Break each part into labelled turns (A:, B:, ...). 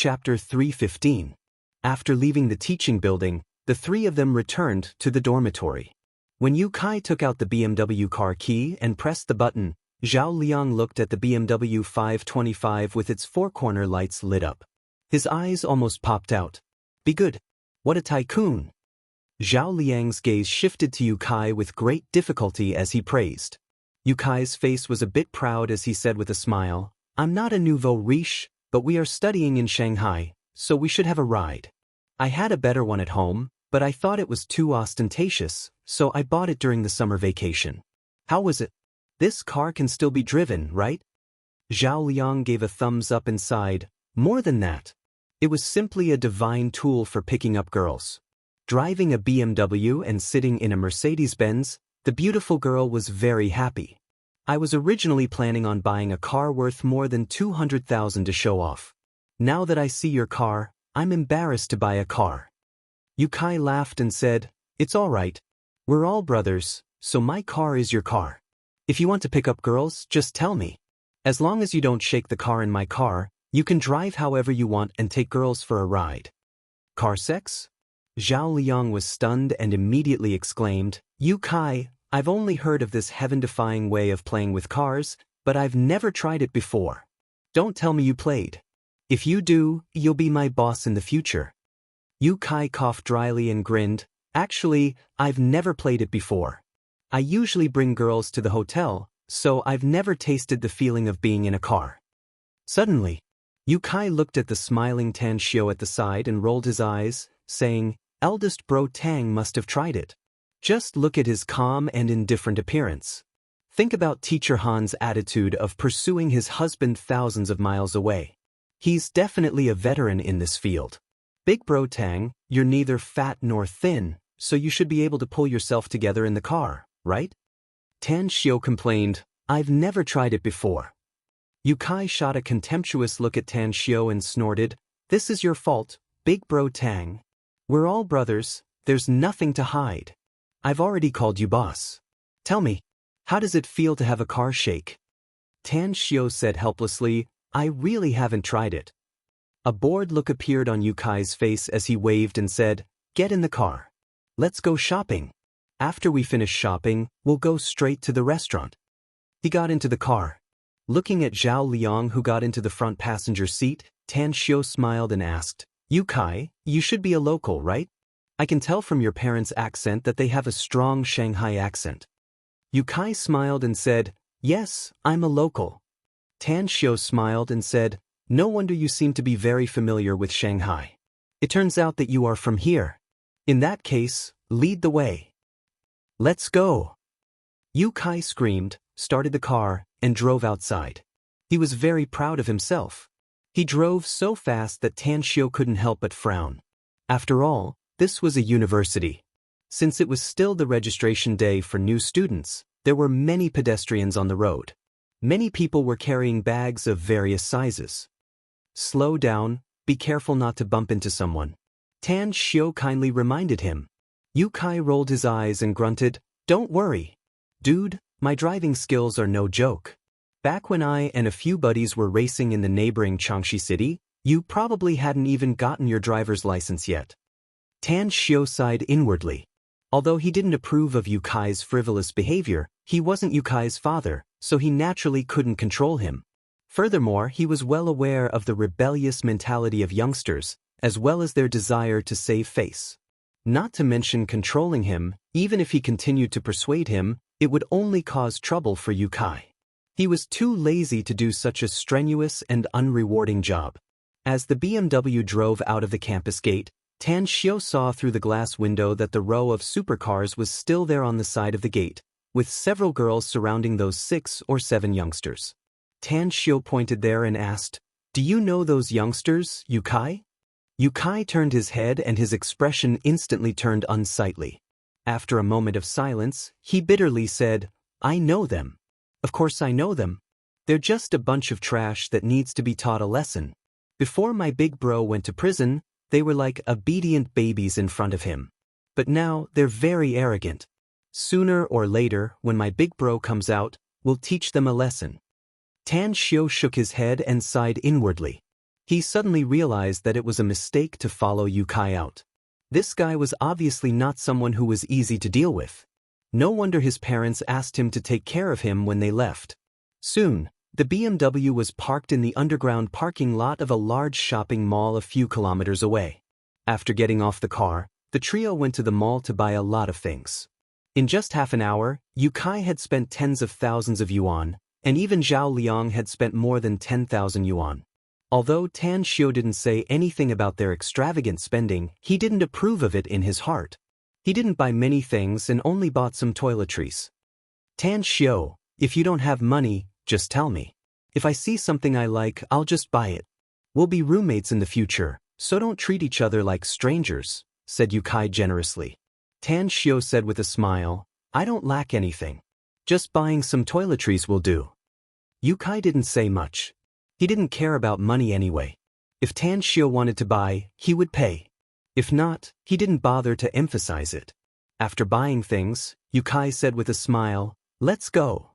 A: Chapter 315. After leaving the teaching building, the three of them returned to the dormitory. When Yu-Kai took out the BMW car key and pressed the button, Zhao Liang looked at the BMW 525 with its four-corner lights lit up. His eyes almost popped out. "Be good. What a tycoon." Zhao Liang's gaze shifted to Yu-Kai with great difficulty as he praised. Yu-Kai's face was a bit proud as he said with a smile, "I'm not a nouveau riche, but we are studying in Shanghai, so we should have a ride. I had a better one at home, but I thought it was too ostentatious, so I bought it during the summer vacation." "How was it? This car can still be driven, right?" Zhao Liang gave a thumbs up and sighed. "More than that. It was simply a divine tool for picking up girls." Driving a BMW and sitting in a Mercedes-Benz, the beautiful girl was very happy. "I was originally planning on buying a car worth more than 200,000 to show off. Now that I see your car, I'm embarrassed to buy a car." Yu-Kai laughed and said, "It's all right. We're all brothers, so my car is your car. If you want to pick up girls, just tell me. As long as you don't shake the car in my car, you can drive however you want and take girls for a ride." "Car sex?" Zhao Liang was stunned and immediately exclaimed, "Yu-Kai, I've only heard of this heaven-defying way of playing with cars, but I've never tried it before. Don't tell me you played. If you do, you'll be my boss in the future." Yu-Kai coughed dryly and grinned, "Actually, I've never played it before. I usually bring girls to the hotel, so I've never tasted the feeling of being in a car." Suddenly, Yu-Kai looked at the smiling Tan Xiao at the side and rolled his eyes, saying, "Eldest bro Tang must have tried it. Just look at his calm and indifferent appearance. Think about Teacher Han's attitude of pursuing his husband thousands of miles away. He's definitely a veteran in this field. Big bro Tang, you're neither fat nor thin, so you should be able to pull yourself together in the car, right?" Tan Xiao complained, "I've never tried it before." Yu-Kai shot a contemptuous look at Tan Xiao and snorted, "This is your fault, big bro Tang. We're all brothers, there's nothing to hide. I've already called you boss. Tell me, how does it feel to have a car shake?" Tan Xiao said helplessly, "I really haven't tried it." A bored look appeared on Yu-Kai's face as he waved and said, "Get in the car. Let's go shopping. After we finish shopping, we'll go straight to the restaurant." He got into the car. Looking at Zhao Liang, who got into the front passenger seat, Tan Xiao smiled and asked, "Yu-Kai, you should be a local, right? I can tell from your parents' accent that they have a strong Shanghai accent." Yu-Kai smiled and said, "Yes, I'm a local." Tan Xiao smiled and said, "No wonder you seem to be very familiar with Shanghai. It turns out that you are from here. In that case, lead the way." "Let's go." Yu-Kai screamed, started the car, and drove outside. He was very proud of himself. He drove so fast that Tan Xiao couldn't help but frown. After all, this was a university. Since it was still the registration day for new students, there were many pedestrians on the road. Many people were carrying bags of various sizes. "Slow down, be careful not to bump into someone," Tan Xiao kindly reminded him. Yu-Kai rolled his eyes and grunted, "Don't worry. Dude, my driving skills are no joke. Back when I and a few buddies were racing in the neighboring Changshi city, you probably hadn't even gotten your driver's license yet." Tan Xiao sighed inwardly. Although he didn't approve of Yu-Kai's frivolous behavior, he wasn't Yu-Kai's father, so he naturally couldn't control him. Furthermore, he was well aware of the rebellious mentality of youngsters, as well as their desire to save face. Not to mention controlling him, even if he continued to persuade him, it would only cause trouble for Yu-Kai. He was too lazy to do such a strenuous and unrewarding job. As the BMW drove out of the campus gate, Tan Xiao saw through the glass window that the row of supercars was still there on the side of the gate, with several girls surrounding those 6 or 7 youngsters. Tan Xiao pointed there and asked, "Do you know those youngsters, Yu-Kai?" Yu-Kai turned his head and his expression instantly turned unsightly. After a moment of silence, he bitterly said, "I know them. Of course I know them. They're just a bunch of trash that needs to be taught a lesson. Before my big bro went to prison, they were like obedient babies in front of him. But now they're very arrogant. Sooner or later, when my big bro comes out, we'll teach them a lesson." Tan Xiao shook his head and sighed inwardly. He suddenly realized that it was a mistake to follow Yu Kai out. This guy was obviously not someone who was easy to deal with. No wonder his parents asked him to take care of him when they left. Soon, the BMW was parked in the underground parking lot of a large shopping mall a few kilometers away. After getting off the car, the trio went to the mall to buy a lot of things. In just half an hour, Yu Kai had spent tens of thousands of yuan, and even Zhao Liang had spent more than 10,000 yuan. Although Tan Xiu didn't say anything about their extravagant spending, he didn't approve of it in his heart. He didn't buy many things and only bought some toiletries. Tan Xiu, if you don't have money, just tell me. If I see something I like, I'll just buy it. We'll be roommates in the future, so don't treat each other like strangers, said Yu Kai generously. Tan Xiu said with a smile, I don't lack anything. Just buying some toiletries will do. Yu Kai didn't say much. He didn't care about money anyway. If Tan Xiu wanted to buy, he would pay. If not, he didn't bother to emphasize it. After buying things, Yu Kai said with a smile, let's go.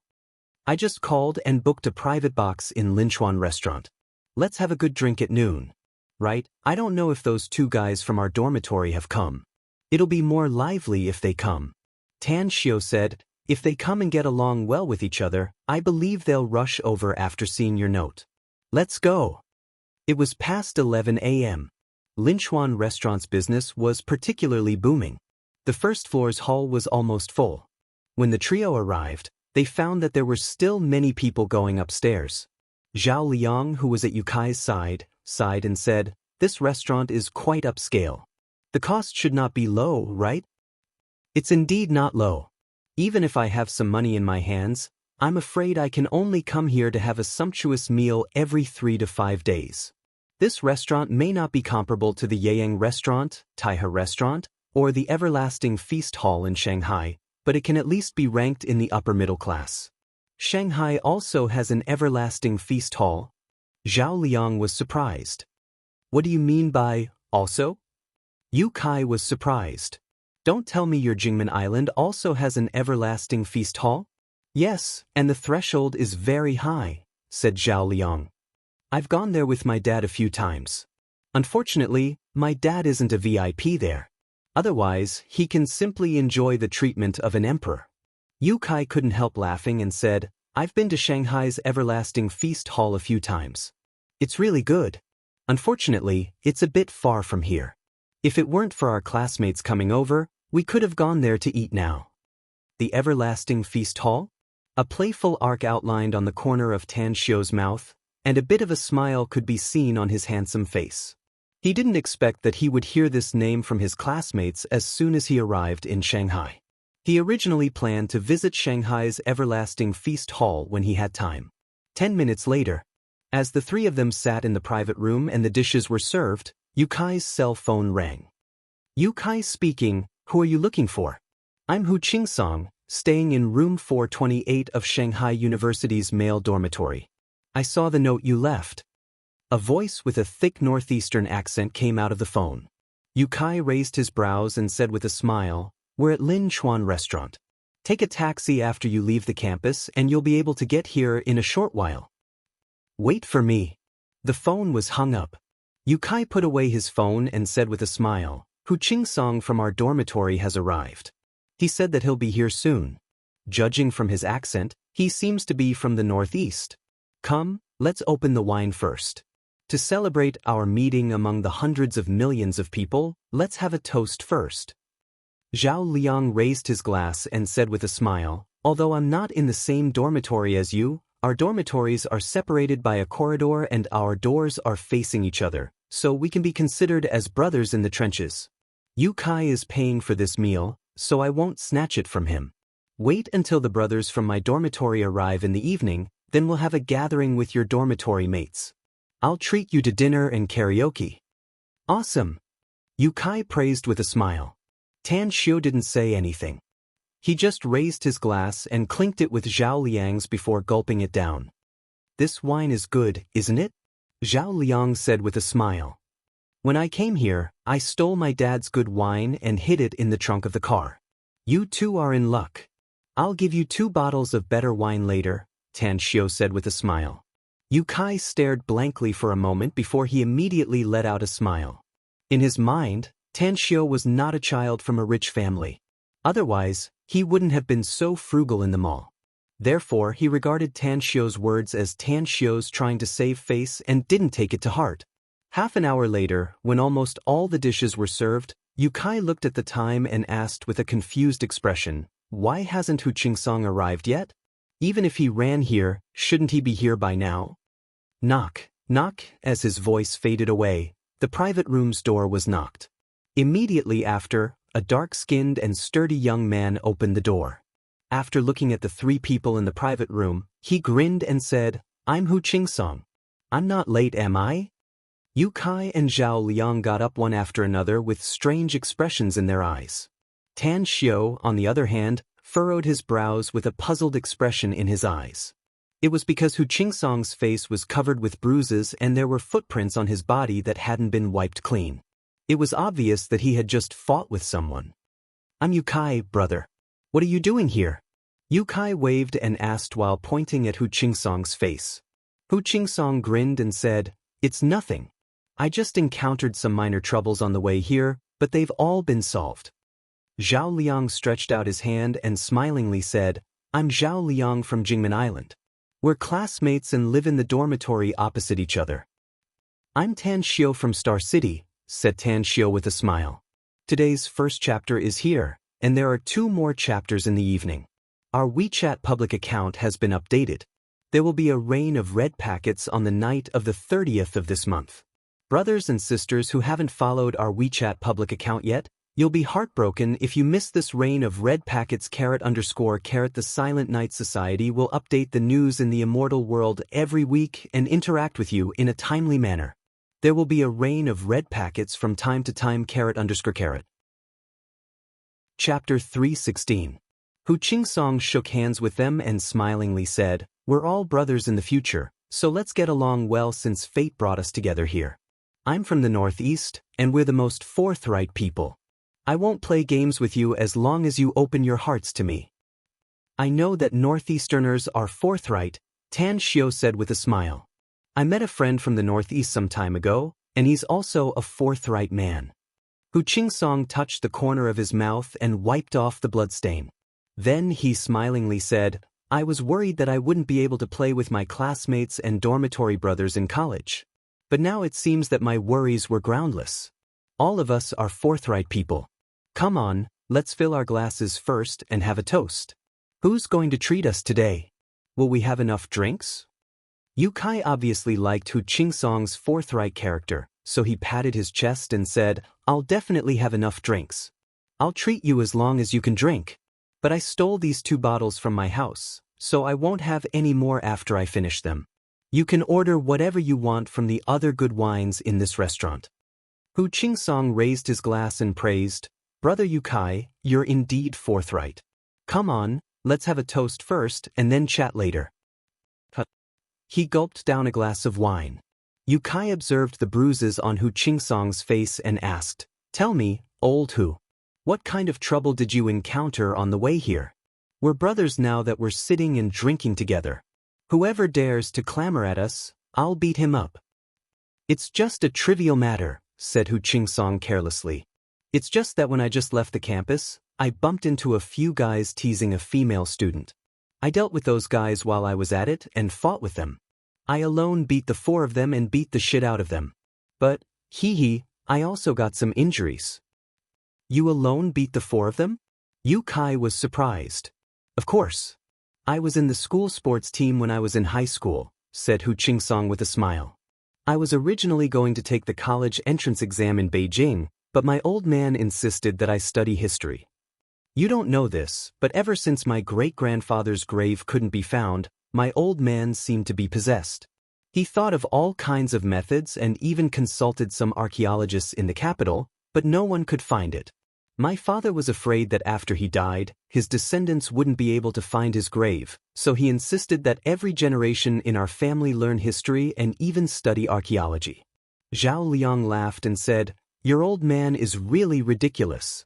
A: I just called and booked a private box in Linchuan restaurant. Let's have a good drink at noon. Right? I don't know if those two guys from our dormitory have come. It'll be more lively if they come. Tan Xiu said, if they come and get along well with each other, I believe they'll rush over after seeing your note. Let's go. It was past 11 a.m. Linchuan restaurant's business was particularly booming. The first floor's hall was almost full. When the trio arrived, they found that there were still many people going upstairs. Zhao Liang, who was at Yu Kai's side, sighed and said, this restaurant is quite upscale. The cost should not be low, right? It's indeed not low. Even if I have some money in my hands, I'm afraid I can only come here to have a sumptuous meal every 3 to 5 days. This restaurant may not be comparable to the Yeyang restaurant, Taihe restaurant, or the Everlasting Feast Hall in Shanghai, but it can at least be ranked in the upper middle class. Shanghai also has an Everlasting Feast Hall. Zhao Liang was surprised. What do you mean by, also? Yu Kai was surprised. Don't tell me your Jingmen Island also has an Everlasting Feast Hall? Yes, and the threshold is very high, said Zhao Liang. I've gone there with my dad a few times. Unfortunately, my dad isn't a VIP there. Otherwise, he can simply enjoy the treatment of an emperor. Yu Kai couldn't help laughing and said, I've been to Shanghai's Everlasting Feast Hall a few times. It's really good. Unfortunately, it's a bit far from here. If it weren't for our classmates coming over, we could have gone there to eat now. The Everlasting Feast Hall? A playful arc outlined on the corner of Tan Xiu's mouth, and a bit of a smile could be seen on his handsome face. He didn't expect that he would hear this name from his classmates as soon as he arrived in Shanghai. He originally planned to visit Shanghai's Everlasting Feast Hall when he had time. 10 minutes later, as the three of them sat in the private room and the dishes were served, Yu Kai's cell phone rang. Yu Kai speaking, who are you looking for? I'm Hu Qingsong, staying in room 428 of Shanghai University's male dormitory. I saw the note you left. A voice with a thick northeastern accent came out of the phone. Yu Kai raised his brows and said with a smile, we're at Lin Chuan restaurant. Take a taxi after you leave the campus and you'll be able to get here in a short while. Wait for me. The phone was hung up. Yu Kai put away his phone and said with a smile, Hu Qingsong from our dormitory has arrived. He said that he'll be here soon. Judging from his accent, he seems to be from the northeast. Come, let's open the wine first. To celebrate our meeting among the hundreds of millions of people, let's have a toast first. Zhao Liang raised his glass and said with a smile, although I'm not in the same dormitory as you, our dormitories are separated by a corridor and our doors are facing each other, so we can be considered as brothers in the trenches. Yu Kai is paying for this meal, so I won't snatch it from him. Wait until the brothers from my dormitory arrive in the evening, then we'll have a gathering with your dormitory mates. I'll treat you to dinner and karaoke. Awesome. Yu Kai praised with a smile. Tan Xiu didn't say anything. He just raised his glass and clinked it with Zhao Liang's before gulping it down. This wine is good, isn't it? Zhao Liang said with a smile. When I came here, I stole my dad's good wine and hid it in the trunk of the car. You two are in luck. I'll give you 2 bottles of better wine later, Tan Xiu said with a smile. Yu Kai stared blankly for a moment before he immediately let out a smile. In his mind, Tan Xiu was not a child from a rich family. Otherwise, he wouldn't have been so frugal in the mall. Therefore, he regarded Tan Xiu's words as Tan Xiu's trying to save face and didn't take it to heart. Half an hour later, when almost all the dishes were served, Yu Kai looked at the time and asked with a confused expression, "Why hasn't Hu Qingsong arrived yet? Even if he ran here, shouldn't he be here by now?" Knock, knock. As his voice faded away, the private room's door was knocked. Immediately after, a dark-skinned and sturdy young man opened the door. After looking at the three people in the private room, he grinned and said, "I'm Hu Qingsong. I'm not late, am I?" Yu Kai and Zhao Liang got up one after another with strange expressions in their eyes. Tan Xiu, on the other hand, furrowed his brows with a puzzled expression in his eyes. It was because Hu Qingsong's face was covered with bruises and there were footprints on his body that hadn't been wiped clean. It was obvious that he had just fought with someone. "I'm Yu Kai, brother. What are you doing here?" Yu Kai waved and asked while pointing at Hu Qingsong's face. Hu Qingsong grinned and said, "It's nothing. I just encountered some minor troubles on the way here, but they've all been solved." Zhao Liang stretched out his hand and smilingly said, "I'm Zhao Liang from Jingmen Island. We're classmates and live in the dormitory opposite each other." "I'm Tan Xiu from Star City," said Tan Xiu with a smile. "Today's first chapter is here, and there are 2 more chapters in the evening. Our WeChat public account has been updated. There will be a rain of red packets on the night of the 30th of this month. Brothers and sisters who haven't followed our WeChat public account yet, you'll be heartbroken if you miss this rain of red packets. __. The Silent Night Society will update the news in the immortal world every week and interact with you in a timely manner. There will be a rain of red packets from time to time. __. Chapter 316. Hu Qingsong shook hands with them and smilingly said, "We're all brothers in the future, so let's get along well since fate brought us together here. I'm from the Northeast, and we're the most forthright people. I won't play games with you as long as you open your hearts to me." "I know that Northeasterners are forthright," Tan Xiu said with a smile. "I met a friend from the Northeast some time ago, and he's also a forthright man." Hu Qingsong touched the corner of his mouth and wiped off the bloodstain. Then he smilingly said, "I was worried that I wouldn't be able to play with my classmates and dormitory brothers in college. But now it seems that my worries were groundless. All of us are forthright people. Come on, let's fill our glasses first and have a toast. Who's going to treat us today? Will we have enough drinks?" Yu Kai obviously liked Hu Qingsong's forthright character, so he patted his chest and said, "I'll definitely have enough drinks. I'll treat you as long as you can drink. But I stole these 2 bottles from my house, so I won't have any more after I finish them. You can order whatever you want from the other good wines in this restaurant." Hu Qingsong raised his glass and praised, "Brother Yu Kai, you're indeed forthright. Come on, let's have a toast first and then chat later." He gulped down a glass of wine. Yu Kai observed the bruises on Hu Qingsong's face and asked, "Tell me, old Hu, what kind of trouble did you encounter on the way here? We're brothers now that we're sitting and drinking together. Whoever dares to clamor at us, I'll beat him up." "It's just a trivial matter," said Hu Qingsong carelessly. "It's just that when I just left the campus, I bumped into a few guys teasing a female student. I dealt with those guys while I was at it and fought with them. I alone beat the 4 of them and beat the shit out of them. But, I also got some injuries." "You alone beat the 4 of them?" Yu Kai was surprised. "Of course. I was in the school sports team when I was in high school," said Hu Qingsong with a smile. "I was originally going to take the college entrance exam in Beijing, but my old man insisted that I study history. You don't know this, but ever since my great-grandfather's grave couldn't be found, my old man seemed to be possessed. He thought of all kinds of methods and even consulted some archaeologists in the capital, but no one could find it. My father was afraid that after he died, his descendants wouldn't be able to find his grave, so he insisted that every generation in our family learn history and even study archaeology." Zhao Liang laughed and said, "Your old man is really ridiculous."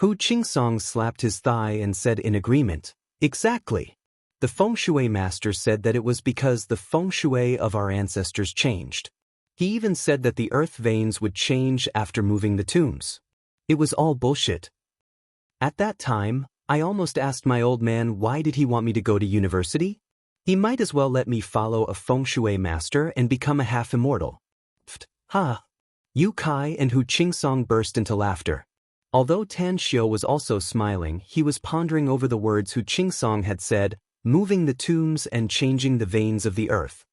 A: Hu Qingsong slapped his thigh and said in agreement, "Exactly. The feng shui master said that it was because the feng shui of our ancestors changed. He even said that the earth veins would change after moving the tombs. It was all bullshit. At that time, I almost asked my old man why did he want me to go to university? He might as well let me follow a feng shui master and become a half-immortal. Pfft, ha! Yu Kai and Hu Qingsong burst into laughter. Although Tan Xiu was also smiling, he was pondering over the words Hu Qingsong had said, moving the tombs and changing the veins of the earth.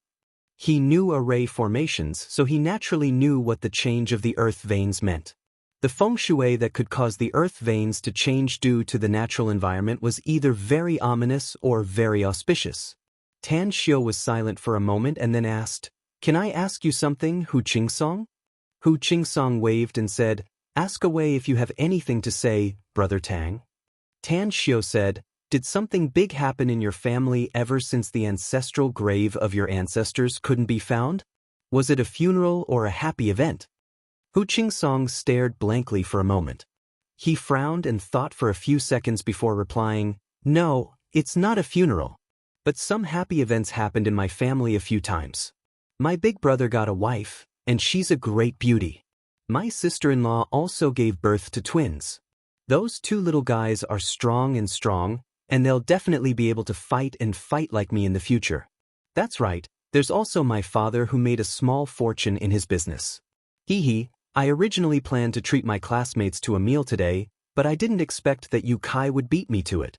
A: He knew array formations, so he naturally knew what the change of the earth veins meant. The feng shui that could cause the earth veins to change due to the natural environment was either very ominous or very auspicious. Tan Xiu was silent for a moment and then asked, "Can I ask you something, Hu Qingsong?" Hu Qingsong waved and said, "Ask away if you have anything to say, Brother Tang." Tan Xiu said, "Did something big happen in your family ever since the ancestral grave of your ancestors couldn't be found? Was it a funeral or a happy event?" Hu Qingsong stared blankly for a moment. He frowned and thought for a few seconds before replying, "No, it's not a funeral. But some happy events happened in my family a few times. My big brother got a wife, and she's a great beauty. My sister-in-law also gave birth to twins. Those two little guys are strong, and they'll definitely be able to fight like me in the future. That's right, there's also my father who made a small fortune in his business. Hee. I originally planned to treat my classmates to a meal today, but I didn't expect that Yu Kai would beat me to it."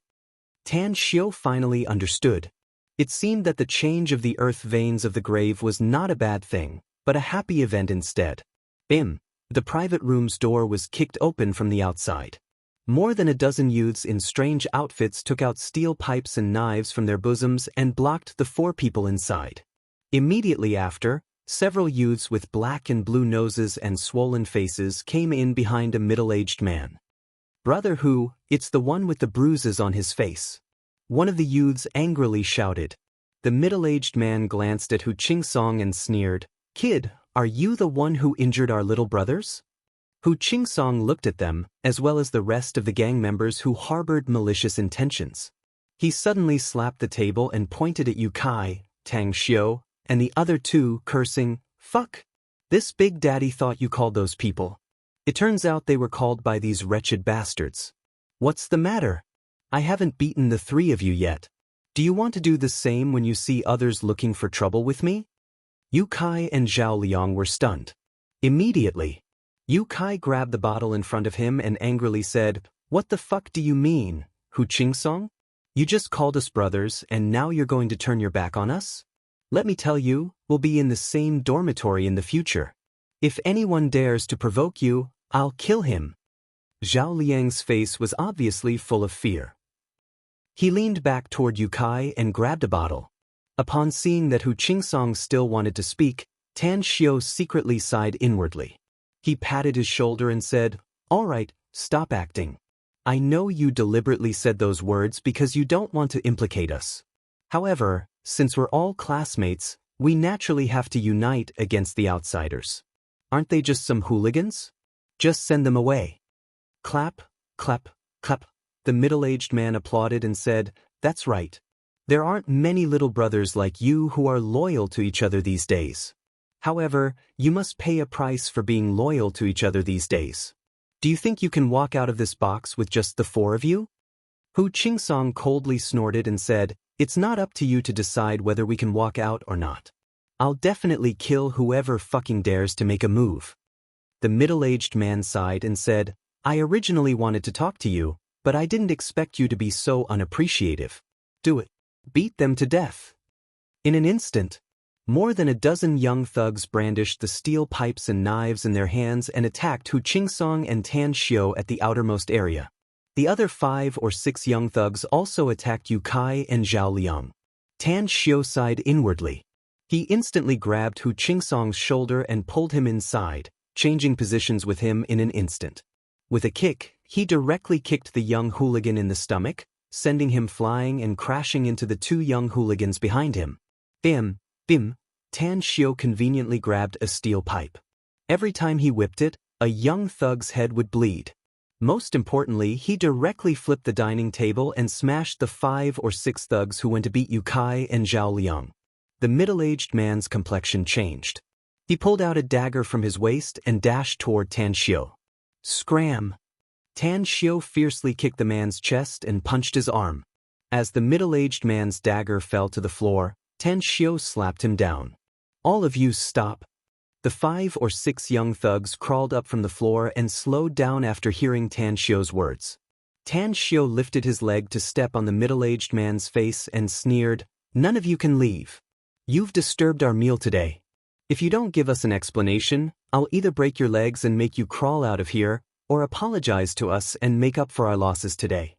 A: Tan Xiu finally understood. It seemed that the change of the earth veins of the grave was not a bad thing, but a happy event instead. Bim! The private room's door was kicked open from the outside. More than a dozen youths in strange outfits took out steel pipes and knives from their bosoms and blocked the 4 people inside. Immediately after, several youths with black and blue noses and swollen faces came in behind a middle-aged man. "Brother Hu, it's the one with the bruises on his face." One of the youths angrily shouted. The middle-aged man glanced at Hu Qingsong and sneered, "Kid, are you the one who injured our little brothers?" Hu Qingsong looked at them, as well as the rest of the gang members who harbored malicious intentions. He suddenly slapped the table and pointed at Yu Kai, Tang Xiu, and the other two, cursing, "Fuck! This big daddy thought you called those people. It turns out they were called by these wretched bastards. What's the matter? I haven't beaten the 3 of you yet. Do you want to do the same when you see others looking for trouble with me?" Yu Kai and Zhao Liang were stunned. Immediately, Yu Kai grabbed the bottle in front of him and angrily said, "What the fuck do you mean, Hu Qingsong? You just called us brothers and now you're going to turn your back on us? Let me tell you, we'll be in the same dormitory in the future. If anyone dares to provoke you, I'll kill him." Zhao Liang's face was obviously full of fear. He leaned back toward Yu Kai and grabbed a bottle. Upon seeing that Hu Qingsong still wanted to speak, Tan Xiu secretly sighed inwardly. He patted his shoulder and said, "All right, stop acting. I know you deliberately said those words because you don't want to implicate us. However, since we're all classmates, we naturally have to unite against the outsiders. Aren't they just some hooligans? Just send them away." Clap, clap, clap. The middle-aged man applauded and said, "That's right. There aren't many little brothers like you who are loyal to each other these days. However, you must pay a price for being loyal to each other these days. Do you think you can walk out of this box with just the 4 of you?" Hu Qingsong coldly snorted and said, "It's not up to you to decide whether we can walk out or not. I'll definitely kill whoever fucking dares to make a move." The middle-aged man sighed and said, "I originally wanted to talk to you, but I didn't expect you to be so unappreciative. Do it. Beat them to death." In an instant, more than a dozen young thugs brandished the steel pipes and knives in their hands and attacked Hu Qingsong and Tan Xiu at the outermost area. The other 5 or 6 young thugs also attacked Yu Kai and Zhao Liang. Tan Xiu sighed inwardly. He instantly grabbed Hu Qingsong's shoulder and pulled him inside, changing positions with him in an instant. With a kick, he directly kicked the young hooligan in the stomach, sending him flying and crashing into the 2 young hooligans behind him. Bim, bim, Tan Xiu conveniently grabbed a steel pipe. Every time he whipped it, a young thug's head would bleed. Most importantly, he directly flipped the dining table and smashed the 5 or 6 thugs who went to beat Yu Kai and Zhao Liang. The middle-aged man's complexion changed. He pulled out a dagger from his waist and dashed toward Tan Xiu. Scram! Tan Xiu fiercely kicked the man's chest and punched his arm. As the middle-aged man's dagger fell to the floor, Tan Xiu slapped him down. All of you stop. The 5 or 6 young thugs crawled up from the floor and slowed down after hearing Tan Xiu's words. Tan Xiu lifted his leg to step on the middle-aged man's face and sneered, "None of you can leave. You've disturbed our meal today. If you don't give us an explanation, I'll either break your legs and make you crawl out of here, or apologize to us and make up for our losses today."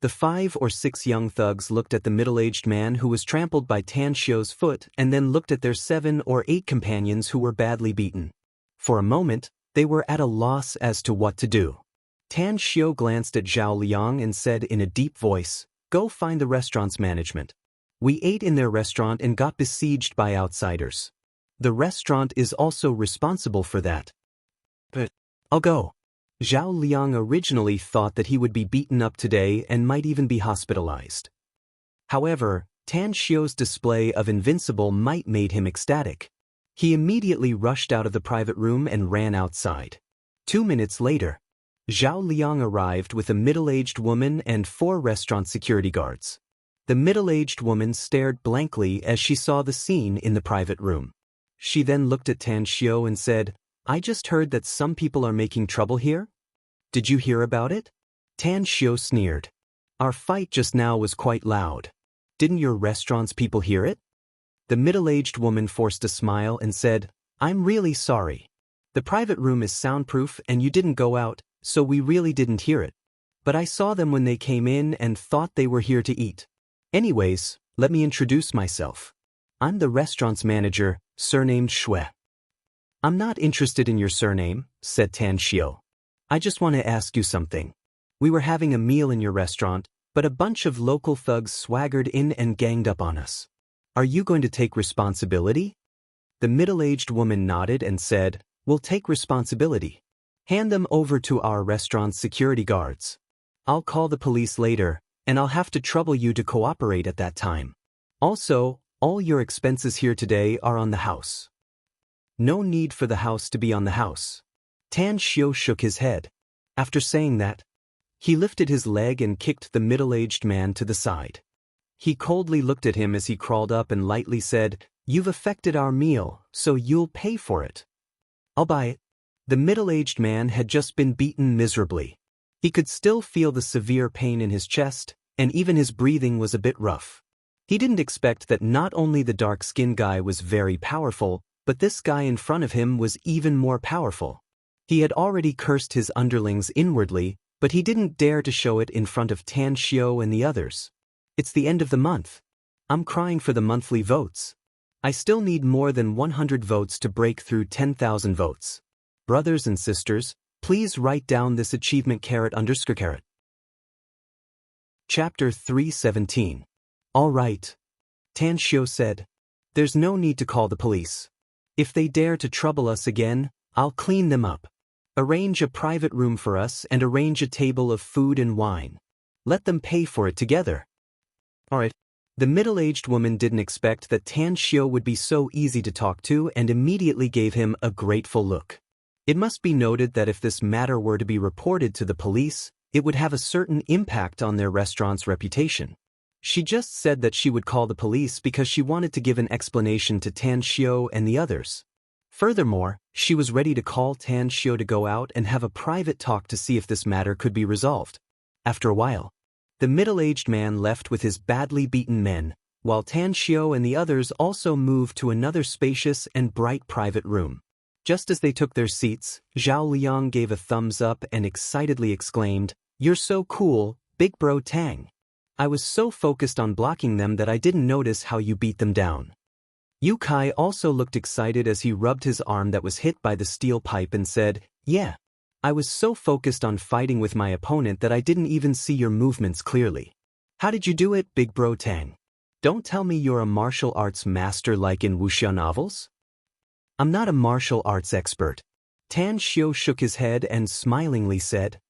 A: The 5 or 6 young thugs looked at the middle-aged man who was trampled by Tan Xiu's foot and then looked at their 7 or 8 companions who were badly beaten. For a moment, they were at a loss as to what to do. Tan Xiu glanced at Zhao Liang and said in a deep voice, "Go find the restaurant's management. We ate in their restaurant and got besieged by outsiders. The restaurant is also responsible for that. But I'll go." Zhao Liang originally thought that he would be beaten up today and might even be hospitalized. However, Tan Xiu's display of invincible might made him ecstatic. He immediately rushed out of the private room and ran outside. 2 minutes later, Zhao Liang arrived with a middle-aged woman and 4 restaurant security guards. The middle-aged woman stared blankly as she saw the scene in the private room. She then looked at Tan Xiu and said, "I just heard that some people are making trouble here. Did you hear about it?" Tan Xiu sneered. "Our fight just now was quite loud. Didn't your restaurant's people hear it?" The middle-aged woman forced a smile and said, "I'm really sorry. The private room is soundproof and you didn't go out, so we really didn't hear it. But I saw them when they came in and thought they were here to eat. Anyways, let me introduce myself. I'm the restaurant's manager, surnamed Xue." "I'm not interested in your surname," said Tan Xiu. "I just want to ask you something. We were having a meal in your restaurant, but a bunch of local thugs swaggered in and ganged up on us. Are you going to take responsibility?" The middle-aged woman nodded and said, "We'll take responsibility. Hand them over to our restaurant's security guards. I'll call the police later, and I'll have to trouble you to cooperate at that time. Also, all your expenses here today are on the house." "No need for the house to be on the house." Tan Xiu shook his head. After saying that, he lifted his leg and kicked the middle-aged man to the side. He coldly looked at him as he crawled up and lightly said, "You've affected our meal, so you'll pay for it." "I'll buy it." The middle-aged man had just been beaten miserably. He could still feel the severe pain in his chest, and even his breathing was a bit rough. He didn't expect that not only the dark-skinned guy was very powerful, but this guy in front of him was even more powerful. He had already cursed his underlings inwardly, but he didn't dare to show it in front of Tan Xiu and the others. "It's the end of the month. I'm crying for the monthly votes. I still need more than 100 votes to break through 10,000 votes. Brothers and sisters, please write down this achievement _. Chapter 317. All right. Tan Xiu said. There's no need to call the police. If they dare to trouble us again, I'll clean them up. Arrange a private room for us and arrange a table of food and wine. Let them pay for it together. All right. The middle-aged woman didn't expect that Tan Xiu would be so easy to talk to and immediately gave him a grateful look. It must be noted that if this matter were to be reported to the police, it would have a certain impact on their restaurant's reputation. She just said that she would call the police because she wanted to give an explanation to Tan Xiu and the others. Furthermore, she was ready to call Tan Xiu to go out and have a private talk to see if this matter could be resolved. After a while, the middle-aged man left with his badly beaten men, while Tan Xiu and the others also moved to another spacious and bright private room. Just as they took their seats, Zhao Liang gave a thumbs up and excitedly exclaimed, "You're so cool, Big Bro Tang. I was so focused on blocking them that I didn't notice how you beat them down." Yu Kai also looked excited as he rubbed his arm that was hit by the steel pipe and said, "Yeah. I was so focused on fighting with my opponent that I didn't even see your movements clearly. How did you do it, Big Bro Tang? Don't tell me you're a martial arts master like in wuxia novels?" "I'm not a martial arts expert." Tan Xiu shook his head and smilingly said,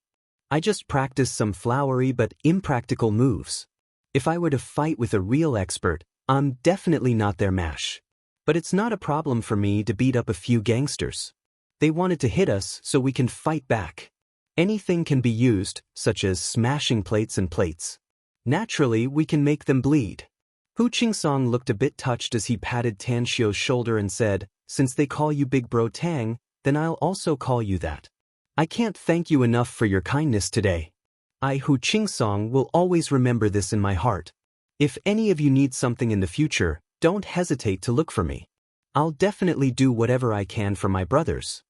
A: I just practiced some flowery but impractical moves. If I were to fight with a real expert, I'm definitely not their match. But it's not a problem for me to beat up a few gangsters. They wanted to hit us so we can fight back. Anything can be used, such as smashing plates and plates. Naturally, we can make them bleed. Hu Qingsong looked a bit touched as he patted Tan Xiu's shoulder and said, "Since they call you Big Bro Tang, then I'll also call you that. I can't thank you enough for your kindness today. I, Hu Qingsong, will always remember this in my heart. If any of you need something in the future, don't hesitate to look for me. I'll definitely do whatever I can for my brothers.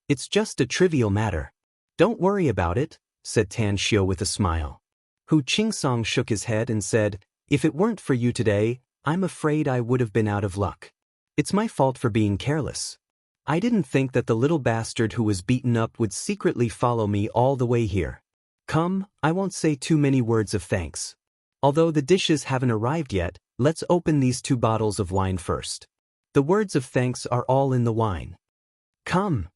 A: It's just a trivial matter. Don't worry about it," said Tan Xiu with a smile. Hu Qingsong shook his head and said, "If it weren't for you today, I'm afraid I would have been out of luck. It's my fault for being careless. I didn't think that the little bastard who was beaten up would secretly follow me all the way here. Come, I won't say too many words of thanks. Although the dishes haven't arrived yet, let's open these 2 bottles of wine first. The words of thanks are all in the wine. Come."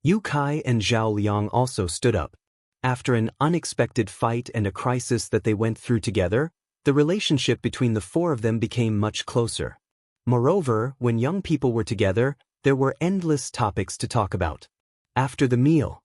A: Yu Kai and Zhao Liang also stood up. After an unexpected fight and a crisis that they went through together, the relationship between the 4 of them became much closer. Moreover, when young people were together, there were endless topics to talk about. After the meal,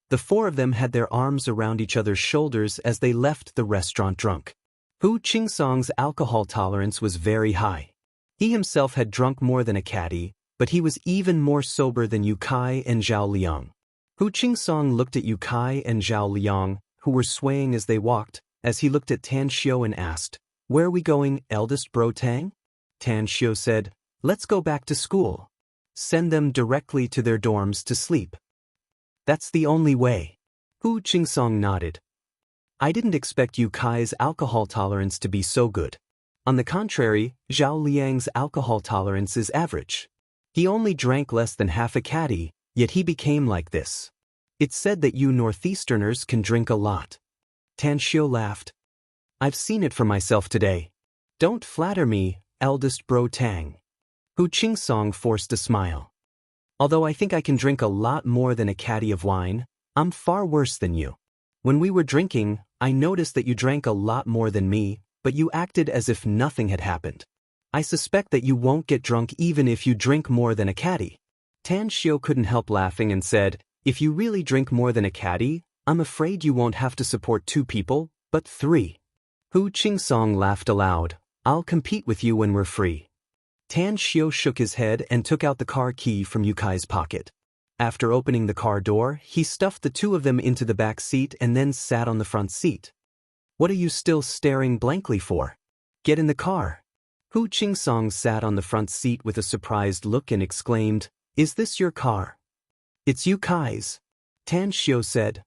A: the 4 of them had their arms around each other's shoulders as they left the restaurant drunk. Hu Qingsong's alcohol tolerance was very high. He himself had drunk more than a caddy, but he was even more sober than Yu Kai and Zhao Liang. Hu Qingsong looked at Yu Kai and Zhao Liang, who were swaying as they walked, as he looked at Tan Xiu and asked, "Where are we going, eldest bro Tang?" Tan Xiu said, "Let's go back to school. Send them directly to their dorms to sleep. That's the only way." Hu Qingsong nodded. "I didn't expect Yu Kai's alcohol tolerance to be so good. On the contrary, Zhao Liang's alcohol tolerance is average. He only drank less than half a caddy, yet he became like this. It's said that you Northeasterners can drink a lot." Tan Xiu laughed. "I've seen it for myself today. Don't flatter me, eldest bro Tang." Hu Qingsong forced a smile. "Although I think I can drink a lot more than a caddy of wine, I'm far worse than you. When we were drinking, I noticed that you drank a lot more than me, but you acted as if nothing had happened. I suspect that you won't get drunk even if you drink more than a caddy." Tan Xiu couldn't help laughing and said, "If you really drink more than a caddy, I'm afraid you won't have to support 2 people, but 3. Hu Qingsong laughed aloud. "I'll compete with you when we're free." Tan Xiu shook his head and took out the car key from Yu Kai's pocket. After opening the car door, he stuffed the 2 of them into the back seat and then sat on the front seat. "What are you still staring blankly for? Get in the car." Hu Qingsong sat on the front seat with a surprised look and exclaimed, "Is this your car?" "It's Yu Kai's," Tan Xiu said.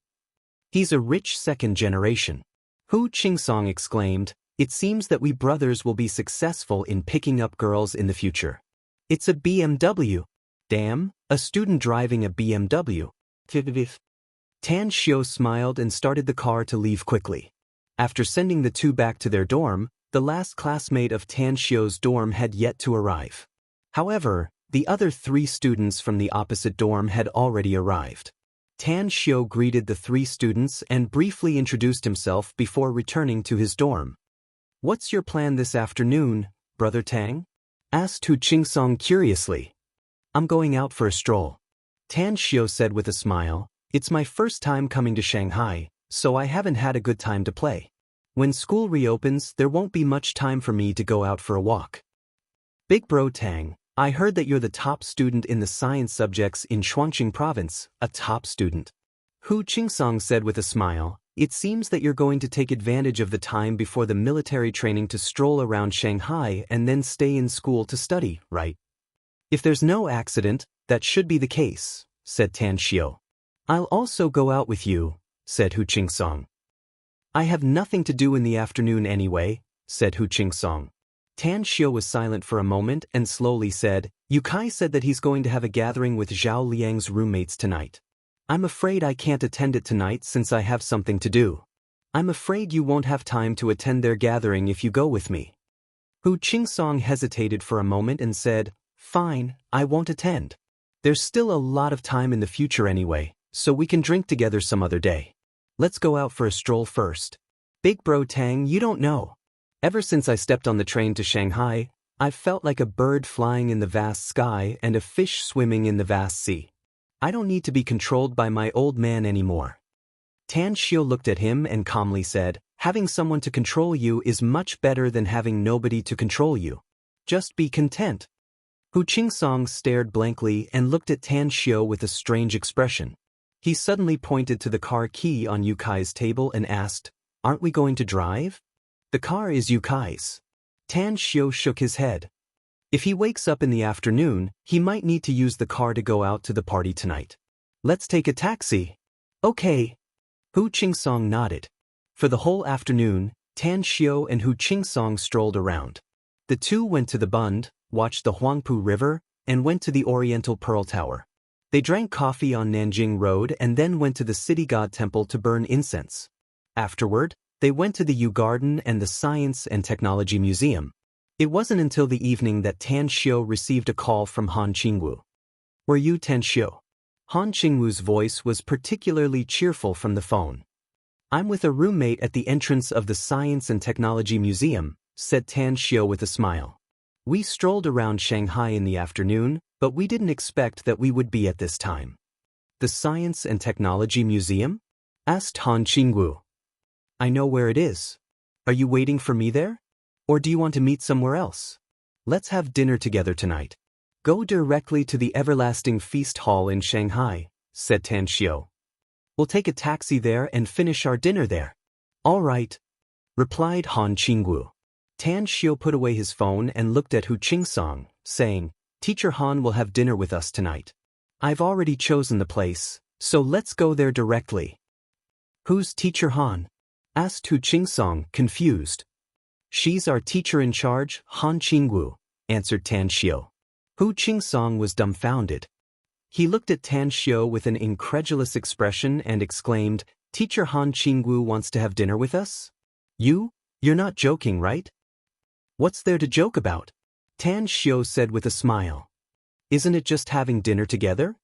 A: "He's a rich 2nd generation." Hu Qingsong exclaimed, "It seems that we brothers will be successful in picking up girls in the future. It's a BMW. Damn, a student driving a BMW. Tan Xiu smiled and started the car to leave quickly. After sending the 2 back to their dorm, the last classmate of Tan Xiu's dorm had yet to arrive. However, the other 3 students from the opposite dorm had already arrived. Tan Xiu greeted the 3 students and briefly introduced himself before returning to his dorm. "What's your plan this afternoon, Brother Tang?" asked Hu Qingsong curiously. "I'm going out for a stroll," Tan Xiu said with a smile. "It's my first time coming to Shanghai, so I haven't had a good time to play. When school reopens, there won't be much time for me to go out for a walk." "Big Bro Tang, I heard that you're the top student in the science subjects in Shuangqing province." "A top student," Hu Qingsong said with a smile. "It seems that you're going to take advantage of the time before the military training to stroll around Shanghai and then stay in school to study, right?" "If there's no accident, that should be the case," said Tan Xiu. "I'll also go out with you," said Hu Qingsong. "I have nothing to do in the afternoon anyway," said Hu Qingsong. Tan Xiu was silent for a moment and slowly said, "Yu Kai said that he's going to have a gathering with Zhao Liang's roommates tonight. I'm afraid I can't attend it tonight since I have something to do. I'm afraid you won't have time to attend their gathering if you go with me." Hu Qingsong hesitated for a moment and said, "Fine, I won't attend. There's still a lot of time in the future anyway, so we can drink together some other day. Let's go out for a stroll first. Big bro Tang, you don't know. Ever since I stepped on the train to Shanghai, I've felt like a bird flying in the vast sky and a fish swimming in the vast sea. I don't need to be controlled by my old man anymore. Tan Xiu looked at him and calmly said, having someone to control you is much better than having nobody to control you. Just be content. Hu Qingsong stared blankly and looked at Tan Xiu with a strange expression. He suddenly pointed to the car key on Yu Kai's table and asked, "Aren't we going to drive?" "The car is Yu Kai's." Tan Xiu shook his head. "If he wakes up in the afternoon, he might need to use the car to go out to the party tonight. Let's take a taxi." "Okay." Hu Qingsong nodded. For the whole afternoon, Tan Xiu and Hu Qingsong strolled around. The two went to the Bund, watched the Huangpu River, and went to the Oriental Pearl Tower. They drank coffee on Nanjing Road and then went to the City God Temple to burn incense. Afterward, they went to the Yu Garden and the Science and Technology Museum. It wasn't until the evening that Tan Xiu received a call from Han Qingwu. "Were you Tan Xiu?" Han Qingwu's voice was particularly cheerful from the phone. "I'm with a roommate at the entrance of the Science and Technology Museum," said Tan Xiu with a smile. "We strolled around Shanghai in the afternoon, but we didn't expect that we would be at this time." "The Science and Technology Museum?" asked Han Qingwu. "I know where it is. Are you waiting for me there? Or do you want to meet somewhere else? Let's have dinner together tonight. Go directly to the Everlasting Feast Hall in Shanghai," said Tan Xiu. "We'll take a taxi there and finish our dinner there." "All right," replied Han Qingwu. Tan Xiu put away his phone and looked at Hu Qingsong, saying, "Teacher Han will have dinner with us tonight. I've already chosen the place, so let's go there directly." "Who's Teacher Han?" asked Hu Qingsong, confused. "She's our teacher in charge, Han Qingwu," answered Tan Xiu. Hu Qingsong was dumbfounded. He looked at Tan Xiu with an incredulous expression and exclaimed, "Teacher Han Qingwu wants to have dinner with us? You're not joking, right?" "What's there to joke about?" Tan Xiu said with a smile. "Isn't it just having dinner together?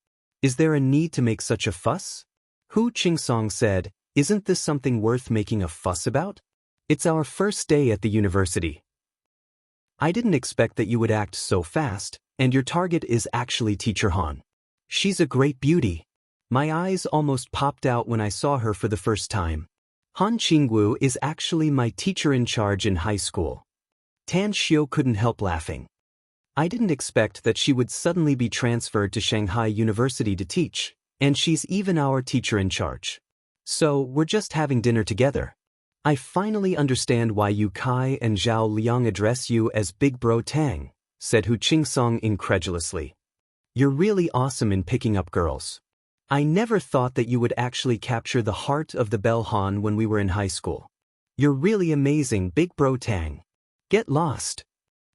A: Is there a need to make such a fuss?" Hu Qingsong said, "Isn't this something worth making a fuss about? It's our first day at the university. I didn't expect that you would act so fast, and your target is actually Teacher Han. She's a great beauty. My eyes almost popped out when I saw her for the first time. Han Qingwu is actually my teacher in charge in high school." Tan Xiu couldn't help laughing. "I didn't expect that she would suddenly be transferred to Shanghai University to teach, and she's even our teacher in charge. So, we're just having dinner together. I finally understand why Yu Kai and Zhao Liang address you as Big Bro Tang," said Hu Qingsong incredulously. "You're really awesome in picking up girls. I never thought that you would actually capture the heart of the Belle Han when we were in high school. You're really amazing, Big Bro Tang. Get lost."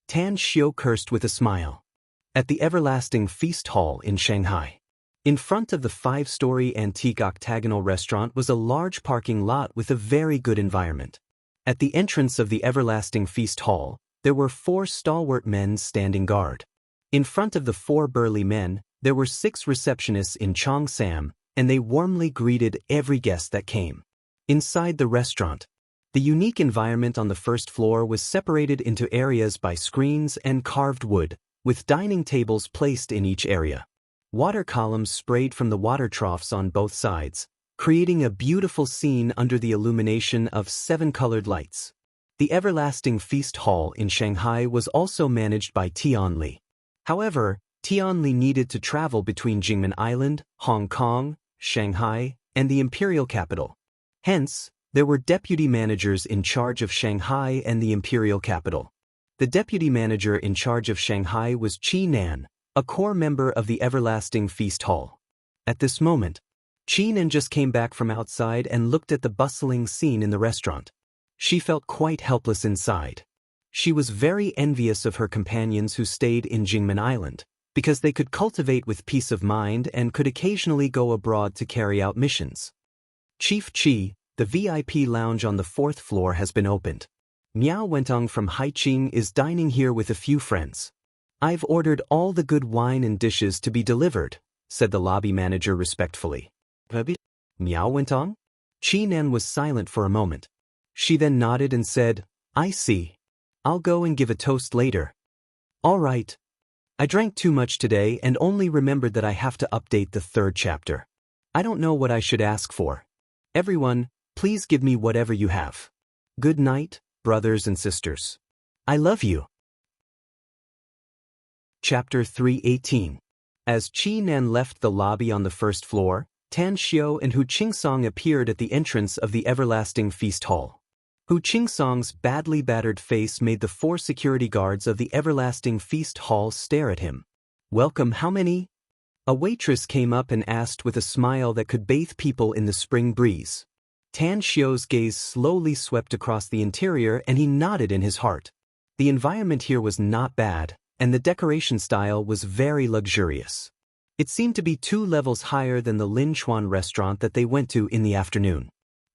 A: Tan Xiu cursed with a smile. At the Everlasting Feast Hall in Shanghai. In front of the 5-story antique octagonal restaurant was a large parking lot with a very good environment. At the entrance of the Everlasting Feast Hall, there were 4 stalwart men standing guard. In front of the 4 burly men, there were 6 receptionists in Cheongsam, and they warmly greeted every guest that came. Inside the restaurant, the unique environment on the first floor was separated into areas by screens and carved wood, with dining tables placed in each area. Water columns sprayed from the water troughs on both sides, creating a beautiful scene under the illumination of 7 colored lights. The Everlasting Feast Hall in Shanghai was also managed by Tianli. However, Tianli needed to travel between Jingmen Island, Hong Kong, Shanghai, and the imperial capital. Hence, there were deputy managers in charge of Shanghai and the imperial capital. The deputy manager in charge of Shanghai was Qi Nan, a core member of the Everlasting Feast Hall. At this moment, Qi Nan just came back from outside and looked at the bustling scene in the restaurant. She felt quite helpless inside. She was very envious of her companions who stayed in Jingmen Island, because they could cultivate with peace of mind and could occasionally go abroad to carry out missions. "Chief Qi, the VIP lounge on the 4th floor has been opened. Miao Wentong from Haiqing is dining here with a few friends. I've ordered all the good wine and dishes to be delivered," said the lobby manager respectfully. Miao went on. Chi-Nan was silent for a moment. She then nodded and said, I see. I'll go and give a toast later. All right. I drank too much today and only remembered that I have to update the 3rd chapter. I don't know what I should ask for. Everyone, please give me whatever you have. Good night, brothers and sisters. I love you. Chapter 318. As Chi-Nan left the lobby on the 1st floor, Tan Xiao and Hu Qingsong appeared at the entrance of the Everlasting Feast Hall. Hu Qingsong's badly battered face made the 4 security guards of the Everlasting Feast Hall stare at him. Welcome, how many? A waitress came up and asked with a smile that could bathe people in the spring breeze. Tan Xiao's gaze slowly swept across the interior and he nodded in his heart. The environment here was not bad, and the decoration style was very luxurious. It seemed to be 2 levels higher than the Lin Chuan restaurant that they went to in the afternoon.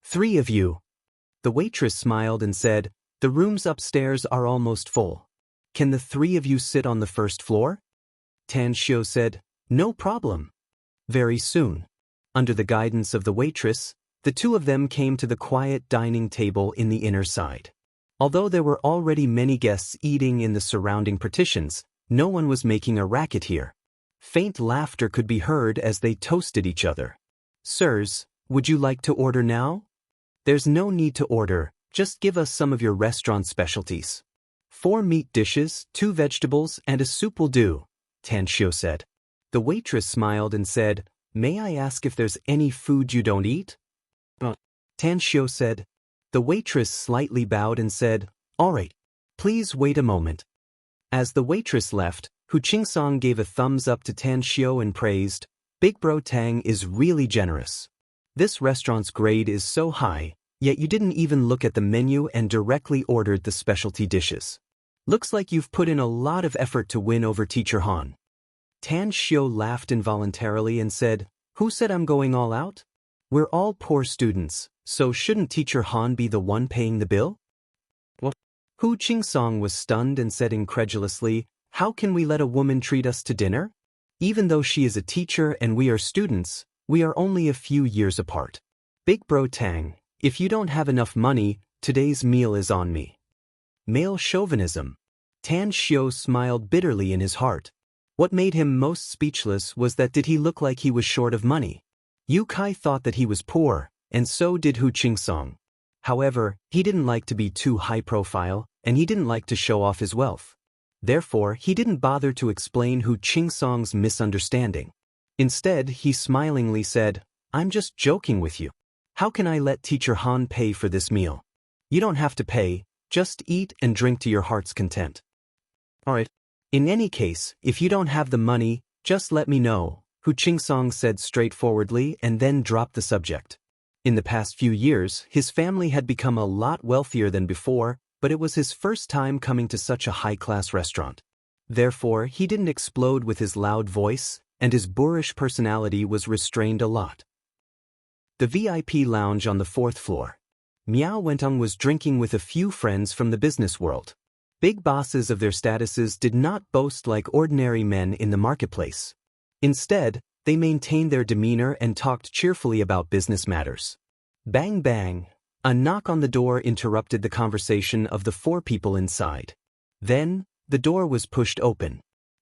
A: 3 of you. The waitress smiled and said, the rooms upstairs are almost full. Can the 3 of you sit on the 1st floor? Tan Xiao said, no problem. Very soon. Under the guidance of the waitress, the 2 of them came to the quiet dining table in the inner side. Although there were already many guests eating in the surrounding partitions, no one was making a racket here. Faint laughter could be heard as they toasted each other. Sirs, would you like to order now? There's no need to order, just give us some of your restaurant specialties. 4 meat dishes, 2 vegetables, and a soup will do, Tan Xiao said. The waitress smiled and said, may I ask if there's any food you don't eat? Tan Xiao said. The waitress slightly bowed and said, all right, please wait a moment. As the waitress left, Hu Qingsong gave a thumbs up to Tan Xiao and praised, Big Bro Tang is really generous. This restaurant's grade is so high, yet you didn't even look at the menu and directly ordered the specialty dishes. Looks like you've put in a lot of effort to win over Teacher Han. Tan Xiao laughed involuntarily and said, who said I'm going all out? We're all poor students, so shouldn't Teacher Han be the one paying the bill? What? Hu Qingsong was stunned and said incredulously, how can we let a woman treat us to dinner? Even though she is a teacher and we are students, we are only a few years apart. Big Bro Tang, if you don't have enough money, today's meal is on me. Male chauvinism. Tan Xiao smiled bitterly in his heart. What made him most speechless was that did he look like he was short of money? Yu Kai thought that he was poor, and so did Hu Qingsong. However, he didn't like to be too high profile, and he didn't like to show off his wealth. Therefore, he didn't bother to explain Hu Qingsong's misunderstanding. Instead, he smilingly said, I'm just joking with you. How can I let Teacher Han pay for this meal? You don't have to pay, just eat and drink to your heart's content. Alright. In any case, if you don't have the money, just let me know, Hu Qingsong said straightforwardly and then dropped the subject. In the past few years, his family had become a lot wealthier than before, but it was his first time coming to such a high-class restaurant. Therefore, he didn't explode with his loud voice, and his boorish personality was restrained a lot. The VIP lounge on the 4th floor. Miao Wentong was drinking with a few friends from the business world. Big bosses of their statuses did not boast like ordinary men in the marketplace. Instead, they maintained their demeanor and talked cheerfully about business matters. Bang bang! A knock on the door interrupted the conversation of the 4 people inside. Then, the door was pushed open.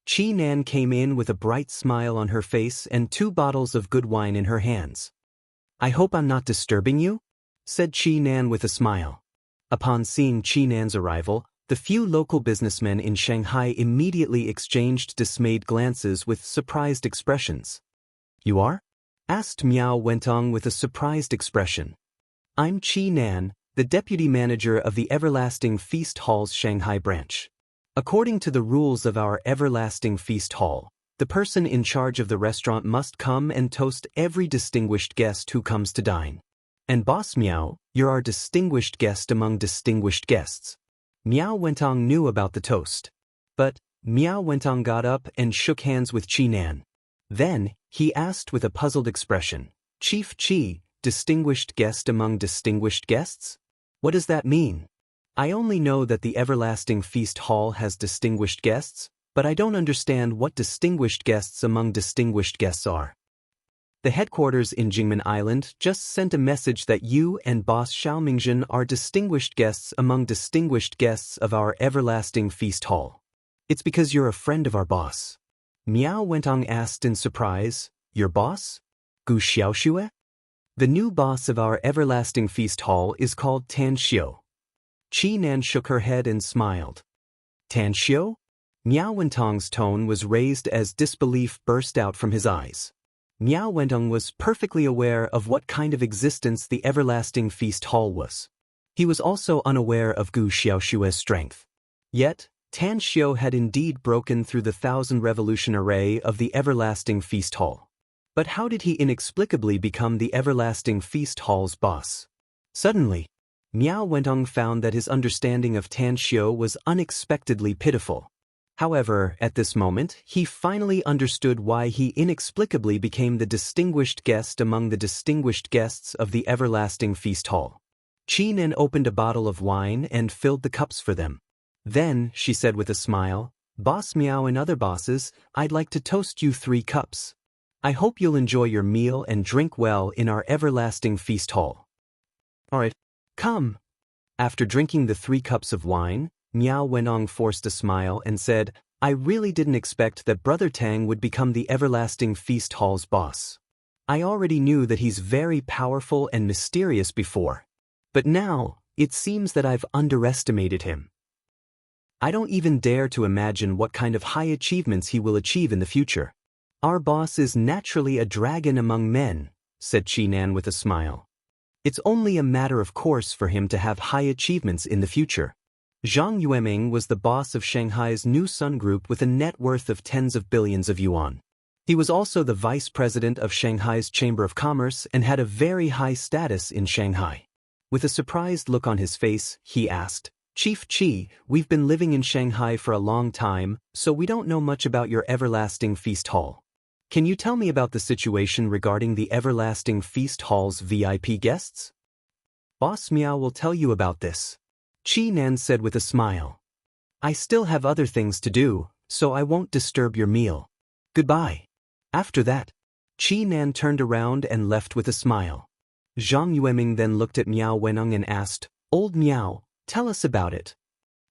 A: Chi-Nan came in with a bright smile on her face and 2 bottles of good wine in her hands. I hope I'm not disturbing you? Said Chi-Nan with a smile. Upon seeing Chi-Nan's arrival, the few local businessmen in Shanghai immediately exchanged dismayed glances with surprised expressions. You are? Asked Miao Wentong with a surprised expression. I'm Chi-Nan, the deputy manager of the Everlasting Feast Hall's Shanghai branch. According to the rules of our Everlasting Feast Hall, the person in charge of the restaurant must come and toast every distinguished guest who comes to dine. And Boss Miao, you're our distinguished guest among distinguished guests. Miao Wentong knew about the toast. But, Miao Wentong got up and shook hands with Chi-Nan. Then, he asked with a puzzled expression, Chief Chi, distinguished guest among distinguished guests? What does that mean? I only know that the Everlasting Feast Hall has distinguished guests, but I don't understand what distinguished guests among distinguished guests are. The headquarters in Jingmen Island just sent a message that you and Boss Xiaomingzhen are distinguished guests among distinguished guests of our everlasting feast hall. It's because you're a friend of our boss. Miao Wentong asked in surprise, your boss? Gu Xiaoxue? The new boss of our everlasting feast hall is called Tan Xiu. Qi Nan shook her head and smiled. Tan Xiu? Miao Wentong's tone was raised as disbelief burst out from his eyes. Miao Wentong was perfectly aware of what kind of existence the everlasting feast hall was. He was also unaware of Gu Xiaoxue's strength. Yet, Tan Xiu had indeed broken through the 1,000 revolution array of the everlasting feast hall. But how did he inexplicably become the everlasting feast hall's boss? Suddenly, Miao Wentong found that his understanding of Tan Xiu was unexpectedly pitiful. However, at this moment, he finally understood why he inexplicably became the distinguished guest among the distinguished guests of the everlasting feast hall. Qi Nan opened a bottle of wine and filled the cups for them. Then, she said with a smile, Boss Miao and other bosses, I'd like to toast you 3 cups. I hope you'll enjoy your meal and drink well in our everlasting feast hall. Alright, come. After drinking the 3 cups of wine, Miao Wentong forced a smile and said, I really didn't expect that Brother Tang would become the everlasting feast hall's boss. I already knew that he's very powerful and mysterious before. But now, it seems that I've underestimated him. I don't even dare to imagine what kind of high achievements he will achieve in the future. Our boss is naturally a dragon among men, said Qi Nan with a smile. It's only a matter of course for him to have high achievements in the future. Zhang Yueming was the boss of Shanghai's New Sun Group with a net worth of tens of billions of yuan. He was also the vice president of Shanghai's Chamber of Commerce and had a very high status in Shanghai. With a surprised look on his face, he asked, Chief Qi, we've been living in Shanghai for a long time, so we don't know much about your everlasting feast hall. Can you tell me about the situation regarding the everlasting feast hall's VIP guests? Boss Miao will tell you about this. Qi Nan said with a smile. I still have other things to do, so I won't disturb your meal. Goodbye. After that, Qi Nan turned around and left with a smile. Zhang Yueming then looked at Miao Wentong and asked, Old Miao, tell us about it.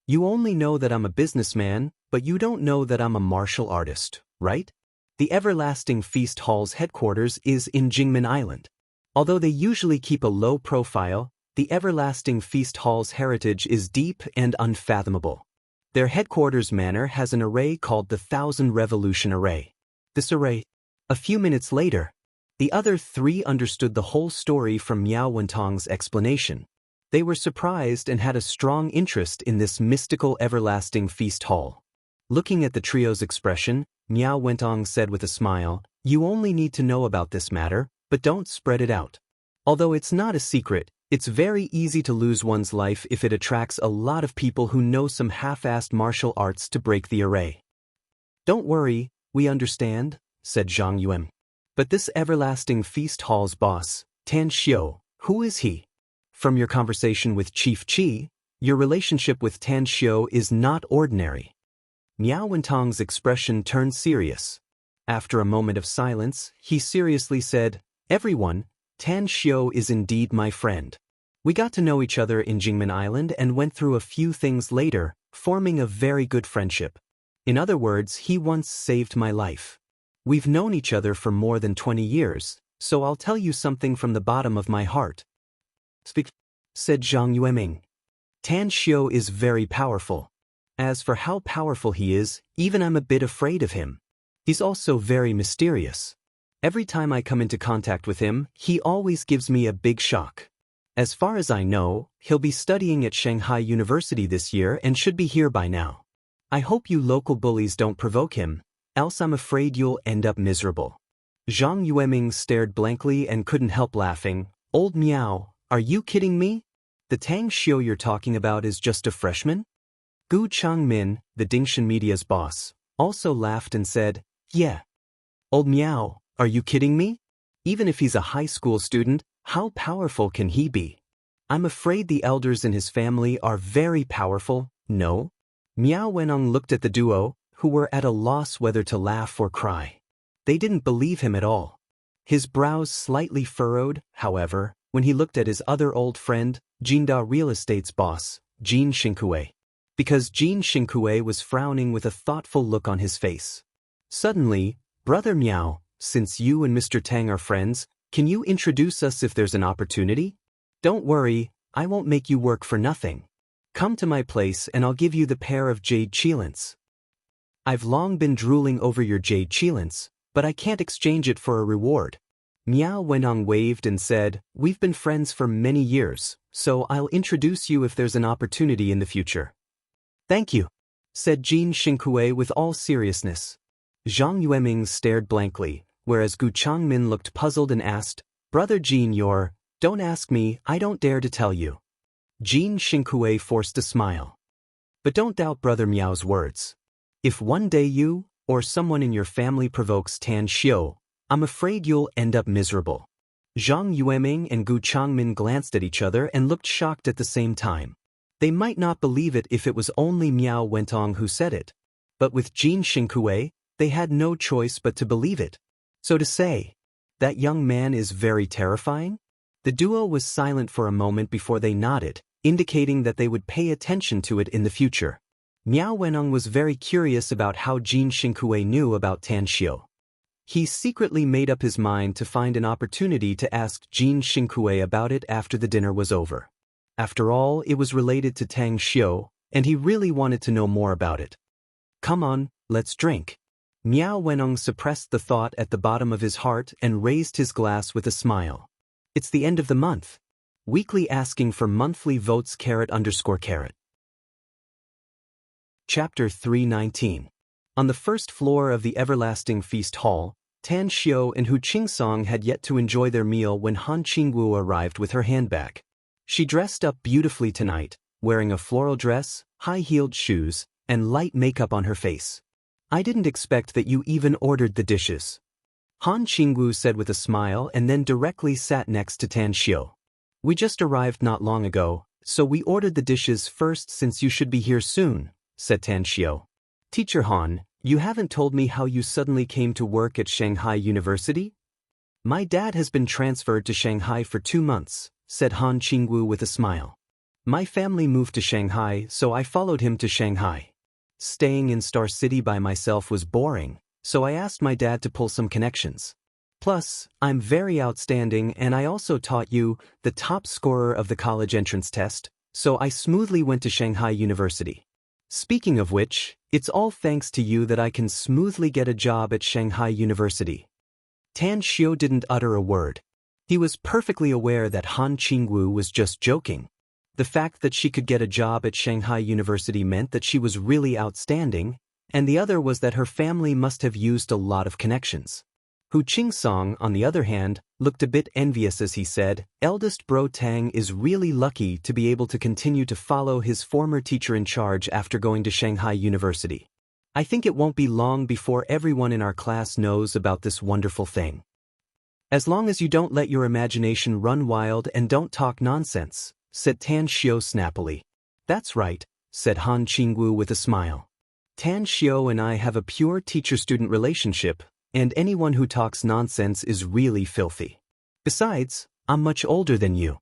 A: You only know that I'm a businessman, but you don't know that I'm a martial artist, right? The Everlasting Feast Hall's headquarters is in Jingmen Island. Although they usually keep a low profile, the Everlasting Feast Hall's heritage is deep and unfathomable. Their headquarters manor has an array called the 1,000 Revolution Array. This array. A few minutes later, the other 3 understood the whole story from Miao Wentong's explanation. They were surprised and had a strong interest in this mystical Everlasting Feast Hall. Looking at the trio's expression, Miao Wentong said with a smile, You only need to know about this matter, but don't spread it out. Although it's not a secret, it's very easy to lose one's life if it attracts a lot of people who know some half-assed martial arts to break the array. Don't worry, we understand, said Zhang Yuan. But this Everlasting Feast Hall's boss, Tan Xiu, who is he? From your conversation with Chief Qi, your relationship with Tan Xiu is not ordinary. Miao Wentong's expression turned serious. After a moment of silence, he seriously said, Everyone, Tan Xiu is indeed my friend. We got to know each other in Jingmen Island and went through a few things later, forming a very good friendship. In other words, he once saved my life. We've known each other for more than 20 years, so I'll tell you something from the bottom of my heart. Speak, said Zhang Yueming. Tan Xiu is very powerful. As for how powerful he is, even I'm a bit afraid of him. He's also very mysterious. Every time I come into contact with him, he always gives me a big shock. As far as I know, he'll be studying at Shanghai University this year and should be here by now. I hope you local bullies don't provoke him, else I'm afraid you'll end up miserable. Zhang Yueming stared blankly and couldn't help laughing. Old Miao, are you kidding me? The Tang Xiu you're talking about is just a freshman? Gu Changmin, the Dingshan Media's boss, also laughed and said, Yeah. Old Miao, are you kidding me? Even if he's a high school student, how powerful can he be? I'm afraid the elders in his family are very powerful, no? Miao Wentong looked at the duo, who were at a loss whether to laugh or cry. They didn't believe him at all. His brows slightly furrowed, however, when he looked at his other old friend, Jinda Real Estate's boss, Jin Shinkue. Because Jin Shinkue was frowning with a thoughtful look on his face. Suddenly, Brother Miao, since you and Mr. Tang are friends, can you introduce us if there's an opportunity? Don't worry, I won't make you work for nothing. Come to my place and I'll give you the pair of jade cheilants. I've long been drooling over your jade cheilants, but I can't exchange it for a reward. Miao Wenong waved and said, we've been friends for many years, so I'll introduce you if there's an opportunity in the future. Thank you, said Jin Shinkue with all seriousness. Zhang Yueming stared blankly, whereas Gu Changmin looked puzzled and asked, Brother Jin, don't ask me, I don't dare to tell you. Jin Shinkue forced a smile. But don't doubt Brother Miao's words. If one day you, or someone in your family provokes Tan Xiu, I'm afraid you'll end up miserable. Zhang Yueming and Gu Changmin glanced at each other and looked shocked at the same time. They might not believe it if it was only Miao Wentong who said it. But with Jin Shinkue, they had no choice but to believe it. So to say, that young man is very terrifying? The duo was silent for a moment before they nodded, indicating that they would pay attention to it in the future. Miao Wenong was very curious about how Jin Shinkue knew about Tan Xiu. He secretly made up his mind to find an opportunity to ask Jin Shinkue about it after the dinner was over. After all, it was related to Tang Xiu, and he really wanted to know more about it. Come on, let's drink. Miao Wenong suppressed the thought at the bottom of his heart and raised his glass with a smile. It's the end of the month. Weekly asking for monthly votes _. Chapter 319. On the first floor of the Everlasting Feast Hall, Tan Xiu and Hu Qingsong had yet to enjoy their meal when Han Qingwu arrived with her handbag. She dressed up beautifully tonight, wearing a floral dress, high-heeled shoes, and light makeup on her face. I didn't expect that you even ordered the dishes. Han Qingwu said with a smile and then directly sat next to Tan Xiu. We just arrived not long ago, so we ordered the dishes first since you should be here soon, said Tan Xiu. Teacher Han, you haven't told me how you suddenly came to work at Shanghai University? My dad has been transferred to Shanghai for 2 months, said Han Qingwu with a smile. My family moved to Shanghai, so I followed him to Shanghai. Staying in Star City by myself was boring, so I asked my dad to pull some connections. Plus, I'm very outstanding and I also taught you, the top scorer of the college entrance test, so I smoothly went to Shanghai University. Speaking of which, it's all thanks to you that I can smoothly get a job at Shanghai University. Tan Xiu didn't utter a word. He was perfectly aware that Han Qingwu was just joking. The fact that she could get a job at Shanghai University meant that she was really outstanding, and the other was that her family must have used a lot of connections. Hu Qingsong, on the other hand, looked a bit envious as he said, eldest bro Tang is really lucky to be able to continue to follow his former teacher in charge after going to Shanghai University. I think it won't be long before everyone in our class knows about this wonderful thing. As long as you don't let your imagination run wild and don't talk nonsense, said Tan Xiu snappily. That's right, said Han Qingwu with a smile. Tan Xiu and I have a pure teacher-student relationship, and anyone who talks nonsense is really filthy. Besides, I'm much older than you.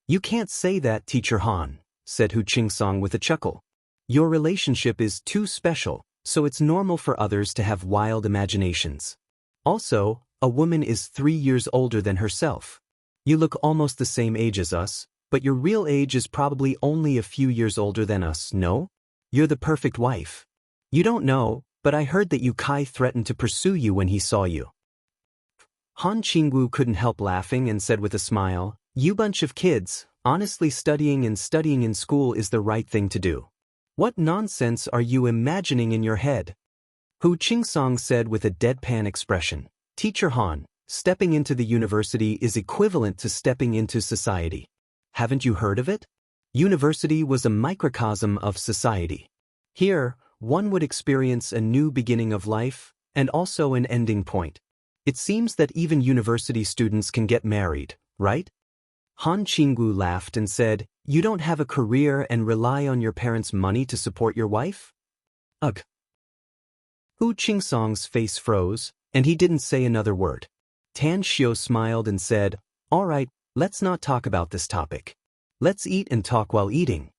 A: You can't say that, Teacher Han, said Hu Qingsong with a chuckle. Your relationship is too special, so it's normal for others to have wild imaginations. Also, a woman is 3 years older than herself. You look almost the same age as us, but your real age is probably only a few years older than us, no? You're the perfect wife. You don't know, but I heard that Yu Kai threatened to pursue you when he saw you. Han Qingwu couldn't help laughing and said with a smile, you bunch of kids, honestly studying in school is the right thing to do. What nonsense are you imagining in your head? Hu Qingsong said with a deadpan expression. Teacher Han, stepping into the university is equivalent to stepping into society. Haven't you heard of it? University was a microcosm of society. Here, one would experience a new beginning of life, and also an ending point. It seems that even university students can get married, right? Han Qingwu laughed and said, you don't have a career and rely on your parents' money to support your wife? Ugh. Hu Qingsong's face froze, and he didn't say another word. Tan Xiao smiled and said, "All right, let's not talk about this topic. Let's eat and talk while eating."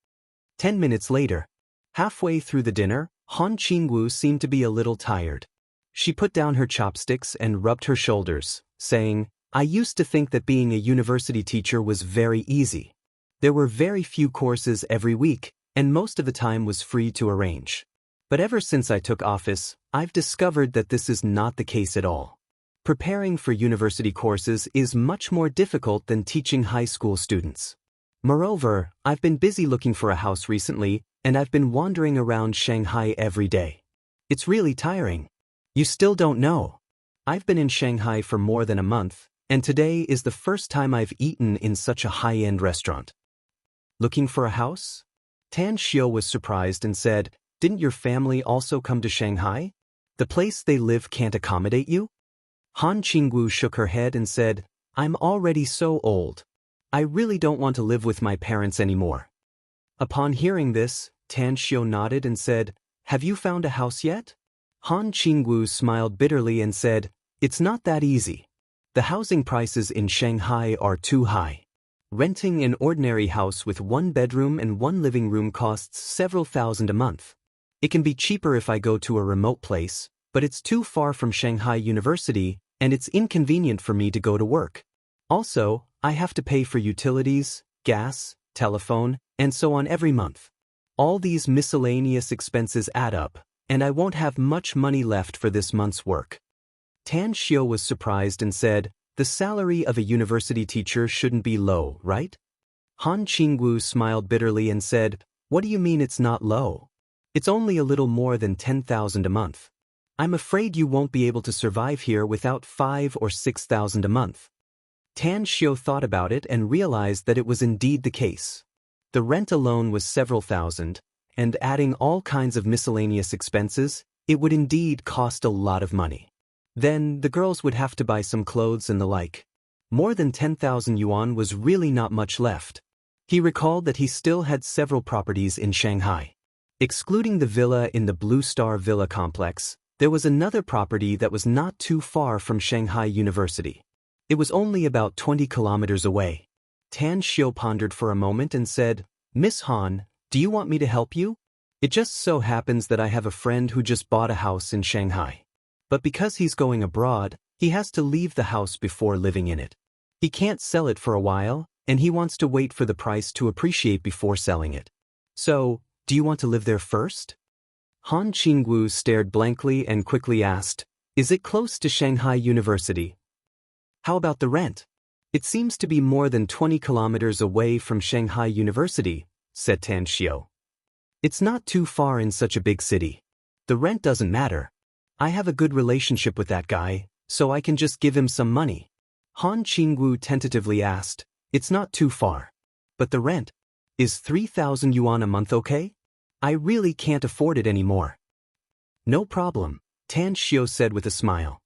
A: 10 minutes later, halfway through the dinner, Han Qingwu seemed to be a little tired. She put down her chopsticks and rubbed her shoulders, saying, "I used to think that being a university teacher was very easy. There were very few courses every week, and most of the time was free to arrange. But ever since I took office, I've discovered that this is not the case at all. Preparing for university courses is much more difficult than teaching high school students. Moreover, I've been busy looking for a house recently, and I've been wandering around Shanghai every day. It's really tiring. You still don't know. I've been in Shanghai for more than a month, and today is the first time I've eaten in such a high-end restaurant." Looking for a house? Tan Xiao was surprised and said, "Didn't your family also come to Shanghai? The place they live can't accommodate you?" Han Qingwu shook her head and said, "I'm already so old. I really don't want to live with my parents anymore." Upon hearing this, Tan Xiao nodded and said, "Have you found a house yet?" Han Qingwu smiled bitterly and said, "It's not that easy. The housing prices in Shanghai are too high. Renting an ordinary house with one bedroom and one living room costs several thousand a month. It can be cheaper if I go to a remote place, but it's too far from Shanghai University, and it's inconvenient for me to go to work. Also, I have to pay for utilities, gas, telephone, and so on every month. All these miscellaneous expenses add up, and I won't have much money left for this month's work." Tan Xiao was surprised and said, "The salary of a university teacher shouldn't be low, right?" Han Qingwu smiled bitterly and said, "What do you mean it's not low? It's only a little more than 10,000 a month. I'm afraid you won't be able to survive here without 5,000 or 6,000 a month." Tan Xiao thought about it and realized that it was indeed the case. The rent alone was several thousand, and adding all kinds of miscellaneous expenses, it would indeed cost a lot of money. Then the girls would have to buy some clothes and the like. More than 10,000 yuan was really not much left. He recalled that he still had several properties in Shanghai. Excluding the villa in the Blue Star Villa complex, there was another property that was not too far from Shanghai University. It was only about 20 kilometers away. Tan Xiao pondered for a moment and said, "Miss Han, do you want me to help you? It just so happens that I have a friend who just bought a house in Shanghai. But because he's going abroad, he has to leave the house before living in it. He can't sell it for a while, and he wants to wait for the price to appreciate before selling it. So, do you want to live there first?" Han Qingwu stared blankly and quickly asked, "Is it close to Shanghai University?" "How about the rent? It seems to be more than 20 kilometers away from Shanghai University," said Tan Xiao. "It's not too far in such a big city. The rent doesn't matter. I have a good relationship with that guy, so I can just give him some money." Han Qingwu tentatively asked, "It's not too far. But the rent? Is 3,000 yuan a month okay? I really can't afford it anymore." "No problem," Tan Xiao said with a smile.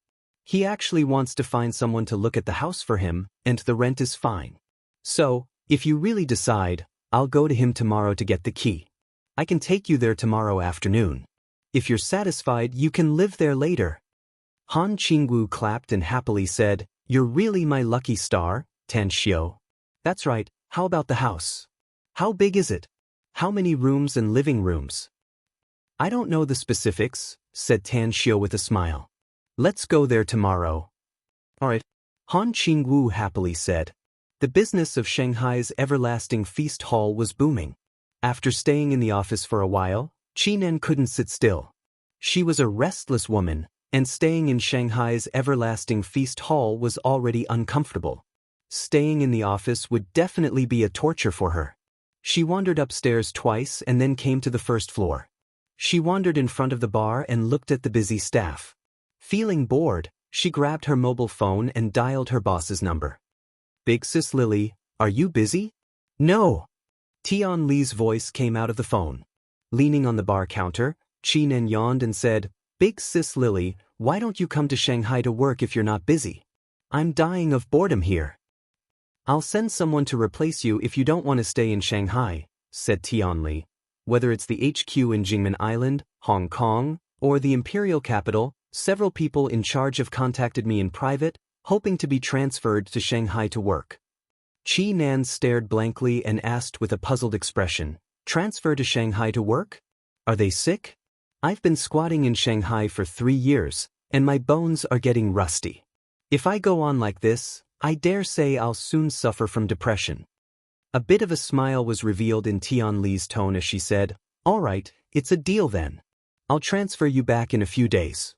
A: "He actually wants to find someone to look at the house for him, and the rent is fine. So, if you really decide, I'll go to him tomorrow to get the key. I can take you there tomorrow afternoon. If you're satisfied, you can live there later." Han Qingwu clapped and happily said, "You're really my lucky star, Tan Xiao." "That's right, how about the house? How big is it? How many rooms and living rooms?" "I don't know the specifics," said Tan Xiao with a smile. "Let's go there tomorrow." "All right," Han Qingwu happily said. The business of Shanghai's everlasting feast hall was booming. After staying in the office for a while, Qinan couldn't sit still. She was a restless woman, and staying in Shanghai's everlasting feast hall was already uncomfortable. Staying in the office would definitely be a torture for her. She wandered upstairs twice and then came to the first floor. She wandered in front of the bar and looked at the busy staff. Feeling bored, she grabbed her mobile phone and dialed her boss's number. "Big Sis Lily, are you busy?" "No." Tian Li's voice came out of the phone. Leaning on the bar counter, Qinan yawned and said, "Big Sis Lily, why don't you come to Shanghai to work if you're not busy? I'm dying of boredom here." "I'll send someone to replace you if you don't want to stay in Shanghai," said Tian Li. "Whether it's the HQ in Jingmen Island, Hong Kong, or the imperial capital, several people in charge have contacted me in private, hoping to be transferred to Shanghai to work. Chi Nan stared blankly and asked with a puzzled expression, "Transfer to Shanghai to work? Are they sick? I've been squatting in Shanghai for 3 years, and my bones are getting rusty. If I go on like this, I dare say I'll soon suffer from depression." A bit of a smile was revealed in Tian Li's tone as she said, "All right, it's a deal then. I'll transfer you back in a few days.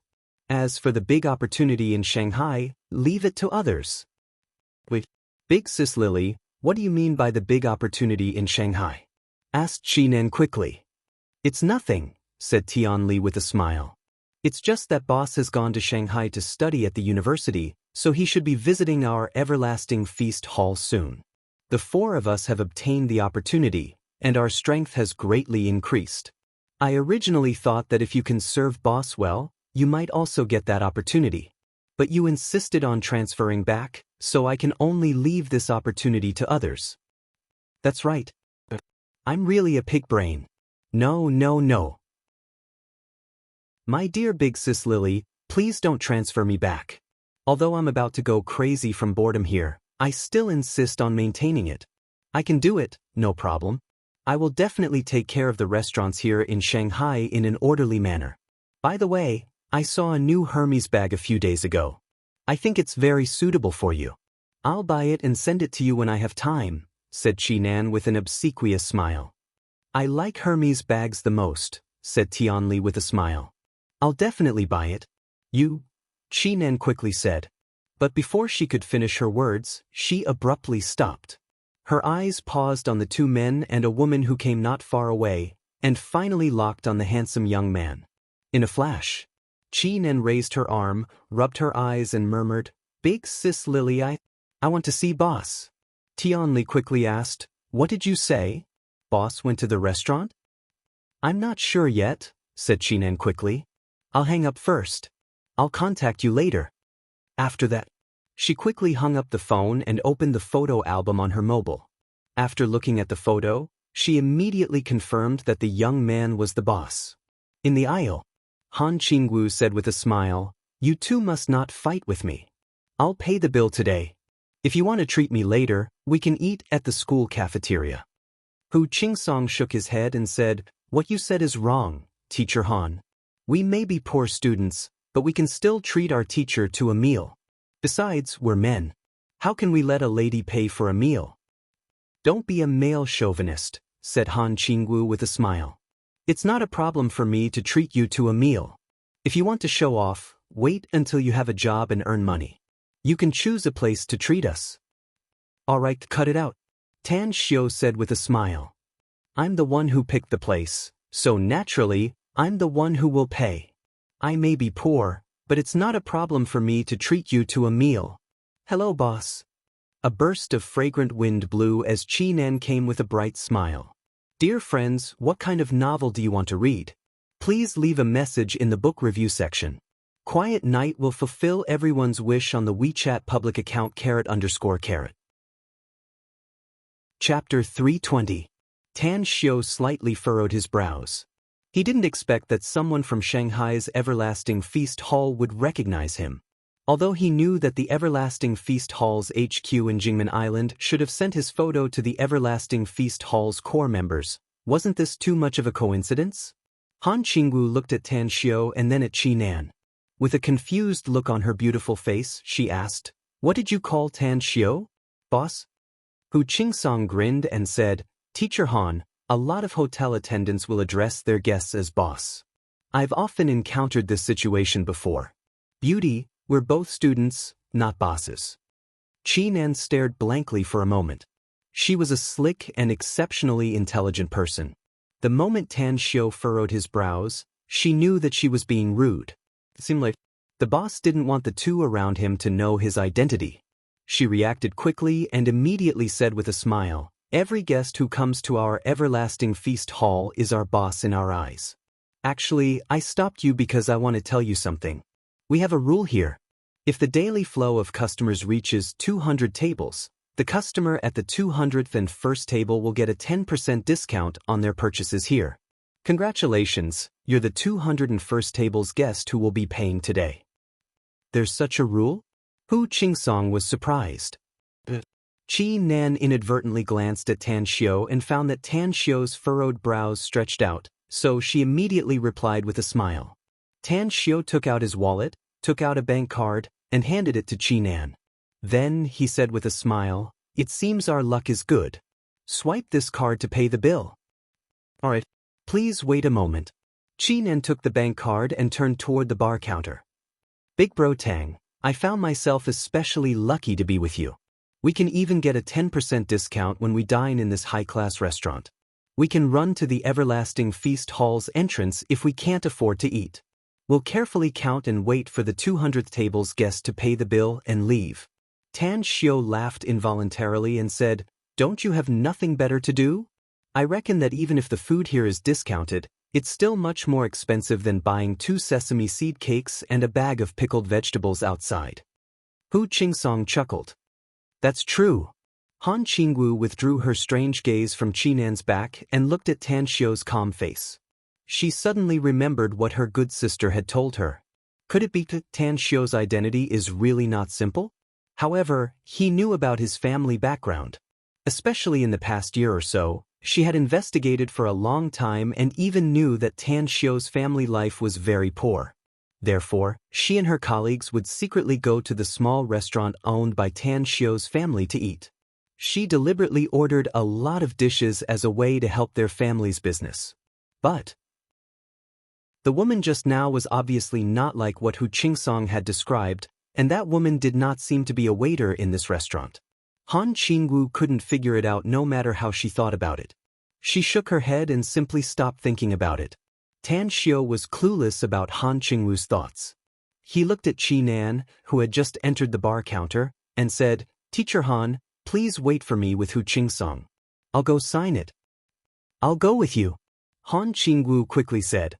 A: As for the big opportunity in Shanghai, leave it to others." "Wait, Big Sis Lily, what do you mean by the big opportunity in Shanghai?" asked Shinan quickly. "It's nothing," said Tian Li with a smile. "It's just that boss has gone to Shanghai to study at the university, so he should be visiting our everlasting feast hall soon. The 4 of us have obtained the opportunity, and our strength has greatly increased. I originally thought that if you can serve boss well, you might also get that opportunity. But you insisted on transferring back, so I can only leave this opportunity to others." "That's right. I'm really a pig brain. No. My dear Big Sis Lily, please don't transfer me back. Although I'm about to go crazy from boredom here, I still insist on maintaining it. I can do it, no problem. I will definitely take care of the restaurants here in Shanghai in an orderly manner. By the way, I saw a new Hermes bag a few days ago. I think it's very suitable for you. I'll buy it and send it to you when I have time," said Chinan with an obsequious smile. "I like Hermes bags the most," said Tianli with a smile. "I'll definitely buy it." "You?" Chinan quickly said. But before she could finish her words, she abruptly stopped. Her eyes paused on the 2 men and a woman who came not far away, and finally locked on the handsome young man. In a flash, Chinan raised her arm, rubbed her eyes and murmured, "Big Sis Lily, I want to see boss." Tianli quickly asked, "What did you say? Boss went to the restaurant?" "I'm not sure yet," said Chinan quickly. "I'll hang up first. I'll contact you later." After that, she quickly hung up the phone and opened the photo album on her mobile. After looking at the photo, she immediately confirmed that the young man was the boss. In the aisle, Han Qingwu said with a smile, "You 2 must not fight with me. I'll pay the bill today. If you want to treat me later, we can eat at the school cafeteria." Hu Qingsong shook his head and said, "What you said is wrong, Teacher Han. We may be poor students, but we can still treat our teacher to a meal. Besides, we're men. How can we let a lady pay for a meal?" "Don't be a male chauvinist," said Han Qingwu with a smile. "It's not a problem for me to treat you to a meal. If you want to show off, wait until you have a job and earn money. You can choose a place to treat us." "All right, cut it out," Tan Xiu said with a smile. "I'm the one who picked the place, so naturally, I'm the one who will pay. I may be poor, but it's not a problem for me to treat you to a meal. Hello, boss." A burst of fragrant wind blew as Chinan came with a bright smile. "Dear friends, what kind of novel do you want to read? Please leave a message in the book review section. Quiet Night will fulfill everyone's wish on the WeChat public account _. Chapter 320. Tan Xiu slightly furrowed his brows. He didn't expect that someone from Shanghai's Everlasting Feast Hall would recognize him. Although he knew that the Everlasting Feast Hall's HQ in Jingmen Island should have sent his photo to the Everlasting Feast Hall's core members, wasn't this too much of a coincidence? Han Qingwu looked at Tan Xiu and then at Chi Nan. With a confused look on her beautiful face, she asked, "What did you call Tan Xiu? Boss?" Hu Qingsong grinned and said, "Teacher Han, a lot of hotel attendants will address their guests as boss. I've often encountered this situation before. Beauty, we're both students, not bosses." Chi Nan stared blankly for a moment. She was a slick and exceptionally intelligent person. The moment Tan Xiu furrowed his brows, she knew that she was being rude. It seemed like the boss didn't want the 2 around him to know his identity. She reacted quickly and immediately said with a smile, "Every guest who comes to our Everlasting Feast Hall is our boss in our eyes. Actually, I stopped you because I want to tell you something. We have a rule here. If the daily flow of customers reaches 200 tables, the customer at the 201st table will get a 10% discount on their purchases here. Congratulations, you're the 201st table's guest who will be paying today." "There's such a rule?" Hu Qingsong was surprised. Qi Nan inadvertently glanced at Tan Xiu and found that Tan Xiu's furrowed brows stretched out, so she immediately replied with a smile. Tan Xiu took out his wallet, took out a bank card, and handed it to Qi Nan. Then, he said with a smile, "It seems our luck is good. Swipe this card to pay the bill." "Alright, please wait a moment." Qi Nan took the bank card and turned toward the bar counter. "Big Bro Tang, I found myself especially lucky to be with you. We can even get a 10% discount when we dine in this high-class restaurant. We can run to the Everlasting Feast Hall's entrance if we can't afford to eat. We'll carefully count and wait for the 200th table's guest to pay the bill and leave." Tan Xiu laughed involuntarily and said, "Don't you have nothing better to do? I reckon that even if the food here is discounted, it's still much more expensive than buying 2 sesame seed cakes and a bag of pickled vegetables outside." Hu Qingsong chuckled. "That's true." Han Qingwu withdrew her strange gaze from Qi Nan's back and looked at Tan Xiu's calm face. She suddenly remembered what her good sister had told her. Could it be that Tan Xiu's identity is really not simple? However, he knew about his family background. Especially in the past year or so, she had investigated for a long time and even knew that Tan Xiu's family life was very poor. Therefore, she and her colleagues would secretly go to the small restaurant owned by Tan Xiu's family to eat. She deliberately ordered a lot of dishes as a way to help their family's business. But the woman just now was obviously not like what Hu Qingsong had described, and that woman did not seem to be a waiter in this restaurant. Han Qingwu couldn't figure it out no matter how she thought about it. She shook her head and simply stopped thinking about it. Tan Xiu was clueless about Han Qingwu's thoughts. He looked at Qi Nan, who had just entered the bar counter, and said, "Teacher Han, please wait for me with Hu Qingsong. I'll go sign it." "I'll go with you," Han Qingwu quickly said.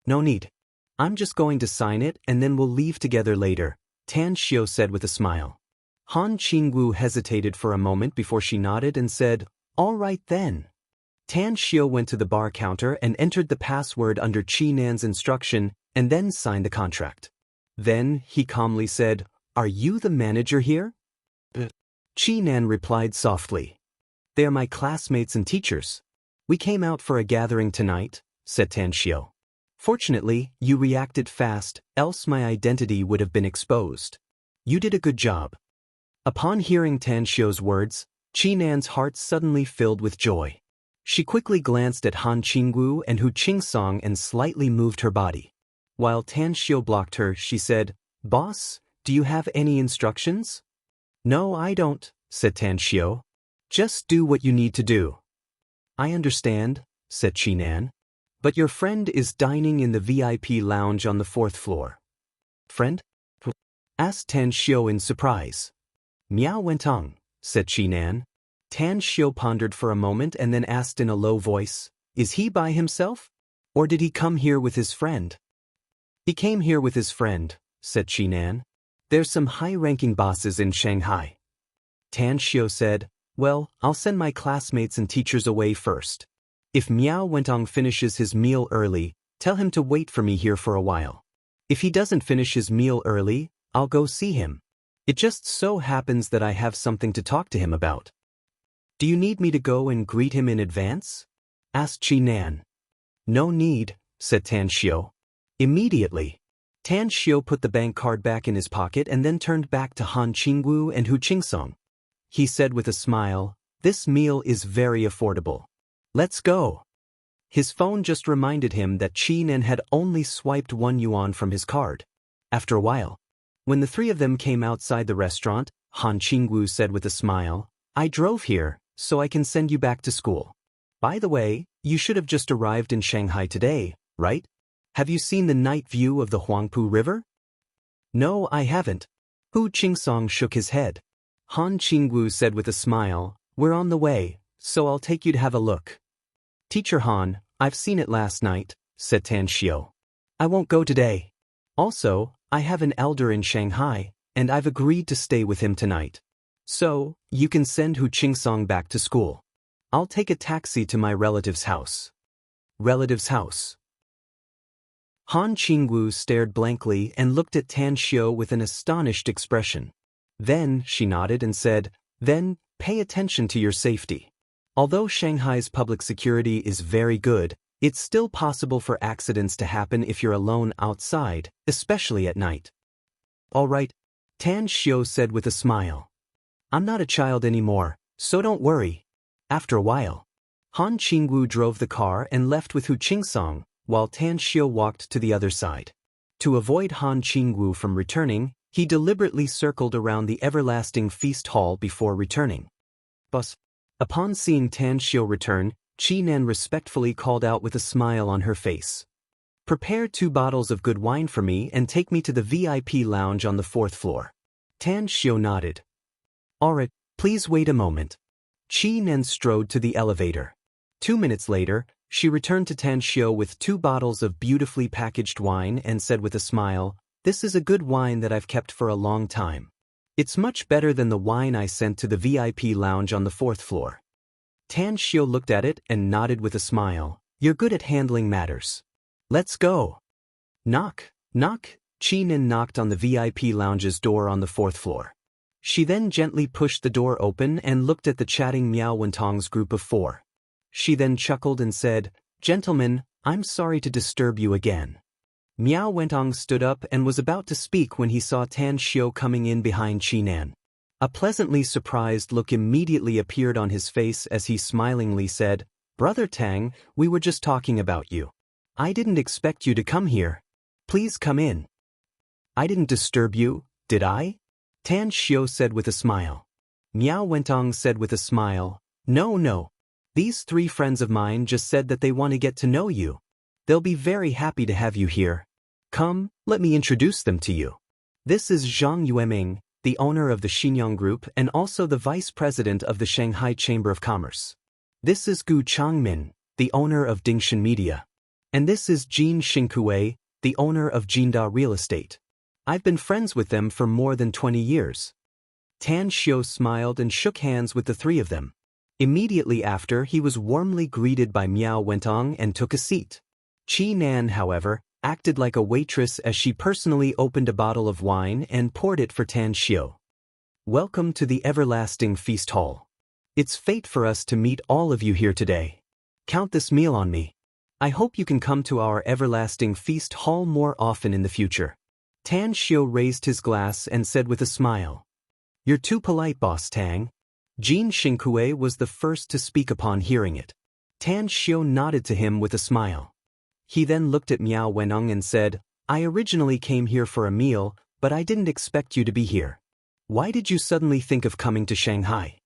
A: "No need. I'm just going to sign it and then we'll leave together later," Tan Xiu said with a smile. Han Qingwu hesitated for a moment before she nodded and said, "All right then." Tan Xiu went to the bar counter and entered the password under Qi Nan's instruction and then signed the contract. Then, he calmly said, "Are you the manager here?" Qi Nan replied softly, "They are my classmates and teachers. We came out for a gathering tonight," said Tan Xiu. "Fortunately, you reacted fast, else my identity would have been exposed. You did a good job." Upon hearing Tan Xiu's words, Qi Nan's heart suddenly filled with joy. She quickly glanced at Han Qingwu and Hu Qingsong and slightly moved her body. While Tan Xiu blocked her, she said, "Boss, do you have any instructions?" "No, I don't," said Tan Xiu. "Just do what you need to do." "I understand," said Qi Nan. "But your friend is dining in the VIP lounge on the 4th floor." "Friend?" asked Tan Xiu in surprise. "Miao Wentong," said Qi Nan. Tan Xiu pondered for a moment and then asked in a low voice, "Is he by himself? Or did he come here with his friend?" "He came here with his friend," said Qi Nan. "There's some high-ranking bosses in Shanghai." Tan Xiu said, "Well, I'll send my classmates and teachers away first. If Miao Wentong finishes his meal early, tell him to wait for me here for a while. If he doesn't finish his meal early, I'll go see him. It just so happens that I have something to talk to him about." "Do you need me to go and greet him in advance?" asked Qi Nan. "No need," said Tan Xiu. Immediately, Tan Xiu put the bank card back in his pocket and then turned back to Han Qingwu and Hu Qingsong. He said with a smile, "This meal is very affordable. Let's go." His phone just reminded him that Qi Nan had only swiped 1 yuan from his card. After a while, when the three of them came outside the restaurant, Han Qingwu said with a smile, "I drove here, so I can send you back to school. By the way, you should have just arrived in Shanghai today, right? Have you seen the night view of the Huangpu River?" "No, I haven't." Hu Qingsong shook his head. Han Qingwu said with a smile, "We're on the way, so I'll take you to have a look." "Teacher Han, I've seen it last night," said Tan Xiu. "I won't go today. Also, I have an elder in Shanghai, and I've agreed to stay with him tonight. So, you can send Hu Qingsong back to school. I'll take a taxi to my relative's house." "Relative's house?" Han Qingwu stared blankly and looked at Tan Xiu with an astonished expression. Then, she nodded and said, then, pay attention to your safety. Although Shanghai's public security is very good, it's still possible for accidents to happen if you're alone outside, especially at night. All right, Tan Xiu said with a smile. I'm not a child anymore, so don't worry. After a while, Han Qingwu drove the car and left with Hu Qingsong, while Tan Xiu walked to the other side. To avoid Han Qingwu from returning, he deliberately circled around the everlasting feast hall before returning. Boss. Upon seeing Tan Xiu return, Qi Nan respectfully called out with a smile on her face. Prepare 2 bottles of good wine for me and take me to the VIP lounge on the 4th floor. Tan Xiu nodded. Alright, please wait a moment. Qi Nan strode to the elevator. 2 minutes later, she returned to Tan Xiu with 2 bottles of beautifully packaged wine and said with a smile, this is a good wine that I've kept for a long time. It's much better than the wine I sent to the VIP lounge on the 4th floor. Tan Xiu looked at it and nodded with a smile. You're good at handling matters. Let's go. Knock, knock. Qi Nan knocked on the VIP lounge's door on the 4th floor. She then gently pushed the door open and looked at the chatting Miao Wentong's group of 4. She then chuckled and said, Gentlemen, I'm sorry to disturb you again. Miao Wentong stood up and was about to speak when he saw Tan Xiu coming in behind Qi Nan. A pleasantly surprised look immediately appeared on his face as he smilingly said, Brother Tang, we were just talking about you. I didn't expect you to come here. Please come in. I didn't disturb you, did I? Tan Xiu said with a smile. Miao Wentong said with a smile, No. These 3 friends of mine just said that they want to get to know you. They'll be very happy to have you here. Come, let me introduce them to you. This is Zhang Yueming, the owner of the Xinjiang Group and also the vice president of the Shanghai Chamber of Commerce. This is Gu Changmin, the owner of Dingshan Media. And this is Jin Xingkue, the owner of Jinda Real Estate. I've been friends with them for more than 20 years. Tan Xiu smiled and shook hands with the 3 of them. Immediately after, he was warmly greeted by Miao Wentong and took a seat. Qi Nan, however, acted like a waitress as she personally opened a bottle of wine and poured it for Tan Xiu. Welcome to the everlasting feast hall. It's fate for us to meet all of you here today. Count this meal on me. I hope you can come to our everlasting feast hall more often in the future. Tan Xiu raised his glass and said with a smile. You're too polite, Boss Tang. Jin Xingkue was the first to speak upon hearing it. Tan Xiu nodded to him with a smile. He then looked at Miao Wentong and said, I originally came here for a meal, but I didn't expect you to be here. Why did you suddenly think of coming to Shanghai?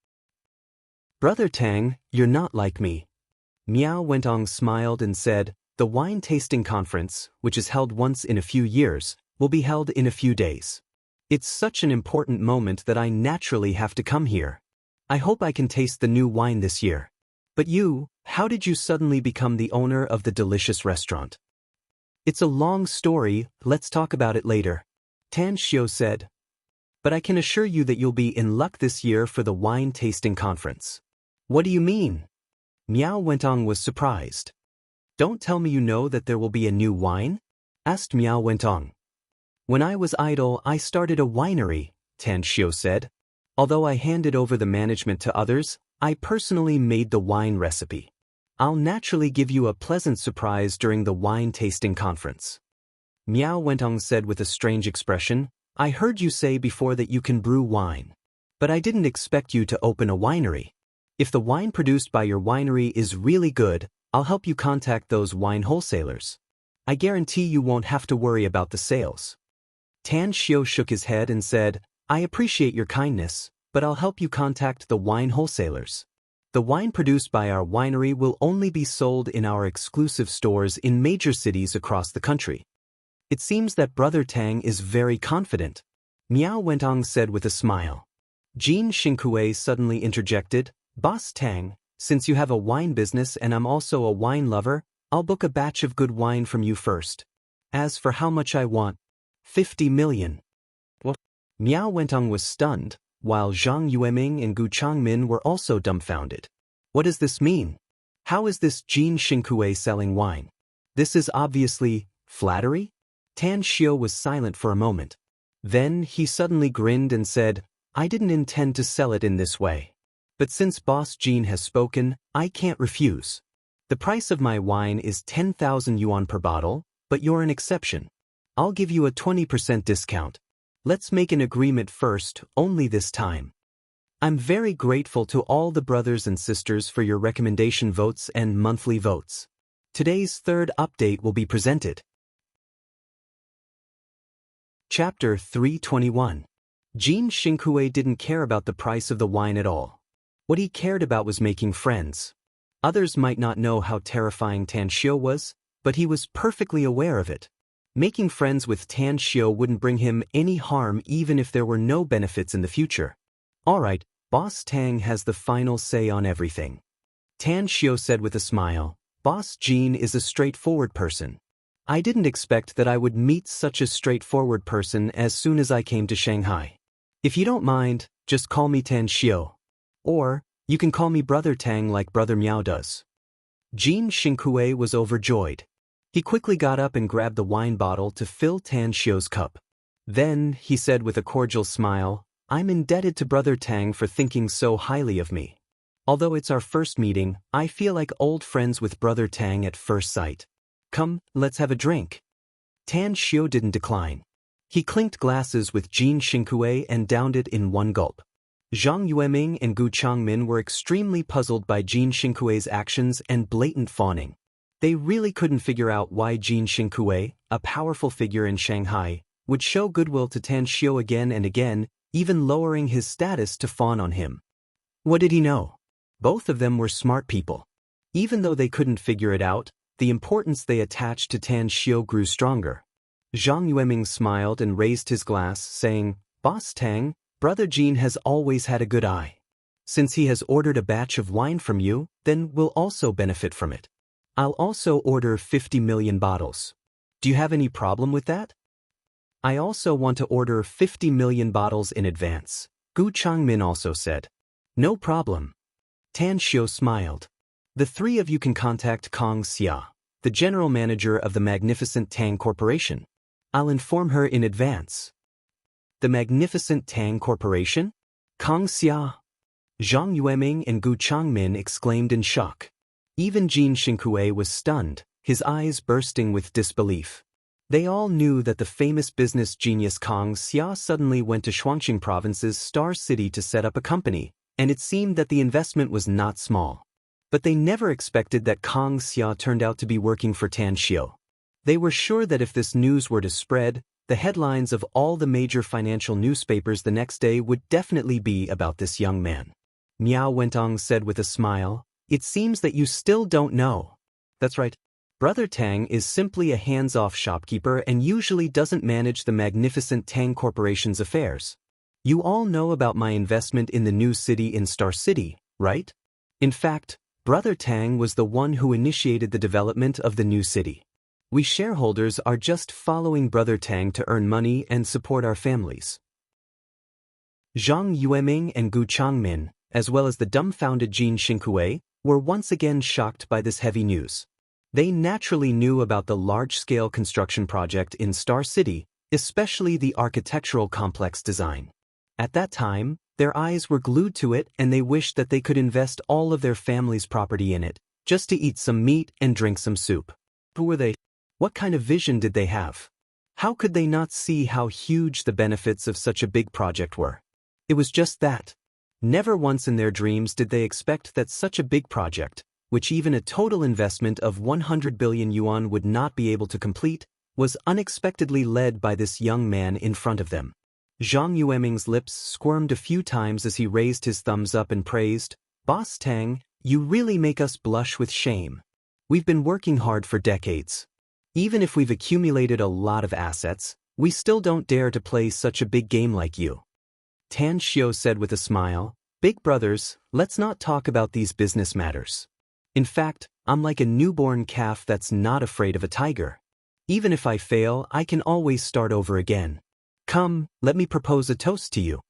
A: Brother Tang, you're not like me. Miao Wentong smiled and said, the wine tasting conference, which is held once in a few years, will be held in a few days. It's such an important moment that I naturally have to come here. I hope I can taste the new wine this year. But you, how did you suddenly become the owner of the delicious restaurant? It's a long story, let's talk about it later. Tan Xiu said. But I can assure you that you'll be in luck this year for the wine tasting conference. What do you mean? Miao Wentong was surprised. Don't tell me you know that there will be a new wine? Asked Miao Wentong. When I was idle, I started a winery, Tan Xiu said. Although I handed over the management to others, I personally made the wine recipe. I'll naturally give you a pleasant surprise during the wine tasting conference. Miao Wentong said with a strange expression, I heard you say before that you can brew wine. But I didn't expect you to open a winery. If the wine produced by your winery is really good, I'll help you contact those wine wholesalers. I guarantee you won't have to worry about the sales. Tan Xiu shook his head and said, I appreciate your kindness, but I'll help you contact the wine wholesalers. The wine produced by our winery will only be sold in our exclusive stores in major cities across the country. It seems that Brother Tang is very confident. Miao Wentong said with a smile. Jin Xingkue suddenly interjected, Boss Tang, since you have a wine business and I'm also a wine lover, I'll book a batch of good wine from you first. As for how much I want, 50 million. What? Miao Wentong was stunned, while Zhang Yueming and Gu Changmin were also dumbfounded. What does this mean? How is this Jin Xingkue selling wine? This is obviously flattery? Tan Xiu was silent for a moment. Then he suddenly grinned and said, I didn't intend to sell it in this way. But since Boss Jean has spoken, I can't refuse. The price of my wine is 10,000 yuan per bottle, but you're an exception. I'll give you a 20% discount. Let's make an agreement first, only this time. I'm very grateful to all the brothers and sisters for your recommendation votes and monthly votes. Today's third update will be presented. Chapter 321. Jean Xinghui didn't care about the price of the wine at all. What he cared about was making friends. Others might not know how terrifying Tan Xiu was, but he was perfectly aware of it. Making friends with Tan Xiu wouldn't bring him any harm even if there were no benefits in the future. Alright, Boss Tang has the final say on everything. Tan Xiu said with a smile, Boss Jean is a straightforward person. I didn't expect that I would meet such a straightforward person as soon as I came to Shanghai. If you don't mind, just call me Tan Xiu. Or, you can call me Brother Tang like Brother Miao does. Jean Xinghui was overjoyed. He quickly got up and grabbed the wine bottle to fill Tan Xiu's cup. Then, he said with a cordial smile, I'm indebted to Brother Tang for thinking so highly of me. Although it's our first meeting, I feel like old friends with Brother Tang at first sight. Come, let's have a drink. Tan Xiu didn't decline. He clinked glasses with Jean Xinghui and downed it in one gulp. Zhang Yueming and Gu Changmin were extremely puzzled by Jean Xinghui's actions and blatant fawning. They really couldn't figure out why Jean Xinghui, a powerful figure in Shanghai, would show goodwill to Tan Xiu again and again, even lowering his status to fawn on him. What did he know? Both of them were smart people. Even though they couldn't figure it out, the importance they attached to Tan Xiu grew stronger. Zhang Yueming smiled and raised his glass, saying, Boss Tang, Brother Jean has always had a good eye. Since he has ordered a batch of wine from you, then we'll also benefit from it. I'll also order 50 million bottles. Do you have any problem with that? I also want to order 50 million bottles in advance, Gu Changmin also said. No problem. Tan Xiu smiled. The three of you can contact Kong Xia, the general manager of the Magnificent Tang Corporation. I'll inform her in advance. The Magnificent Tang Corporation? Kong Xia? Zhang Yueming and Gu Changmin exclaimed in shock. Even Jean Xinghui was stunned, his eyes bursting with disbelief. They all knew that the famous business genius Kong Xia suddenly went to Shuangqing Province's Star City to set up a company, and it seemed that the investment was not small. But they never expected that Kong Xia turned out to be working for Tan Xiu. They were sure that if this news were to spread, the headlines of all the major financial newspapers the next day would definitely be about this young man. Miao Wentong said with a smile, It seems that you still don't know. That's right. Brother Tang is simply a hands-off shopkeeper and usually doesn't manage the Magnificent Tang Corporation's affairs. You all know about my investment in the new city in Star City, right? In fact, Brother Tang was the one who initiated the development of the new city. We shareholders are just following Brother Tang to earn money and support our families. Zhang Yueming and Gu Changmin, as well as the dumbfounded Jean Xinghui, were once again shocked by this heavy news. They naturally knew about the large-scale construction project in Star City, especially the architectural complex design. At that time, their eyes were glued to it and they wished that they could invest all of their family's property in it, just to eat some meat and drink some soup. Who were they? What kind of vision did they have? How could they not see how huge the benefits of such a big project were? It was just that. Never once in their dreams did they expect that such a big project, which even a total investment of 100 billion yuan would not be able to complete, was unexpectedly led by this young man in front of them. Zhang Yueming's lips squirmed a few times as he raised his thumbs up and praised, Boss Tang, you really make us blush with shame. We've been working hard for decades. Even if we've accumulated a lot of assets, we still don't dare to play such a big game like you. Tan Xiu said with a smile, Big brothers, let's not talk about these business matters. In fact, I'm like a newborn calf that's not afraid of a tiger. Even if I fail, I can always start over again. Come, let me propose a toast to you.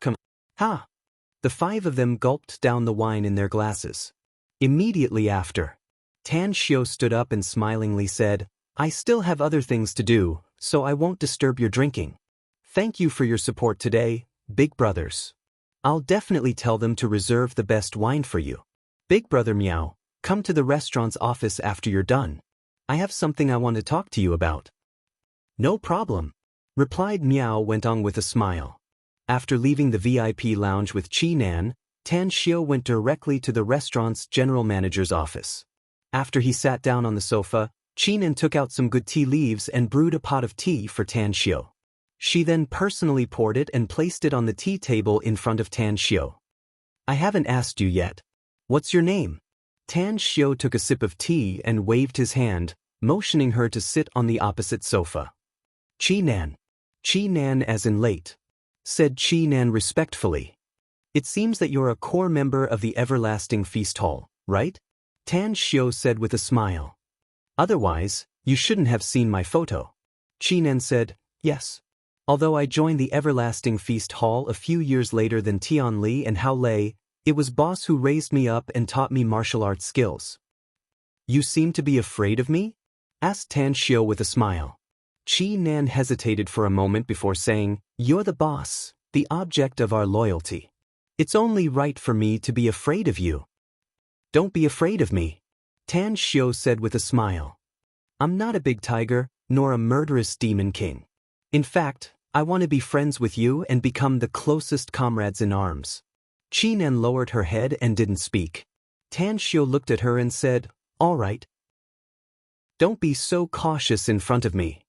A: Come. Ha! The five of them gulped down the wine in their glasses. Immediately after, Tan Xiu stood up and smilingly said, I still have other things to do, so I won't disturb your drinking. Thank you for your support today, Big brothers. I'll definitely tell them to reserve the best wine for you. Big brother Meow, come to the restaurant's office after you're done. I have something I want to talk to you about. No problem, replied Meow Wentong with a smile. After leaving the VIP lounge with Chi Nan, Tan Xiao went directly to the restaurant's general manager's office. After he sat down on the sofa, Chi Nan took out some good tea leaves and brewed a pot of tea for Tan Xiao. She then personally poured it and placed it on the tea table in front of Tan Xiao. I haven't asked you yet. What's your name? Tan Xiao took a sip of tea and waved his hand, motioning her to sit on the opposite sofa. Chi Nan. Chi Nan as in late, said Chi Nan respectfully. It seems that you're a core member of the Everlasting Feast Hall, right? Tan Xiao said with a smile. Otherwise, you shouldn't have seen my photo. Chi Nan said, yes. Although I joined the Everlasting Feast Hall a few years later than Tian Li and Hao Lei, it was boss who raised me up and taught me martial arts skills. You seem to be afraid of me? Asked Tan Xiao with a smile. Chi Nan hesitated for a moment before saying, you're the boss, the object of our loyalty. It's only right for me to be afraid of you. Don't be afraid of me, Tan Xiao said with a smile. I'm not a big tiger, nor a murderous demon king. In fact, I want to be friends with you and become the closest comrades in arms. Chi Nan lowered her head and didn't speak. Tan Xiao looked at her and said, all right. Don't be so cautious in front of me.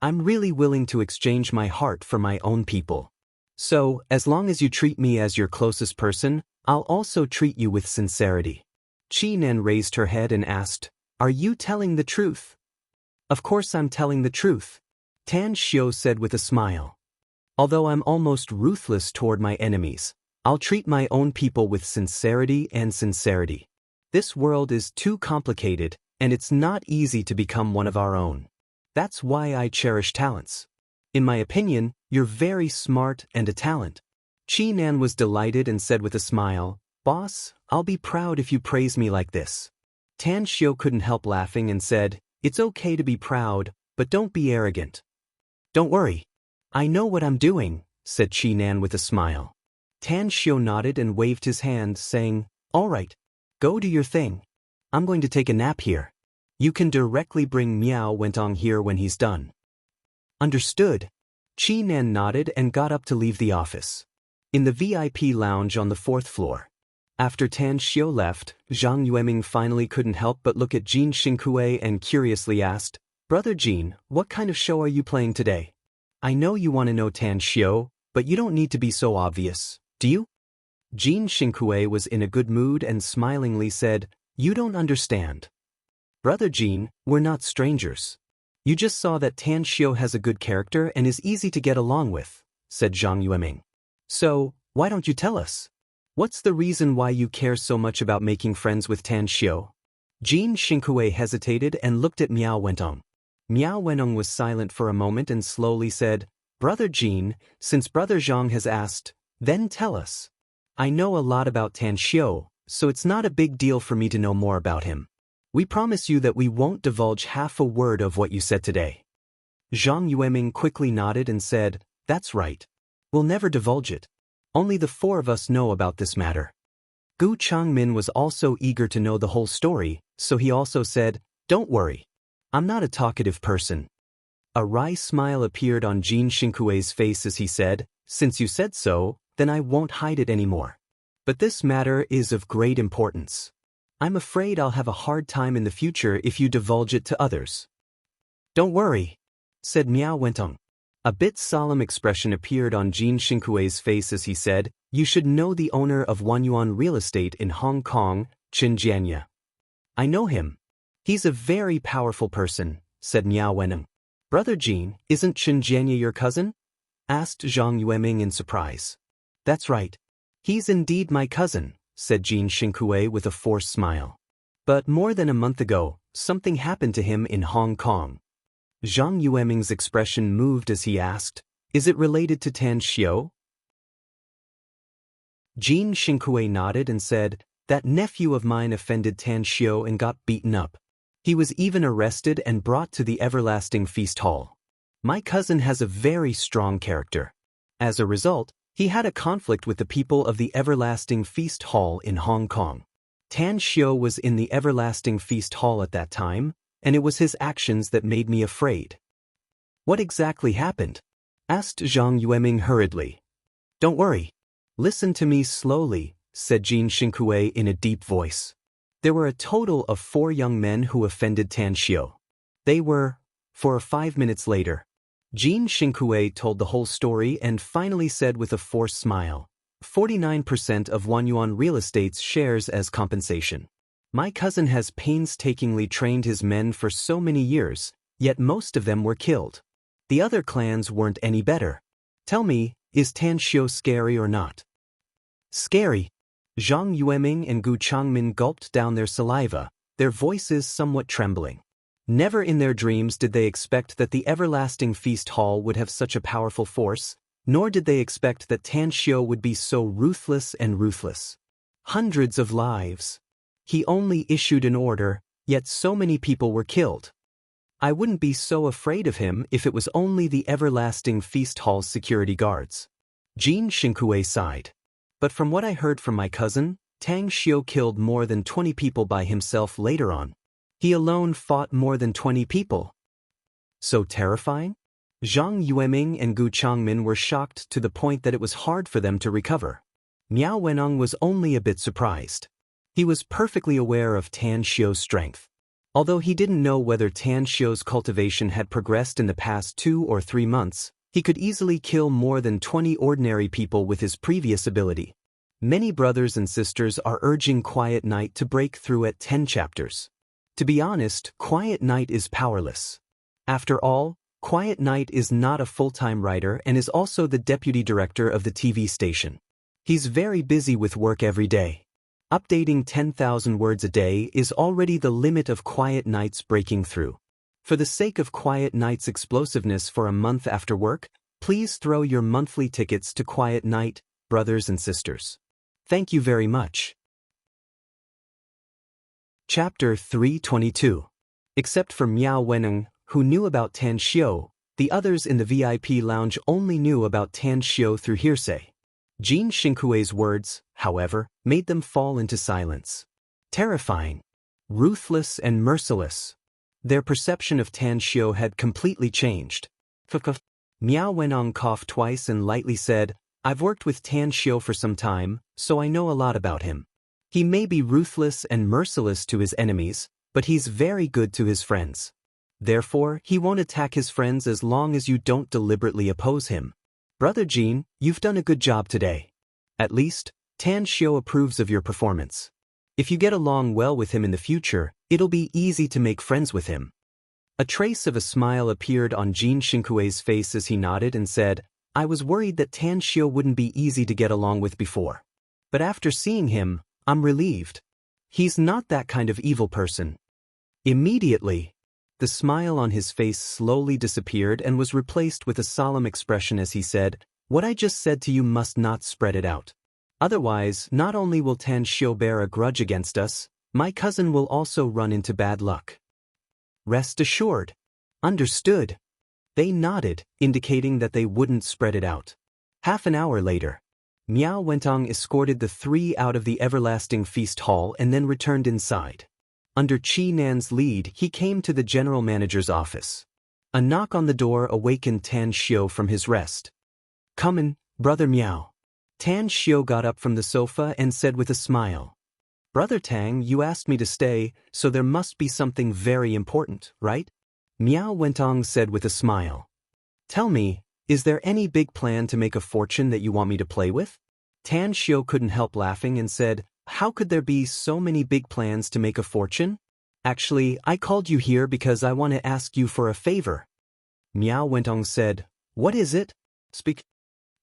A: I'm really willing to exchange my heart for my own people. So, as long as you treat me as your closest person, I'll also treat you with sincerity. Chi Nan raised her head and asked, are you telling the truth? Of course I'm telling the truth, Tan Xiao said with a smile. Although I'm almost ruthless toward my enemies, I'll treat my own people with sincerity and sincerity. This world is too complicated, and it's not easy to become one of our own. That's why I cherish talents. In my opinion, you're very smart and a talent. Chi Nan was delighted and said with a smile, boss, I'll be proud if you praise me like this. Tan Xiao couldn't help laughing and said, it's okay to be proud, but don't be arrogant. Don't worry. I know what I'm doing, said Chi Nan with a smile. Tan Xiao nodded and waved his hand, saying, all right, go do your thing. I'm going to take a nap here. You can directly bring Meow Wentong here when he's done. Understood. Chi Nan nodded and got up to leave the office. In the VIP lounge on the 4th floor. After Tan Xiao left, Zhang Yueming finally couldn't help but look at Jin Xingkue and curiously asked, Brother Jin, what kind of show are you playing today? I know you want to know Tan Xiao, but you don't need to be so obvious, do you? Jin Xingkue was in a good mood and smilingly said, you don't understand. Brother Jin, we're not strangers. You just saw that Tan Xiao has a good character and is easy to get along with, said Zhang Yueming. So, why don't you tell us? What's the reason why you care so much about making friends with Tan Xiao? Jin Xingkue hesitated and looked at Miao Wentong. Miao Wentong was silent for a moment and slowly said, Brother Jin, since Brother Zhang has asked, then tell us. I know a lot about Tan Xiao, so it's not a big deal for me to know more about him. We promise you that we won't divulge half a word of what you said today. Zhang Yueming quickly nodded and said, that's right. We'll never divulge it. Only the 4 of us know about this matter. Gu Changmin was also eager to know the whole story, so he also said, don't worry. I'm not a talkative person. A wry smile appeared on Jin Xingkue's face as he said, since you said so, then I won't hide it anymore. But this matter is of great importance. I'm afraid I'll have a hard time in the future if you divulge it to others. Don't worry, said Miao Wentong. A bit solemn expression appeared on Jin Xingkue's face as he said, you should know the owner of Wanyuan Real Estate in Hong Kong, Chen Jianya. I know him. He's a very powerful person, said Miao Wentong. Brother Jin, isn't Chen Jianya your cousin? Asked Zhang Yueming in surprise. That's right. He's indeed my cousin, said Jin Xingkue with a forced smile. But more than a month ago, something happened to him in Hong Kong. Zhang Yueming's expression moved as he asked, is it related to Tan Xiao? Jin Xingkue nodded and said, that nephew of mine offended Tan Xiao and got beaten up. He was even arrested and brought to the Everlasting Feast Hall. My cousin has a very strong character. As a result, He had a conflict with the people of the Everlasting Feast Hall in Hong Kong. Tan Xiao was in the Everlasting Feast Hall at that time, and it was his actions that made me afraid. What exactly happened? Asked Zhang Yueming hurriedly. Don't worry. Listen to me slowly, said Jin Xingkui in a deep voice. There were a total of 4 young men who offended Tan Xiao. They were, 4 or 5 minutes later. Jin Xingkui told the whole story and finally said with a forced smile, 49% of Wanyuan Real Estate's shares as compensation. My cousin has painstakingly trained his men for so many years, yet most of them were killed. The other clans weren't any better. Tell me, is Tan Xiao scary or not? Scary. Zhang Yueming and Gu Changmin gulped down their saliva, their voices somewhat trembling. Never in their dreams did they expect that the Everlasting Feast Hall would have such a powerful force, nor did they expect that Tan Xiao would be so ruthless and ruthless. Hundreds of lives. He only issued an order, yet so many people were killed. I wouldn't be so afraid of him if it was only the Everlasting Feast Hall's security guards. Jin Xingkui sighed. But from what I heard from my cousin, Tang Xiao killed more than 20 people by himself later on. He alone fought more than 20 people. So terrifying? Zhang Yueming and Gu Changmin were shocked to the point that it was hard for them to recover. Miao Wenong was only a bit surprised. He was perfectly aware of Tan Xiao's strength. Although he didn't know whether Tan Xiao's cultivation had progressed in the past 2 or 3 months, he could easily kill more than 20 ordinary people with his previous ability. Many brothers and sisters are urging Quiet Night to break through at 10 chapters. To be honest, Quiet Night is powerless. After all, Quiet Night is not a full-time writer and is also the deputy director of the TV station. He's very busy with work every day. Updating 10,000 words a day is already the limit of Quiet Night's breaking through. For the sake of Quiet Night's explosiveness for a month after work, please throw your monthly tickets to Quiet Night, brothers and sisters. Thank you very much. Chapter 322. Except for Miao Wenong, who knew about Tan Xiao, the others in the VIP lounge only knew about Tan Xiao through hearsay. Jin Xingkui's words, however, made them fall into silence. Terrifying. Ruthless and merciless. Their perception of Tan Xiao had completely changed. Miao Wenong coughed twice and lightly said, I've worked with Tan Xiao for some time, so I know a lot about him. He may be ruthless and merciless to his enemies, but he's very good to his friends. Therefore, he won't attack his friends as long as you don't deliberately oppose him. Brother Jin, you've done a good job today. At least, Tan Xiao approves of your performance. If you get along well with him in the future, it'll be easy to make friends with him. A trace of a smile appeared on Jin Xingkui's face as he nodded and said, I was worried that Tan Xiao wouldn't be easy to get along with before. But after seeing him, I'm relieved. He's not that kind of evil person. Immediately, the smile on his face slowly disappeared and was replaced with a solemn expression as he said, What I just said to you must not spread it out. Otherwise, not only will Tan Xiao bear a grudge against us, my cousin will also run into bad luck. Rest assured. Understood. They nodded, indicating that they wouldn't spread it out. Half an hour later, Miao Wenong escorted the 3 out of the Everlasting Feast Hall and then returned inside. Under Qi Nan's lead, he came to the general manager's office. A knock on the door awakened Tan Xiao from his rest. Come in, Brother Miao. Tan Xiao got up from the sofa and said with a smile. Brother Tang, you asked me to stay, so there must be something very important, right? Miao Wenong said with a smile. Tell me, is there any big plan to make a fortune that you want me to play with? Tan Xiao couldn't help laughing and said, How could there be so many big plans to make a fortune? Actually, I called you here because I want to ask you for a favor. Miao Wenong said, What is it? Speak.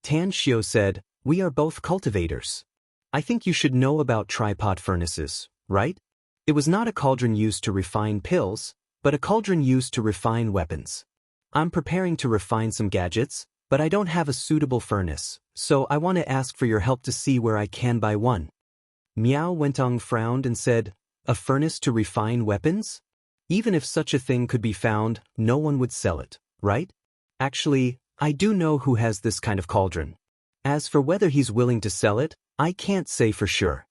A: Tan Xiao said, We are both cultivators. I think you should know about tripod furnaces, right? It was not a cauldron used to refine pills, but a cauldron used to refine weapons. I'm preparing to refine some gadgets, but I don't have a suitable furnace, so I want to ask for your help to see where I can buy one. Miao Wenong frowned and said, A furnace to refine weapons? Even if such a thing could be found, no one would sell it, right? Actually, I do know who has this kind of cauldron. As for whether he's willing to sell it, I can't say for sure.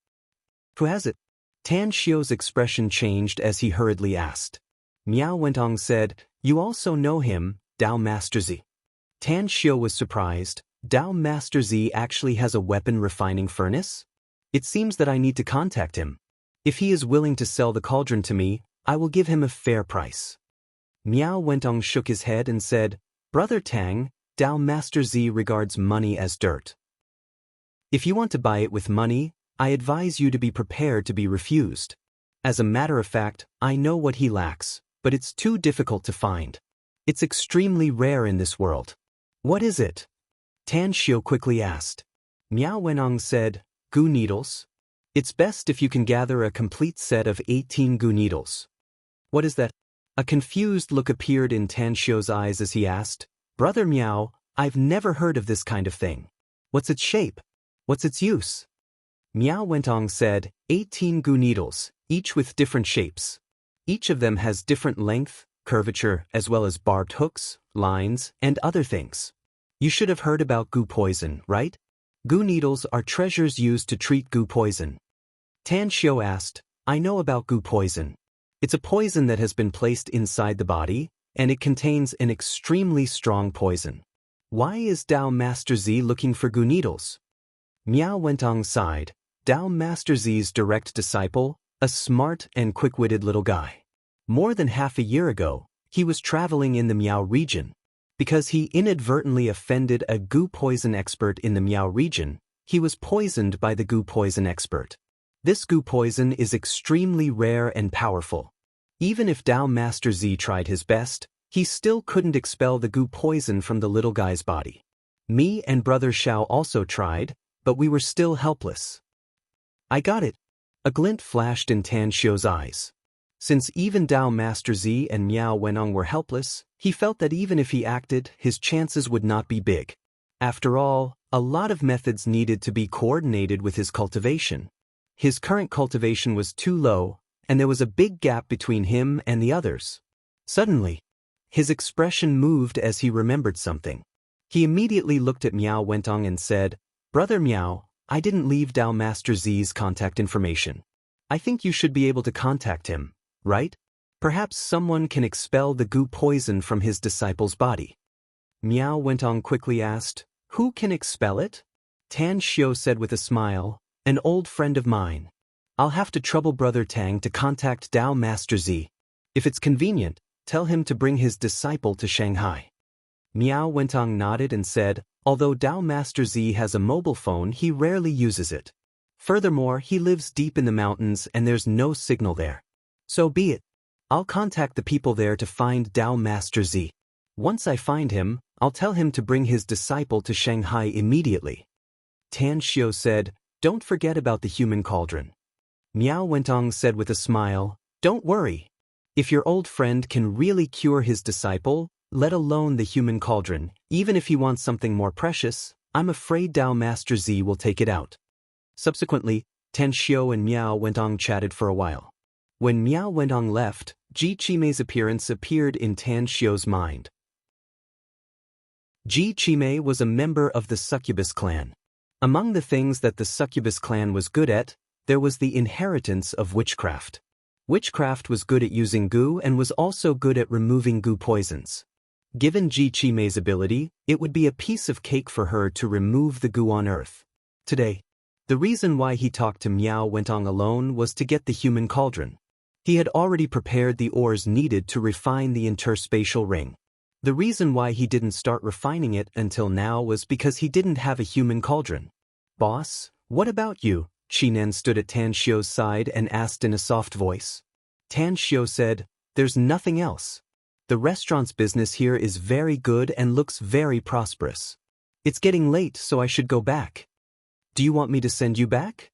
A: Who has it? Tan Xiu's expression changed as he hurriedly asked. Miao Wentong said, You also know him, Dao Master Z. Tan Xiu was surprised. Dao Master Z actually has a weapon refining furnace? It seems that I need to contact him. If he is willing to sell the cauldron to me, I will give him a fair price. Miao Wentong shook his head and said, Brother Tang, Dao Master Z regards money as dirt. If you want to buy it with money, I advise you to be prepared to be refused. As a matter of fact, I know what he lacks, but it's too difficult to find. It's extremely rare in this world. What is it? Tan Xiu quickly asked. Miao Wenong said, Gu needles. It's best if you can gather a complete set of 18 gu needles. What is that? A confused look appeared in Tan Xiu's eyes as he asked, Brother Miao, I've never heard of this kind of thing. What's its shape? What's its use? Miao Wentong said, 18 gu needles, each with different shapes. Each of them has different length, curvature, as well as barbed hooks, lines, and other things. You should have heard about gu poison, right? Gu needles are treasures used to treat gu poison. Tan Xiu asked, I know about gu poison. It's a poison that has been placed inside the body, and it contains an extremely strong poison. Why is Dao Master Z looking for gu needles? Miao Wentong sighed. Dao Master Z's direct disciple, a smart and quick-witted little guy. More than half a year ago, he was traveling in the Miao region. Because he inadvertently offended a gu poison expert in the Miao region, he was poisoned by the gu poison expert. This gu poison is extremely rare and powerful. Even if Dao Master Z tried his best, he still couldn't expel the gu poison from the little guy's body. Me and Brother Xiao also tried, but we were still helpless. I got it. A glint flashed in Tan Xiu's eyes. Since even Dao Master Z and Miao Wenong were helpless, he felt that even if he acted, his chances would not be big. After all, a lot of methods needed to be coordinated with his cultivation. His current cultivation was too low, and there was a big gap between him and the others. Suddenly, his expression moved as he remembered something. He immediately looked at Miao Wentong and said, Brother Miao, I didn't leave Dao Master Z's contact information. I think you should be able to contact him, right? Perhaps someone can expel the gu poison from his disciple's body. Miao Wentong quickly asked, Who can expel it? Tan Xiu said with a smile, An old friend of mine. I'll have to trouble Brother Tang to contact Dao Master Z. If it's convenient, tell him to bring his disciple to Shanghai. Miao Wentong nodded and said, Although Dao Master Z has a mobile phone, he rarely uses it. Furthermore, he lives deep in the mountains and there's no signal there. So be it. I'll contact the people there to find Dao Master Z. Once I find him, I'll tell him to bring his disciple to Shanghai immediately. Tan Xiu said, Don't forget about the human cauldron. Miao Wentong said with a smile, Don't worry. If your old friend can really cure his disciple, let alone the human cauldron, even if he wants something more precious, I'm afraid Dao Master Z will take it out. Subsequently, Tan Xiu and Miao Wentong chatted for a while. When Miao Wentong left, Ji Qimei's appearance appeared in Tan Xiu's mind. Ji Qimei was a member of the Succubus clan. Among the things that the Succubus clan was good at, there was the inheritance of witchcraft. Witchcraft was good at using gu and was also good at removing gu poisons. Given Ji Qimei's ability, it would be a piece of cake for her to remove the gu on Earth. Today, the reason why he talked to Miao Wentong alone was to get the human cauldron. He had already prepared the ores needed to refine the interspatial ring. The reason why he didn't start refining it until now was because he didn't have a human cauldron. Boss, what about you? Qinan stood at Tan Xiu's side and asked in a soft voice. Tan Xiu said, There's nothing else. The restaurant's business here is very good and looks very prosperous. It's getting late, so I should go back. Do you want me to send you back?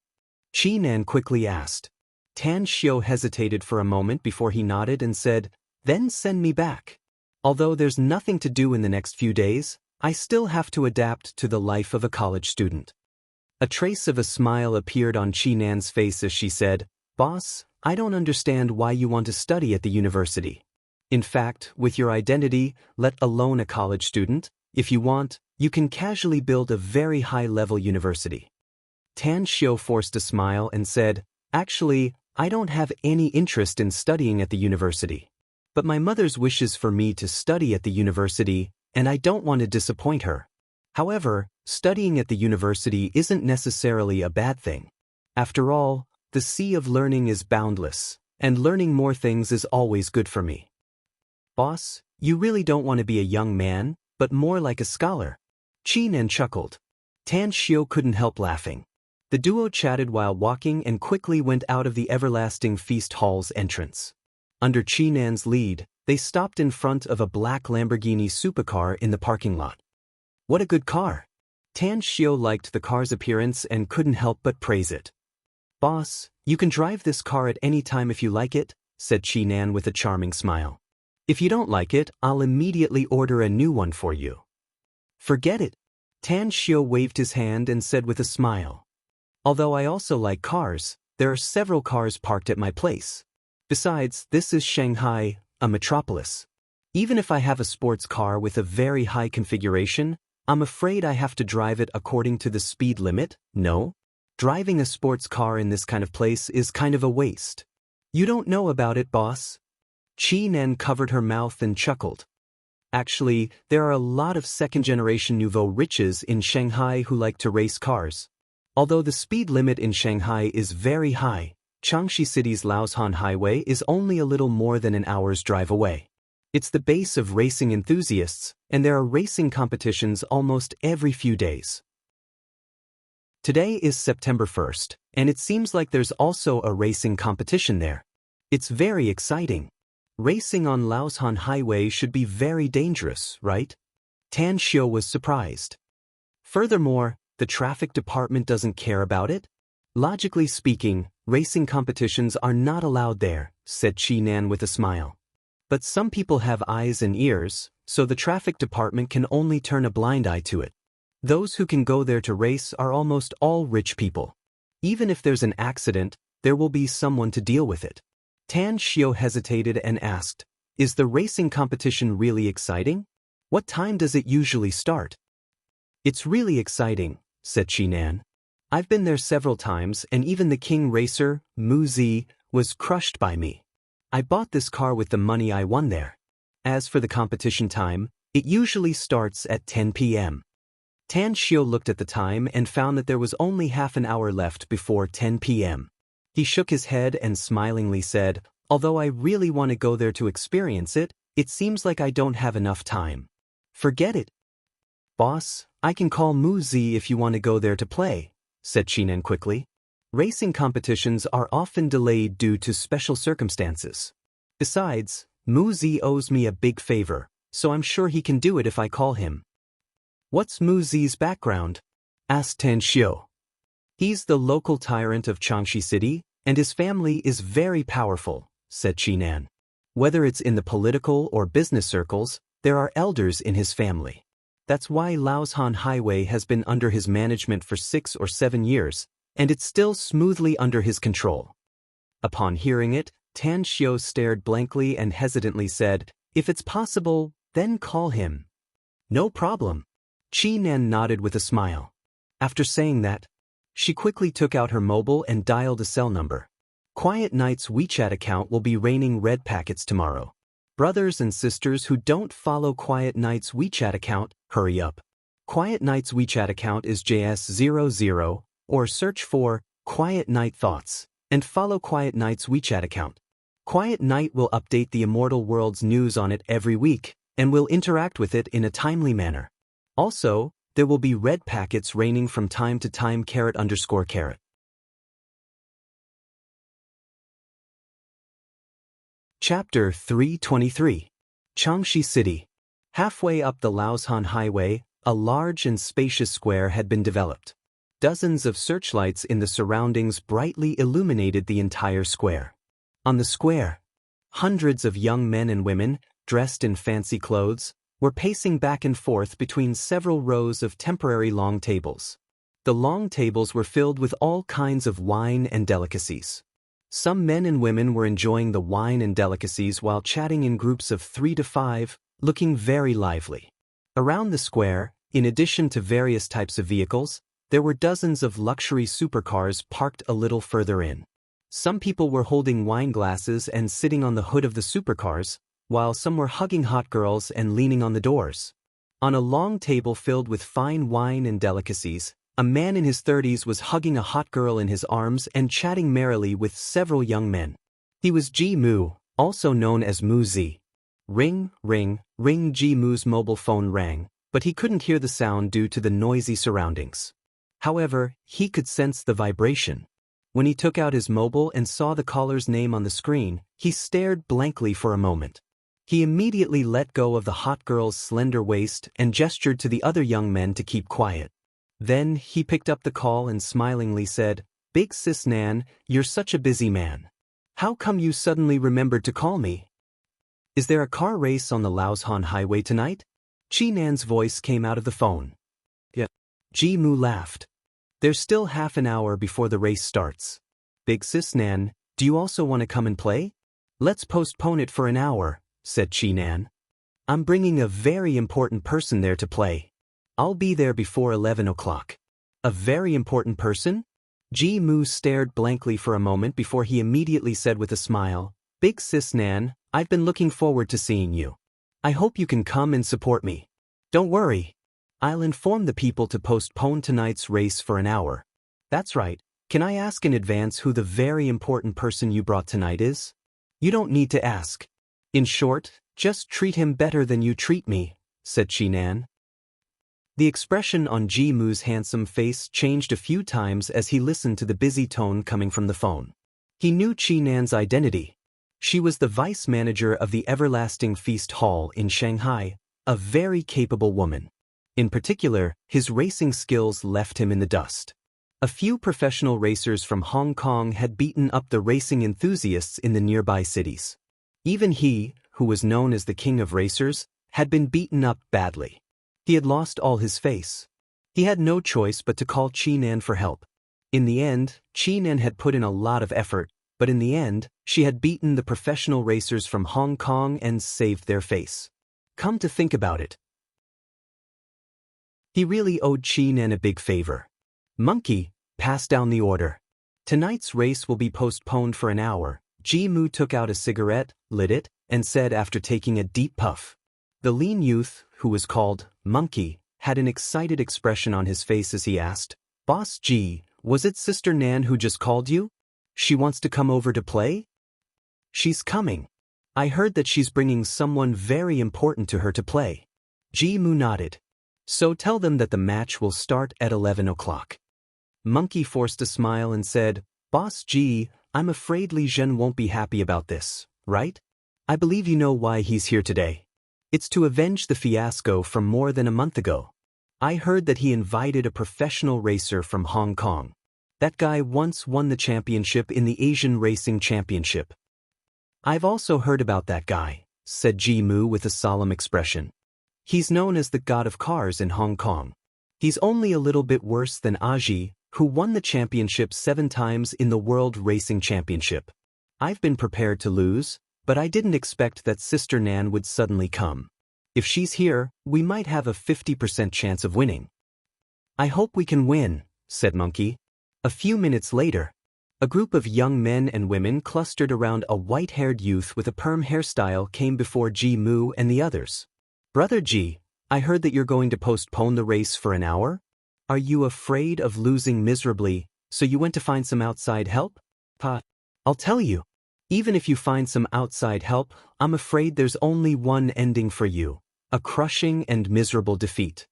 A: Qinan quickly asked. Tan Xiu hesitated for a moment before he nodded and said, Then send me back. Although there's nothing to do in the next few days, I still have to adapt to the life of a college student. A trace of a smile appeared on Qinan's face as she said, Boss, I don't understand why you want to study at the university. In fact, with your identity, let alone a college student, if you want, You can casually build a very high-level university. Tan Xiu forced a smile and said, "Actually, I don't have any interest in studying at the university. But my mother's wishes for me to study at the university, and I don't want to disappoint her. However, studying at the university isn't necessarily a bad thing. After all, the sea of learning is boundless, and learning more things is always good for me." "Boss, you really don't want to be a young man, but more like a scholar." Qinan chuckled. Tan Xiu couldn't help laughing. The duo chatted while walking and quickly went out of the everlasting feast hall's entrance. Under Qinan's lead, they stopped in front of a black Lamborghini supercar in the parking lot. "What a good car." Tan Xiu liked the car's appearance and couldn't help but praise it. "Boss, you can drive this car at any time if you like it," said Qinan with a charming smile. "If you don't like it, I'll immediately order a new one for you." "Forget it." Tan Xiu waved his hand and said with a smile. "Although I also like cars, there are several cars parked at my place. Besides, this is Shanghai, a metropolis. Even if I have a sports car with a very high configuration, I'm afraid I have to drive it according to the speed limit, no? Driving a sports car in this kind of place is kind of a waste." "You don't know about it, boss." Qinan covered her mouth and chuckled. "Actually, there are a lot of second-generation nouveau riches in Shanghai who like to race cars. Although the speed limit in Shanghai is very high, Changshi City's Laoshan Highway is only a little more than an hour's drive away. It's the base of racing enthusiasts, and there are racing competitions almost every few days. Today is September 1st, and it seems like there's also a racing competition there. It's very exciting. Racing on Laoshan Highway should be very dangerous, right?" Tan Xiu was surprised. "Furthermore, the traffic department doesn't care about it? Logically speaking, racing competitions are not allowed there," said Qinan with a smile. "But some people have eyes and ears, so the traffic department can only turn a blind eye to it. Those who can go there to race are almost all rich people. Even if there's an accident, there will be someone to deal with it." Tan Xiu hesitated and asked, "Is the racing competition really exciting? What time does it usually start?" "It's really exciting," said Qinan. "I've been there several times, and even the king racer, Mu Zi, was crushed by me. I bought this car with the money I won there. As for the competition time, it usually starts at 10 p.m. Tan Xiu looked at the time and found that there was only half an hour left before 10 p.m. He shook his head and smilingly said, "Although I really want to go there to experience it, it seems like I don't have enough time." "Forget it." "Boss, I can call Mu Zi if you want to go there to play," said Qinan quickly. "Racing competitions are often delayed due to special circumstances. Besides, Mu Zi owes me a big favor, so I'm sure he can do it if I call him." "What's Mu Zi's background?" asked Tan Xiu. "He's the local tyrant of Changshi City, and his family is very powerful," said Qinan. "Whether it's in the political or business circles, there are elders in his family. That's why Laoshan Highway has been under his management for 6 or 7 years, and it's still smoothly under his control." Upon hearing it, Tan Xiu stared blankly and hesitantly said, "If it's possible, then call him." "No problem." Qinan nodded with a smile. After saying that, she quickly took out her mobile and dialed a cell number. Quiet Night's WeChat account will be raining red packets tomorrow. Brothers and sisters who don't follow Quiet Night's WeChat account, hurry up. Quiet Night's WeChat account is JS00, or search for Quiet Night Thoughts, and follow Quiet Night's WeChat account. Quiet Night will update the Immortal World's news on it every week, and will interact with it in a timely manner. Also, there will be red packets raining from time to time _. Chapter 323. Changshi City. Halfway up the Laoshan Highway, a large and spacious square had been developed. Dozens of searchlights in the surroundings brightly illuminated the entire square. On the square, hundreds of young men and women, dressed in fancy clothes, were pacing back and forth between several rows of temporary long tables. The long tables were filled with all kinds of wine and delicacies. Some men and women were enjoying the wine and delicacies while chatting in groups of 3 to 5, looking very lively. Around the square, In addition to various types of vehicles, there were dozens of luxury supercars parked a little further in. Some people were holding wine glasses and sitting on the hood of the supercars, while some were hugging hot girls and leaning on the doors. On a long table filled with fine wine and delicacies, a man in his 30s was hugging a hot girl in his arms and chatting merrily with several young men. He was Ji Mu, also known as Mu Zi. Ring, ring, ring. Ji Mu's mobile phone rang, but he couldn't hear the sound due to the noisy surroundings. However, he could sense the vibration. When he took out his mobile and saw the caller's name on the screen, he stared blankly for a moment. He immediately let go of the hot girl's slender waist and gestured to the other young men to keep quiet. Then, he picked up the call and smilingly said, "Big sis Nan, you're such a busy man. How come you suddenly remembered to call me? Is there a car race on the Laoshan highway tonight?" Chi Nan's voice came out of the phone. "Yeah." Ji Mu laughed. "There's still half an hour before the race starts. Big sis Nan, do you also want to come and play? Let's postpone it for an hour," said Chi Nan. "I'm bringing a very important person there to play. I'll be there before 11 o'clock. A very important person?" Ji Mu stared blankly for a moment before he immediately said with a smile, "Big sis Nan, I've been looking forward to seeing you. I hope you can come and support me. Don't worry. I'll inform the people to postpone tonight's race for an hour." "That's right. Can I ask in advance who the very important person you brought tonight is?" "You don't need to ask. In short, just treat him better than you treat me," said Chi Nan. The expression on Ji Mu's handsome face changed a few times as he listened to the busy tone coming from the phone. He knew Chi Nan's identity. She was the vice manager of the Everlasting Feast Hall in Shanghai, a very capable woman. In particular, his racing skills left him in the dust. A few professional racers from Hong Kong had beaten up the racing enthusiasts in the nearby cities. Even he, who was known as the king of racers, had been beaten up badly. He had lost all his face. He had no choice but to call Chi Nan for help. In the end, Chi Nan had put in a lot of effort, but in the end, she had beaten the professional racers from Hong Kong and saved their face. Come to think about it, he really owed Chi Nan a big favor. "Monkey, pass down the order. Tonight's race will be postponed for an hour." Ji Mu took out a cigarette, lit it, and said after taking a deep puff. The lean youth, who was called Monkey, had an excited expression on his face as he asked, "Boss Ji, was it Sister Nan who just called you? She wants to come over to play?" "She's coming. I heard that she's bringing someone very important to her to play." Ji Mu nodded. "So tell them that the match will start at 11 o'clock. Monkey forced a smile and said, "Boss Ji, I'm afraid Li Zhen won't be happy about this, right? I believe you know why he's here today. It's to avenge the fiasco from more than a month ago. I heard that he invited a professional racer from Hong Kong. That guy once won the championship in the Asian Racing Championship." "I've also heard about that guy," said Ji Mu with a solemn expression. "He's known as the god of cars in Hong Kong. He's only a little bit worse than Aji, who won the championship 7 times in the World Racing Championship. I've been prepared to lose, but I didn't expect that Sister Nan would suddenly come. If she's here, we might have a 50% chance of winning." "I hope we can win," said Monkey. A few minutes later, a group of young men and women clustered around a white-haired youth with a perm hairstyle came before Ji Mu and the others. "Brother Ji, I heard that you're going to postpone the race for an hour? Are you afraid of losing miserably, so you went to find some outside help?" "Pa, I'll tell you. Even if you find some outside help, I'm afraid there's only one ending for you, a crushing and miserable defeat."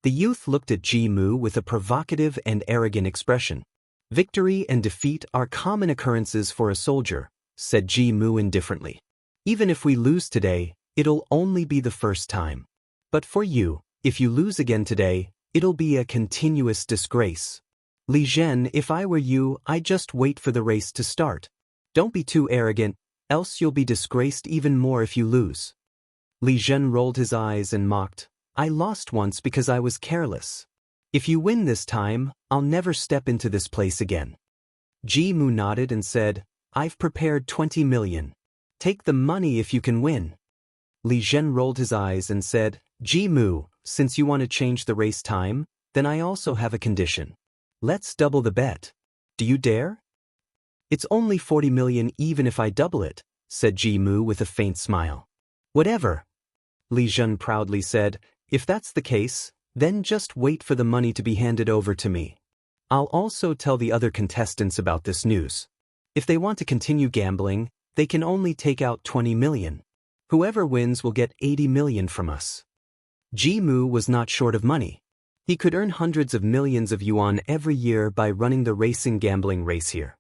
A: The youth looked at Ji Mu with a provocative and arrogant expression. "Victory and defeat are common occurrences for a soldier," said Ji Mu indifferently. "Even if we lose today, it'll only be the first time. But for you, if you lose again today, it'll be a continuous disgrace. Li Zhen, if I were you, I'd just wait for the race to start. Don't be too arrogant, else you'll be disgraced even more if you lose." Li Zhen rolled his eyes and mocked, "I lost once because I was careless. If you win this time, I'll never step into this place again." Ji Mu nodded and said, "I've prepared 20 million. Take the money if you can win." Li Zhen rolled his eyes and said, "Ji Mu, since you want to change the race time, then I also have a condition. Let's double the bet. Do you dare? It's only 40 million even if I double it, said Ji-moo with a faint smile. Whatever, Li Jun proudly said. If that's the case, then just wait for the money to be handed over to me. I'll also tell the other contestants about this news. If they want to continue gambling, they can only take out 20 million. Whoever wins will get 80 million from us. Ji-moo was not short of money. He could earn hundreds of millions of yuan every year by running the racing gambling race here.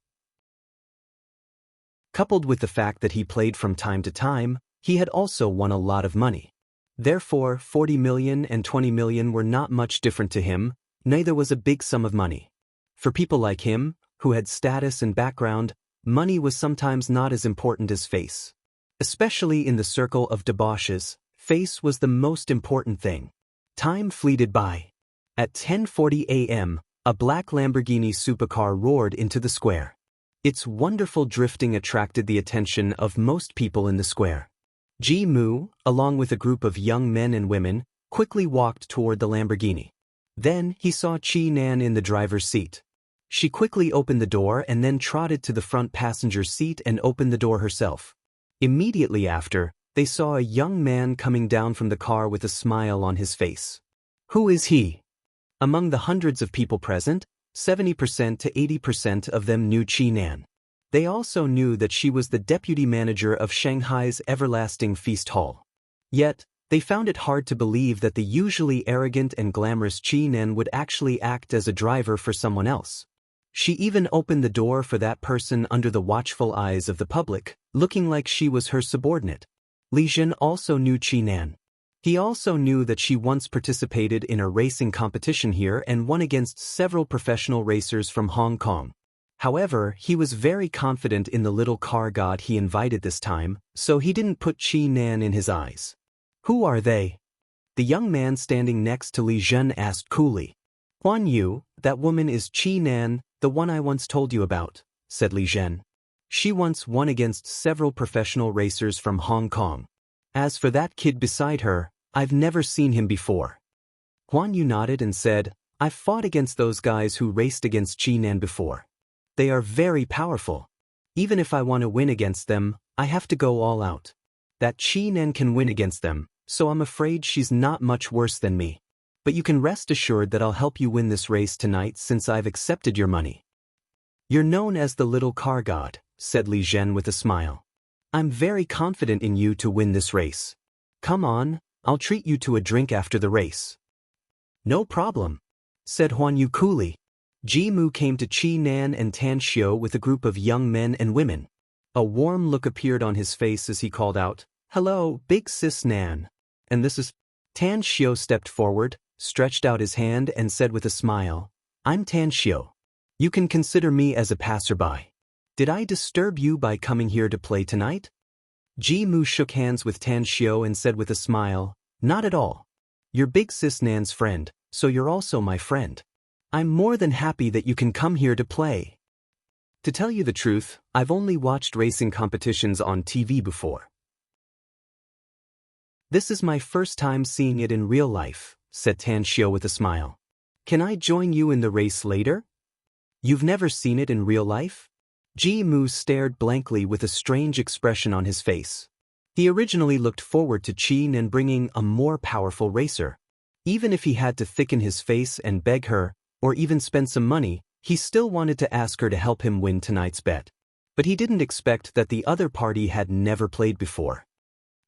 A: Coupled with the fact that he played from time to time, he had also won a lot of money. Therefore, 40 million and 20 million were not much different to him, neither was a big sum of money. For people like him, who had status and background, money was sometimes not as important as face. Especially in the circle of debauches, face was the most important thing. Time fleeted by. At 10:40 a.m., a black Lamborghini supercar roared into the square. Its wonderful drifting attracted the attention of most people in the square. Ji-moo, along with a group of young men and women, quickly walked toward the Lamborghini. Then he saw Chi-nan in the driver's seat. She quickly opened the door and then trotted to the front passenger seat and opened the door herself. Immediately after, they saw a young man coming down from the car with a smile on his face. Who is he? Among the hundreds of people present, 70% to 80% of them knew Chi-nan. They also knew that she was the deputy manager of Shanghai's Everlasting Feast Hall. Yet, they found it hard to believe that the usually arrogant and glamorous Chi-nan would actually act as a driver for someone else. She even opened the door for that person under the watchful eyes of the public, looking like she was her subordinate. Li Jun also knew Chi-nan. He also knew that she once participated in a racing competition here and won against several professional racers from Hong Kong. However, he was very confident in the little car god he invited this time, so he didn't put Chi-nan in his eyes. Who are they? The young man standing next to Li Jun asked coolly. Huan Yu, that woman is Chi-nan, the one I once told you about, said Li Jun. She once won against several professional racers from Hong Kong. As for that kid beside her, I've never seen him before. Huan Yu nodded and said, I've fought against those guys who raced against Chi-nan before. They are very powerful. Even if I want to win against them, I have to go all out. That Chi-nan can win against them, so I'm afraid she's not much worse than me. But you can rest assured that I'll help you win this race tonight since I've accepted your money. You're known as the little car god, said Li Jun with a smile. I'm very confident in you to win this race. Come on, I'll treat you to a drink after the race. No problem, said Huan Yu coolly. Ji-moo came to Chi-nan and Tan Xiu with a group of young men and women. A warm look appeared on his face as he called out, Hello, big sis Nan. And this is... Tan Xiu stepped forward, stretched out his hand and said with a smile, I'm Tan Xiu. You can consider me as a passerby. Did I disturb you by coming here to play tonight? Ji-moo shook hands with Tan Xiu and said with a smile, Not at all. You're big sis Nan's friend, so you're also my friend. I'm more than happy that you can come here to play. To tell you the truth, I've only watched racing competitions on TV before. This is my first time seeing it in real life, said Tan Xiu with a smile. Can I join you in the race later? You've never seen it in real life? Ji-moo stared blankly with a strange expression on his face. He originally looked forward to Chi-nan bringing a more powerful racer. Even if he had to thicken his face and beg her, or even spend some money, he still wanted to ask her to help him win tonight's bet. But he didn't expect that the other party had never played before.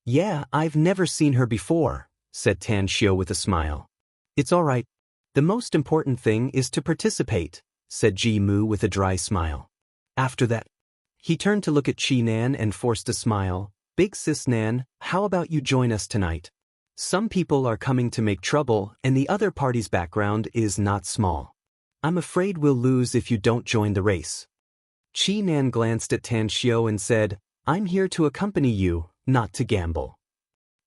A: Yeah, I've never seen her before, said Tan Xiu with a smile. It's all right. The most important thing is to participate, said Ji-moo with a dry smile. After that, he turned to look at Chi-nan and forced a smile. Big sis Nan, how about you join us tonight? Some people are coming to make trouble and the other party's background is not small. I'm afraid we'll lose if you don't join the race. Chi-nan glanced at Tan Xiu and said, I'm here to accompany you, not to gamble.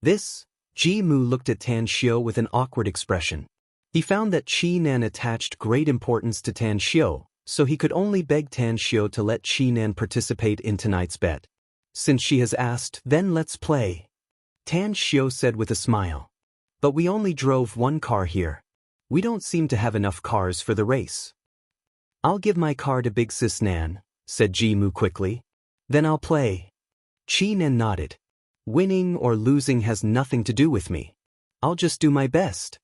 A: This, Ji-moo looked at Tan Xiu with an awkward expression. He found that Chi-nan attached great importance to Tan Xiu, so he could only beg Tan Xiu to let Chi-nan participate in tonight's bet. Since she has asked, then let's play, Tan Xiu said with a smile. But we only drove one car here. We don't seem to have enough cars for the race. I'll give my car to Big Sis Nan, said Ji-moo quickly. Then I'll play. Chi-nen nodded. Winning or losing has nothing to do with me. I'll just do my best.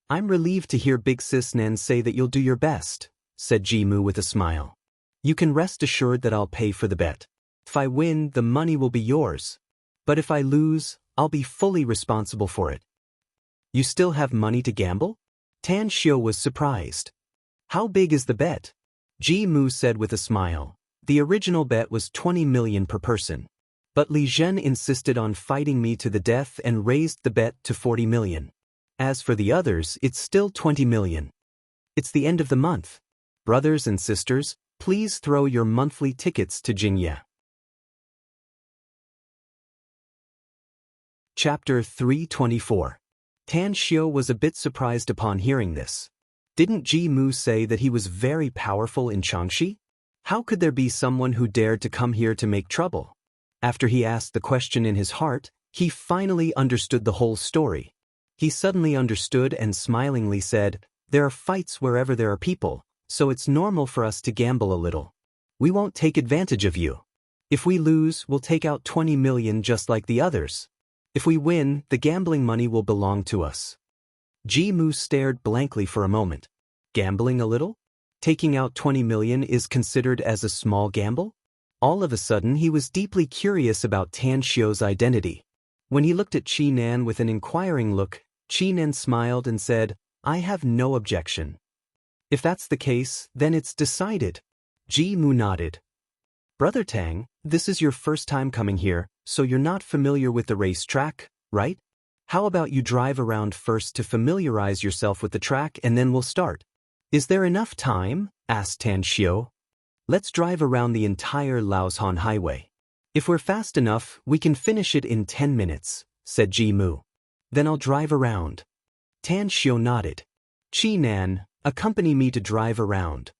A: I'm relieved to hear Big Sis Nan say that you'll do your best, said Ji-moo with a smile. You can rest assured that I'll pay for the bet. If I win, the money will be yours. But if I lose, I'll be fully responsible for it. You still have money to gamble? Tan Shio was surprised. How big is the bet? Ji-moo said with a smile. The original bet was 20 million per person. But Li Zhen insisted on fighting me to the death and raised the bet to 40 million. As for the others, it's still 20 million. It's the end of the month. Brothers and sisters, please throw your monthly tickets to Jingye. Chapter 324. Tan Shio was a bit surprised upon hearing this. Didn't Ji-moo say that he was very powerful in Changxi? How could there be someone who dared to come here to make trouble? After he asked the question in his heart, he finally understood the whole story. He suddenly understood and smilingly said, there are fights wherever there are people, so it's normal for us to gamble a little. We won't take advantage of you. If we lose, we'll take out 20 million just like the others. If we win, the gambling money will belong to us. Ji-moo stared blankly for a moment. Gambling a little? Taking out 20 million is considered as a small gamble? All of a sudden he was deeply curious about Tan Shio's identity. When he looked at Chi-nan with an inquiring look, Chi-nan smiled and said, I have no objection. If that's the case, then it's decided. Ji-moo nodded. Brother Tang, this is your first time coming here, so you're not familiar with the racetrack, right? How about you drive around first to familiarize yourself with the track and then we'll start. Is there enough time? Asked Tan Shio. Let's drive around the entire Laoshan Highway. If we're fast enough, we can finish it in 10 minutes, said Ji-moo. Then I'll drive around. Tan Shio nodded. Chi-nan, accompany me to drive around.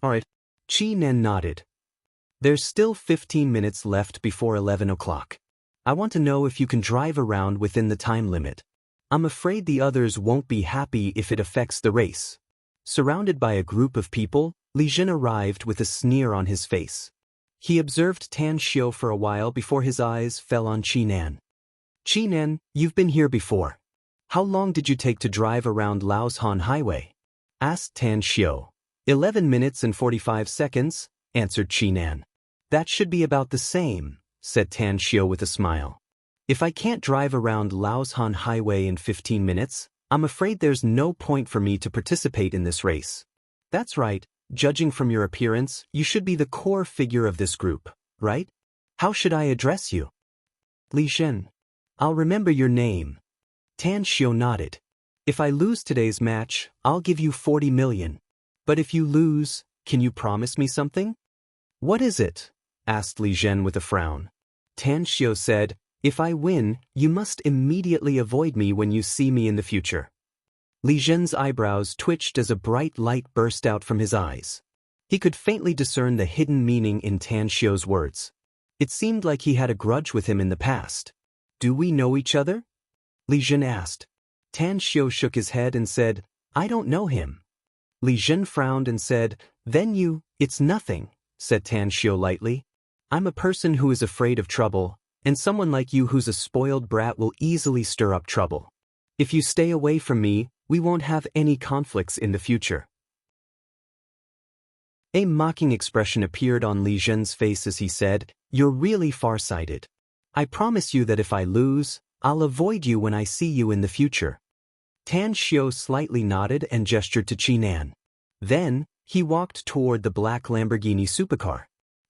A: Alright. Chi-nan nodded. There's still 15 minutes left before 11 o'clock. I want to know if you can drive around within the time limit. I'm afraid the others won't be happy if it affects the race. Surrounded by a group of people, Li Zhen arrived with a sneer on his face. He observed Tan Shio for a while before his eyes fell on Chi-nan. Chi-nan, you've been here before. How long did you take to drive around Laoshan Highway? Asked Tan Shio. 11 minutes and 45 seconds, answered Chi-nan. That should be about the same, said Tan Shio with a smile. If I can't drive around Laoshan Highway in 15 minutes, I'm afraid there's no point for me to participate in this race. That's right. Judging from your appearance, you should be the core figure of this group, right? How should I address you? Li Zhen. I'll remember your name. Tan Shio nodded. If I lose today's match, I'll give you 40 million. But if you lose, can you promise me something? What is it? Asked Li Zhen with a frown. Tan Shio said, if I win, you must immediately avoid me when you see me in the future. Li Zhen's eyebrows twitched as a bright light burst out from his eyes. He could faintly discern the hidden meaning in Tan Shio's words. It seemed like he had a grudge with him in the past. Do we know each other? Li Zhen asked. Tan Shio shook his head and said, I don't know him. Li Zhen frowned and said, then it's nothing, said Tan Shio lightly. I'm a person who is afraid of trouble, and someone like you who's a spoiled brat will easily stir up trouble. If you stay away from me, we won't have any conflicts in the future. A mocking expression appeared on Li Zhen's face as he said, you're really far-sighted. I promise you that if I lose, I'll avoid you when I see you in the future. Tan Shio slightly nodded and gestured to Chi-nan. Then, he walked toward the black Lamborghini supercar.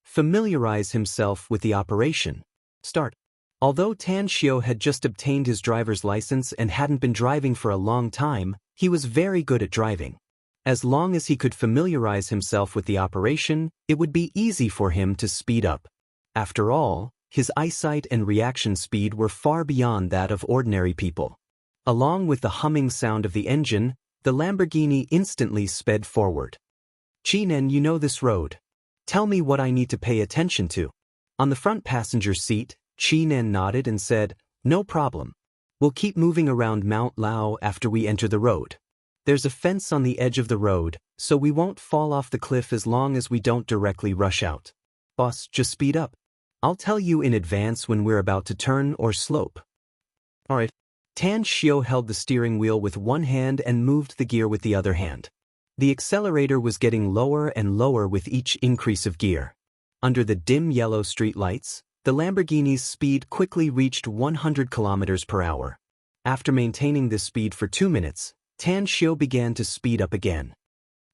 A: Familiarize himself with the operation. Start. Although Tan Shio had just obtained his driver's license and hadn't been driving for a long time, he was very good at driving. As long as he could familiarize himself with the operation, it would be easy for him to speed up. After all, his eyesight and reaction speed were far beyond that of ordinary people. Along with the humming sound of the engine, the Lamborghini instantly sped forward. Chi-nan, you know this road. Tell me what I need to pay attention to. On the front passenger seat, Chi-nan nodded and said, no problem. We'll keep moving around Mount Lao after we enter the road. There's a fence on the edge of the road, so we won't fall off the cliff as long as we don't directly rush out. Boss, just speed up. I'll tell you in advance when we're about to turn or slope. Alright. Tan Xiao held the steering wheel with one hand and moved the gear with the other hand. The accelerator was getting lower and lower with each increase of gear. Under the dim yellow street lights, the Lamborghini's speed quickly reached 100 kilometers per hour. After maintaining this speed for 2 minutes, Tan Xiao began to speed up again.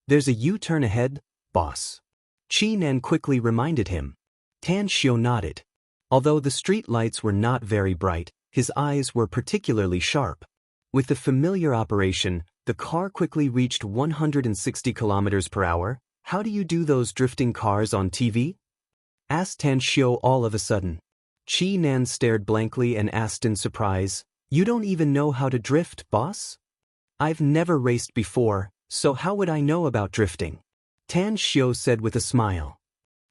A: There's a U-turn ahead, boss. Qi Nan quickly reminded him. Tan Xiao nodded. Although the street lights were not very bright, his eyes were particularly sharp. With the familiar operation, the car quickly reached 160 kilometers per hour. How do you do those drifting cars on TV? Asked Tan Xiao all of a sudden. Qi Nan stared blankly and asked in surprise, You don't even know how to drift, boss? I've never raced before, so how would I know about drifting? Tan Xiao said with a smile.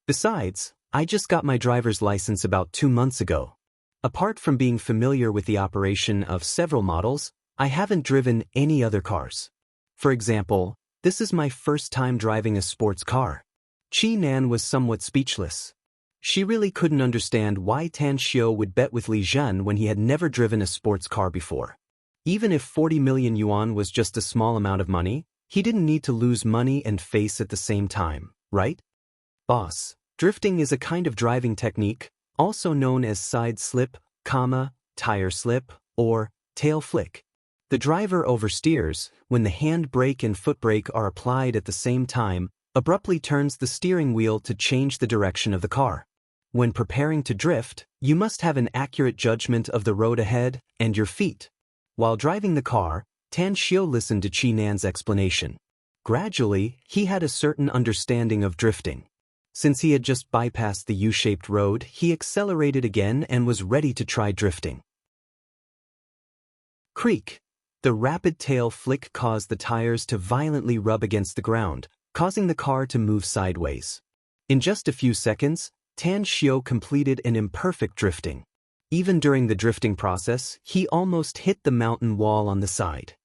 A: Besides, I just got my driver's license about 2 months ago. Apart from being familiar with the operation of several models, I haven't driven any other cars. For example, this is my first time driving a sports car. Qi Nan was somewhat speechless. She really couldn't understand why Tan Xiao would bet with Li Zhen when he had never driven a sports car before. Even if 40 million yuan was just a small amount of money, he didn't need to lose money and face at the same time, right? Boss, drifting is a kind of driving technique, also known as side slip, tire slip, or tail flick. The driver oversteers when the hand brake and foot brake are applied at the same time, abruptly turns the steering wheel to change the direction of the car. When preparing to drift, you must have an accurate judgment of the road ahead and your feet. While driving the car, Tan Xiao listened to Qi Nan's explanation. Gradually, he had a certain understanding of drifting. Since he had just bypassed the U-shaped road, he accelerated again and was ready to try drifting. Creak. The rapid tail flick caused the tires to violently rub against the ground, causing the car to move sideways. In just a few seconds, Tan Xiao completed an imperfect drifting. Even during the drifting process, he almost hit the mountain wall on the side.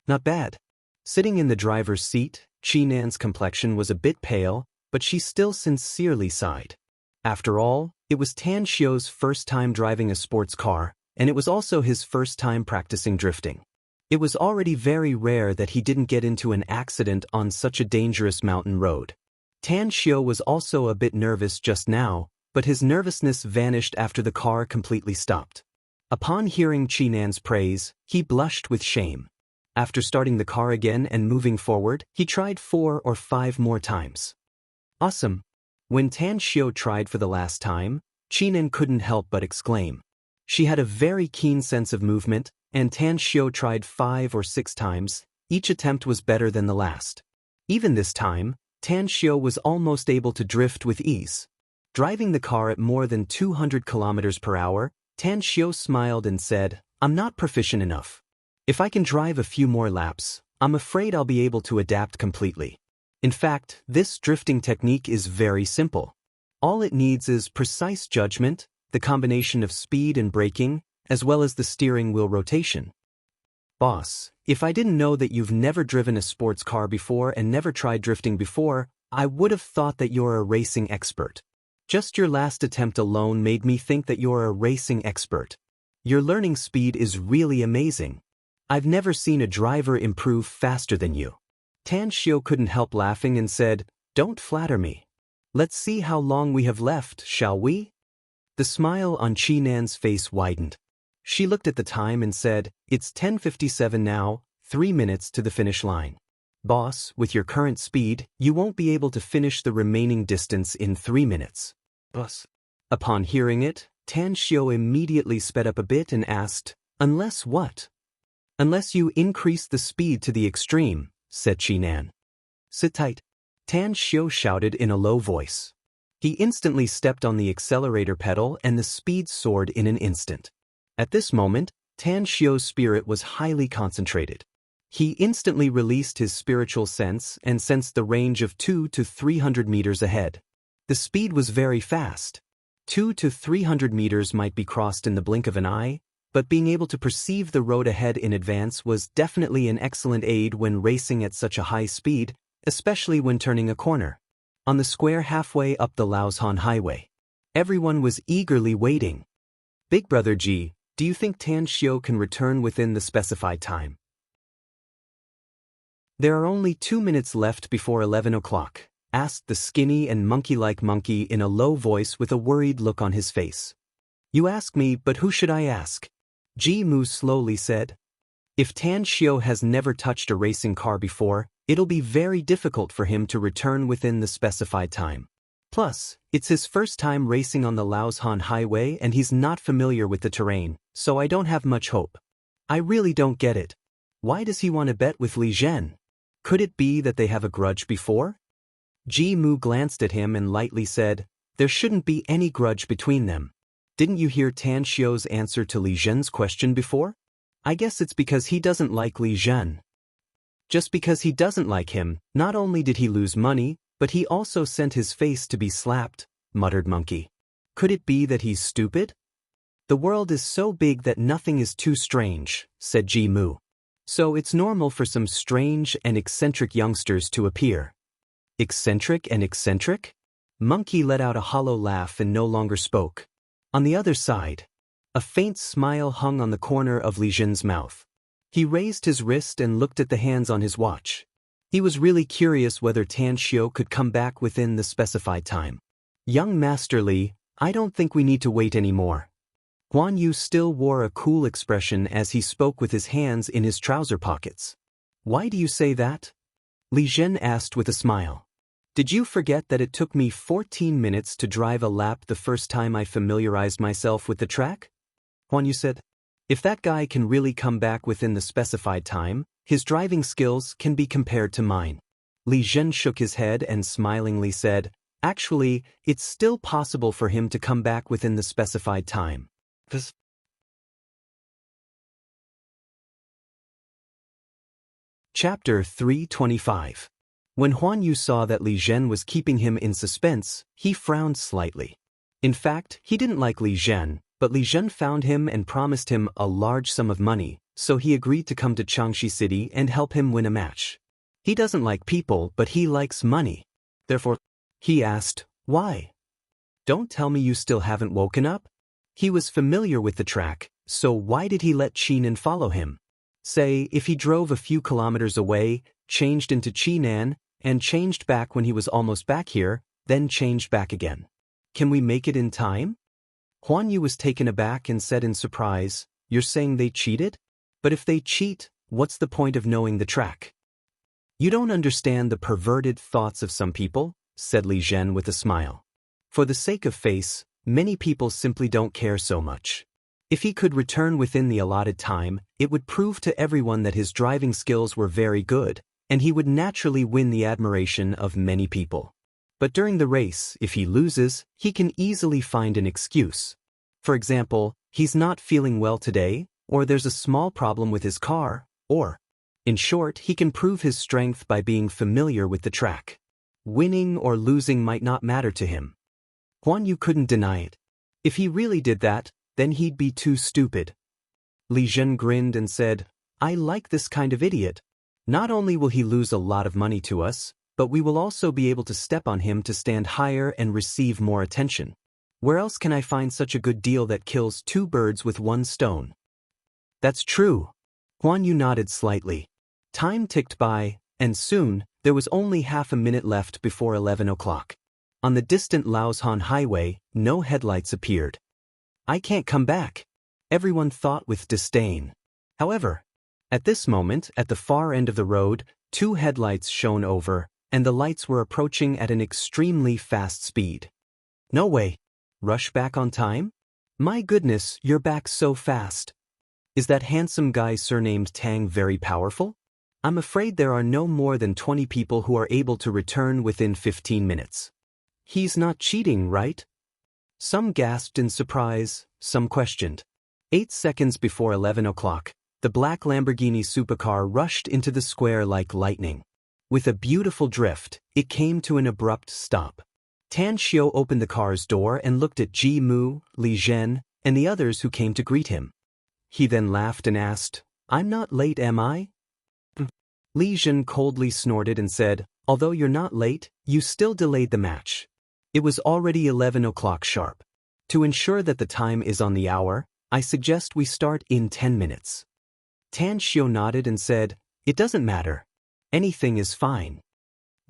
A: Not bad. Sitting in the driver's seat, Qi Nan's complexion was a bit pale, but she still sincerely sighed. After all, it was Tan Xiao's first time driving a sports car, and it was also his first time practicing drifting. It was already very rare that he didn't get into an accident on such a dangerous mountain road. Tan Xiao was also a bit nervous just now, but his nervousness vanished after the car completely stopped. Upon hearing Qi Nan's praise, he blushed with shame. After starting the car again and moving forward, he tried 4 or 5 more times. Awesome! When Tan Xiao tried for the last time, Qi Nan couldn't help but exclaim. She had a very keen sense of movement, and Tan Xiao tried 5 or 6 times. Each attempt was better than the last. Even this time, Tan Xiao was almost able to drift with ease. Driving the car at more than 200 kilometers per hour, Tan Xiao smiled and said, I'm not proficient enough. If I can drive a few more laps, I'm afraid I'll be able to adapt completely. In fact, this drifting technique is very simple. All it needs is precise judgment, the combination of speed and braking, as well as the steering wheel rotation. Boss, if I didn't know that you've never driven a sports car before and never tried drifting before, I would have thought that you're a racing expert. Just your last attempt alone made me think that you're a racing expert. Your learning speed is really amazing. I've never seen a driver improve faster than you. Tan Xiao couldn't help laughing and said, Don't flatter me. Let's see how long we have left, shall we? The smile on Qi Nan's face widened. She looked at the time and said, It's 10:57 now, 3 minutes to the finish line. Boss, with your current speed, you won't be able to finish the remaining distance in 3 minutes. Boss. Upon hearing it, Tan Xiao immediately sped up a bit and asked, Unless what? Unless you increase the speed to the extreme, said Qi Nan. Sit tight. Tan Xiao shouted in a low voice. He instantly stepped on the accelerator pedal and the speed soared in an instant. At this moment, Tan Xiao's spirit was highly concentrated. He instantly released his spiritual sense and sensed the range of 200 to 300 meters ahead. The speed was very fast. 200 to 300 meters might be crossed in the blink of an eye, but being able to perceive the road ahead in advance was definitely an excellent aid when racing at such a high speed, especially when turning a corner. On the square halfway up the Laoshan Highway, everyone was eagerly waiting. Big Brother G, do you think Tan Xiu can return within the specified time? There are only 2 minutes left before 11 o'clock, asked the skinny and monkey-like monkey in a low voice with a worried look on his face. You ask me, but who should I ask? Ji Mu slowly said. If Tan Xiu has never touched a racing car before, it'll be very difficult for him to return within the specified time. Plus, it's his first time racing on the Laoshan Highway and he's not familiar with the terrain, so I don't have much hope. I really don't get it. Why does he want to bet with Li Zhen? Could it be that they have a grudge before? Ji Mu glanced at him and lightly said, there shouldn't be any grudge between them. Didn't you hear Tan Xiu's answer to Li Zhen's question before? I guess it's because he doesn't like Li Zhen. Just because he doesn't like him, not only did he lose money, but he also sent his face to be slapped, muttered Monkey. Could it be that he's stupid? The world is so big that nothing is too strange, said Ji Mu. So it's normal for some strange and eccentric youngsters to appear. Eccentric and eccentric? Monkey let out a hollow laugh and no longer spoke. On the other side, a faint smile hung on the corner of Li Zhen's mouth. He raised his wrist and looked at the hands on his watch. He was really curious whether Tan Xiu could come back within the specified time. Young Master Li, I don't think we need to wait anymore. Guan Yu still wore a cool expression as he spoke with his hands in his trouser pockets. Why do you say that? Li Zhen asked with a smile. Did you forget that it took me 14 minutes to drive a lap the first time I familiarized myself with the track? Guan Yu said. If that guy can really come back within the specified time, his driving skills can be compared to mine. Li Zhen shook his head and smilingly said, actually, it's still possible for him to come back within the specified time. Chapter 325. When Huan Yu saw that Li Zhen was keeping him in suspense, he frowned slightly. In fact, he didn't like Li Zhen, but Li Zhen found him and promised him a large sum of money, so he agreed to come to Changxi City and help him win a match. He doesn't like people, but he likes money. Therefore, he asked, why? Don't tell me you still haven't woken up? He was familiar with the track, so why did he let Qinan follow him? Say, if he drove a few kilometers away, changed into Qinan, and changed back when he was almost back here, then changed back again. Can we make it in time? Huan Yu was taken aback and said in surprise, you're saying they cheated? But if they cheat, what's the point of knowing the track? You don't understand the perverted thoughts of some people, said Li Zhen with a smile. For the sake of face, many people simply don't care so much. If he could return within the allotted time, it would prove to everyone that his driving skills were very good, and he would naturally win the admiration of many people. But during the race, if he loses, he can easily find an excuse. For example, he's not feeling well today, or there's a small problem with his car, or, in short, he can prove his strength by being familiar with the track. Winning or losing might not matter to him. Huan Yu couldn't deny it. If he really did that, then he'd be too stupid. Li Zhen grinned and said, I like this kind of idiot. Not only will he lose a lot of money to us, but we will also be able to step on him to stand higher and receive more attention. Where else can I find such a good deal that kills 2 birds with 1 stone? That's true. Huan Yu nodded slightly. Time ticked by, and soon, there was only half a minute left before 11 o'clock. On the distant Laoshan Highway, no headlights appeared. I can't come back, everyone thought with disdain. However, at this moment, at the far end of the road, 2 headlights shone over, and the lights were approaching at an extremely fast speed. No way. Rush back on time? My goodness, you're back so fast. Is that handsome guy surnamed Tang very powerful? I'm afraid there are no more than 20 people who are able to return within 15 minutes. He's not cheating, right? Some gasped in surprise, some questioned. 8 seconds before 11 o'clock, the black Lamborghini supercar rushed into the square like lightning. With a beautiful drift, it came to an abrupt stop. Tan Xiu opened the car's door and looked at Ji Mu, Li Zhen, and the others who came to greet him. He then laughed and asked, "I'm not late, am I?" Li Zhen coldly snorted and said, "Although you're not late, you still delayed the match. It was already 11 o'clock sharp. To ensure that the time is on the hour, I suggest we start in 10 minutes. Tan Xiu nodded and said, "It doesn't matter. Anything is fine."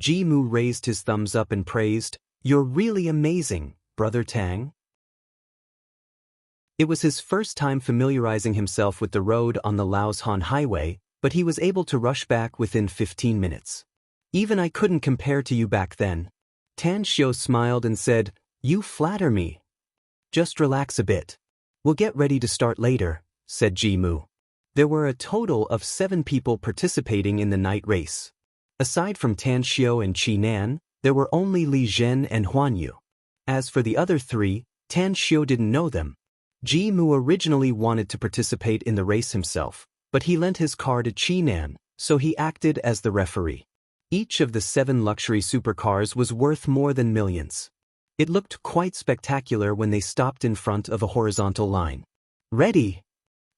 A: Ji Mu raised his thumbs up and praised, "You're really amazing, Brother Tang." It was his first time familiarizing himself with the road on the Laoshan Highway, but he was able to rush back within 15 minutes. "Even I couldn't compare to you back then." Tan Xiu smiled and said, "You flatter me. Just relax a bit. We'll get ready to start later," said Ji Mu. There were a total of 7 people participating in the night race. Aside from Tan Xiu and Qi Nan, there were only Li Zhen and Huan Yu. As for the other 3, Tan Xiu didn't know them. Ji Mu originally wanted to participate in the race himself, but he lent his car to Qi Nan, so he acted as the referee. Each of the 7 luxury supercars was worth more than millions. It looked quite spectacular when they stopped in front of a horizontal line. "Ready!"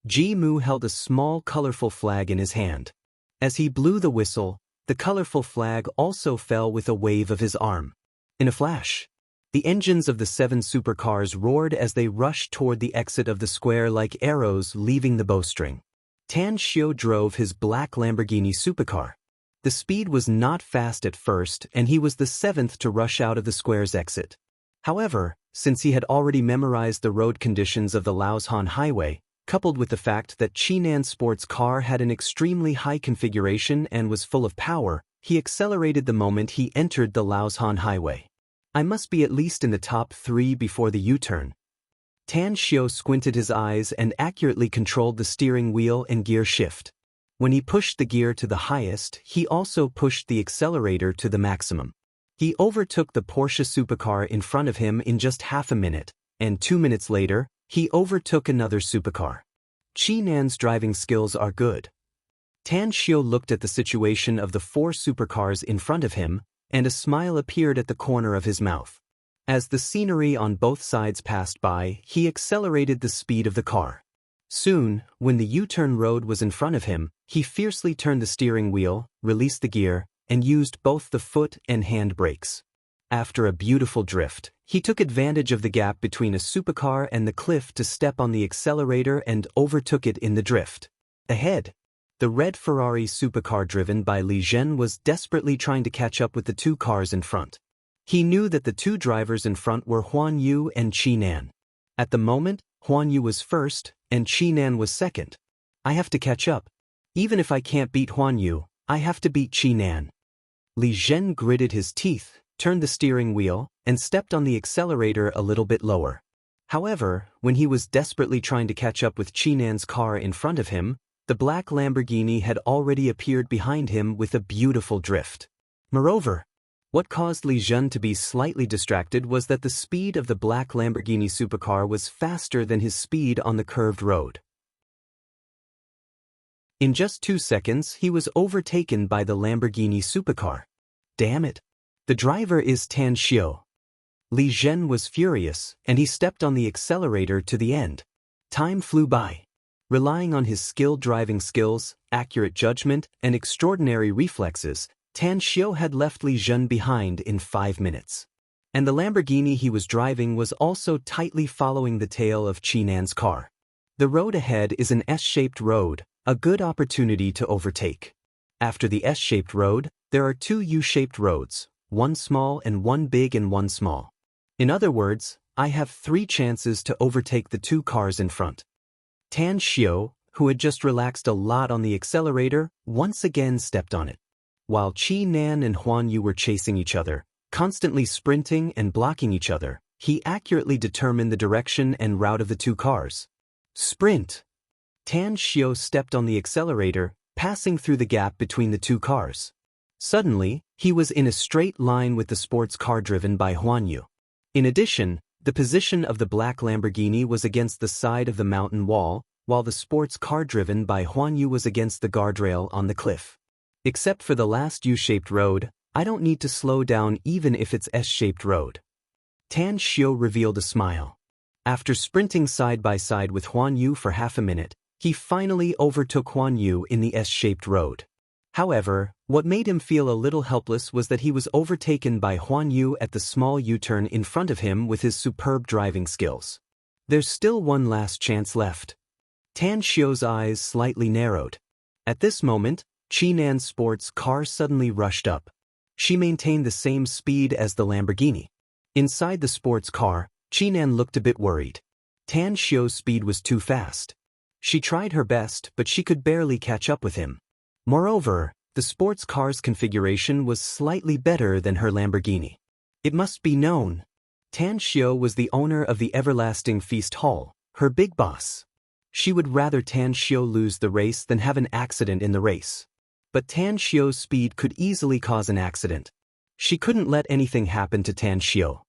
A: Ji Mu held a small colorful flag in his hand. As he blew the whistle, the colorful flag also fell with a wave of his arm. In a flash, the engines of the 7 supercars roared as they rushed toward the exit of the square like arrows leaving the bowstring. Tan Xiu drove his black Lamborghini supercar. The speed was not fast at first, and he was the 7th to rush out of the square's exit. However, since he had already memorized the road conditions of the Laoshan Highway, coupled with the fact that Qinan's sports car had an extremely high configuration and was full of power, he accelerated the moment he entered the Laoshan Highway. "I must be at least in the top 3 before the U-turn." Tan Xiu squinted his eyes and accurately controlled the steering wheel and gear shift. When he pushed the gear to the highest, he also pushed the accelerator to the maximum. He overtook the Porsche supercar in front of him in just half a minute, and 2 minutes later, he overtook another supercar. Qinan's driving skills are good. Tan Xiu looked at the situation of the 4 supercars in front of him, and a smile appeared at the corner of his mouth. As the scenery on both sides passed by, he accelerated the speed of the car. Soon, when the U-turn road was in front of him, he fiercely turned the steering wheel, released the gear, and used both the foot and hand brakes. After a beautiful drift, he took advantage of the gap between a supercar and the cliff to step on the accelerator and overtook it in the drift. Ahead, the red Ferrari supercar driven by Li Zhen was desperately trying to catch up with the 2 cars in front. He knew that the 2 drivers in front were Huan Yu and Qi Nan. At the moment, Huan Yu was first, and Qi Nan was second. "I have to catch up. Even if I can't beat Huan Yu, I have to beat Qi Nan." Li Zhen gritted his teeth, turned the steering wheel, and stepped on the accelerator a little bit lower. However, when he was desperately trying to catch up with Qi Nan's car in front of him, the black Lamborghini had already appeared behind him with a beautiful drift. Moreover, what caused Li Zhen to be slightly distracted was that the speed of the black Lamborghini supercar was faster than his speed on the curved road. In just 2 seconds, he was overtaken by the Lamborghini supercar. "Damn it! The driver is Tan Xiu." Li Zhen was furious, and he stepped on the accelerator to the end. Time flew by. Relying on his skilled driving skills, accurate judgment, and extraordinary reflexes, Tan Xiu had left Li Zhen behind in 5 minutes. And the Lamborghini he was driving was also tightly following the tail of Qinan's car. The road ahead is an S-shaped road, a good opportunity to overtake. After the S-shaped road, there are 2 U-shaped roads, one small and one big and one small. In other words, I have 3 chances to overtake the 2 cars in front. Tan Xiu, who had just relaxed a lot on the accelerator, once again stepped on it. While Qi Nan and Huan Yu were chasing each other, constantly sprinting and blocking each other, he accurately determined the direction and route of the 2 cars. Sprint! Tan Xiu stepped on the accelerator, passing through the gap between the 2 cars. Suddenly, he was in a straight line with the sports car driven by Huan Yu. In addition, the position of the black Lamborghini was against the side of the mountain wall, while the sports car driven by Huan Yu was against the guardrail on the cliff. Except for the last U-shaped road, I don't need to slow down even if it's S-shaped road. Tan Xiu revealed a smile. After sprinting side by side with Huan Yu for half a minute, He finally overtook Huan Yu in the S-shaped road. However, what made him feel a little helpless was that he was overtaken by Huan Yu at the small U-turn in front of him with his superb driving skills. There's still one last chance left. Tan Xiu's eyes slightly narrowed. At this moment, Qinan's sports car suddenly rushed up. She maintained the same speed as the Lamborghini. Inside the sports car, Qinan looked a bit worried. Tan Xiu's speed was too fast. She tried her best, but she could barely catch up with him. Moreover, the sports car's configuration was slightly better than her Lamborghini. It must be known, Tan Xiu was the owner of the Everlasting Feast Hall, her big boss. She would rather Tan Xiu lose the race than have an accident in the race. But Tan Xiu's speed could easily cause an accident. She couldn't let anything happen to Tan Xiu.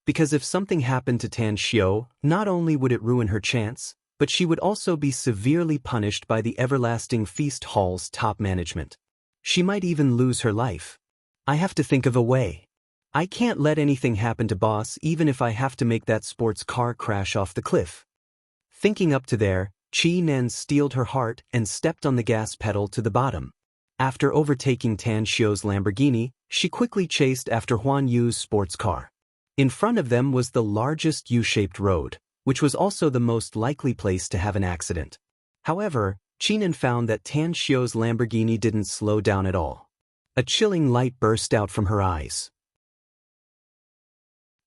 A: Because if something happened to Tan Xiu, not only would it ruin her chance, but she would also be severely punished by the Everlasting Feast Hall's top management. She might even lose her life. I have to think of a way. I can't let anything happen to boss even if I have to make that sports car crash off the cliff. Thinking up to there, Qinan steeled her heart and stepped on the gas pedal to the bottom. After overtaking Tan Xiu's Lamborghini, she quickly chased after Huan Yu's sports car. In front of them was the largest U-shaped road, which was also the most likely place to have an accident. However, Qinan found that Tan Xiu's Lamborghini didn't slow down at all. A chilling light burst out from her eyes.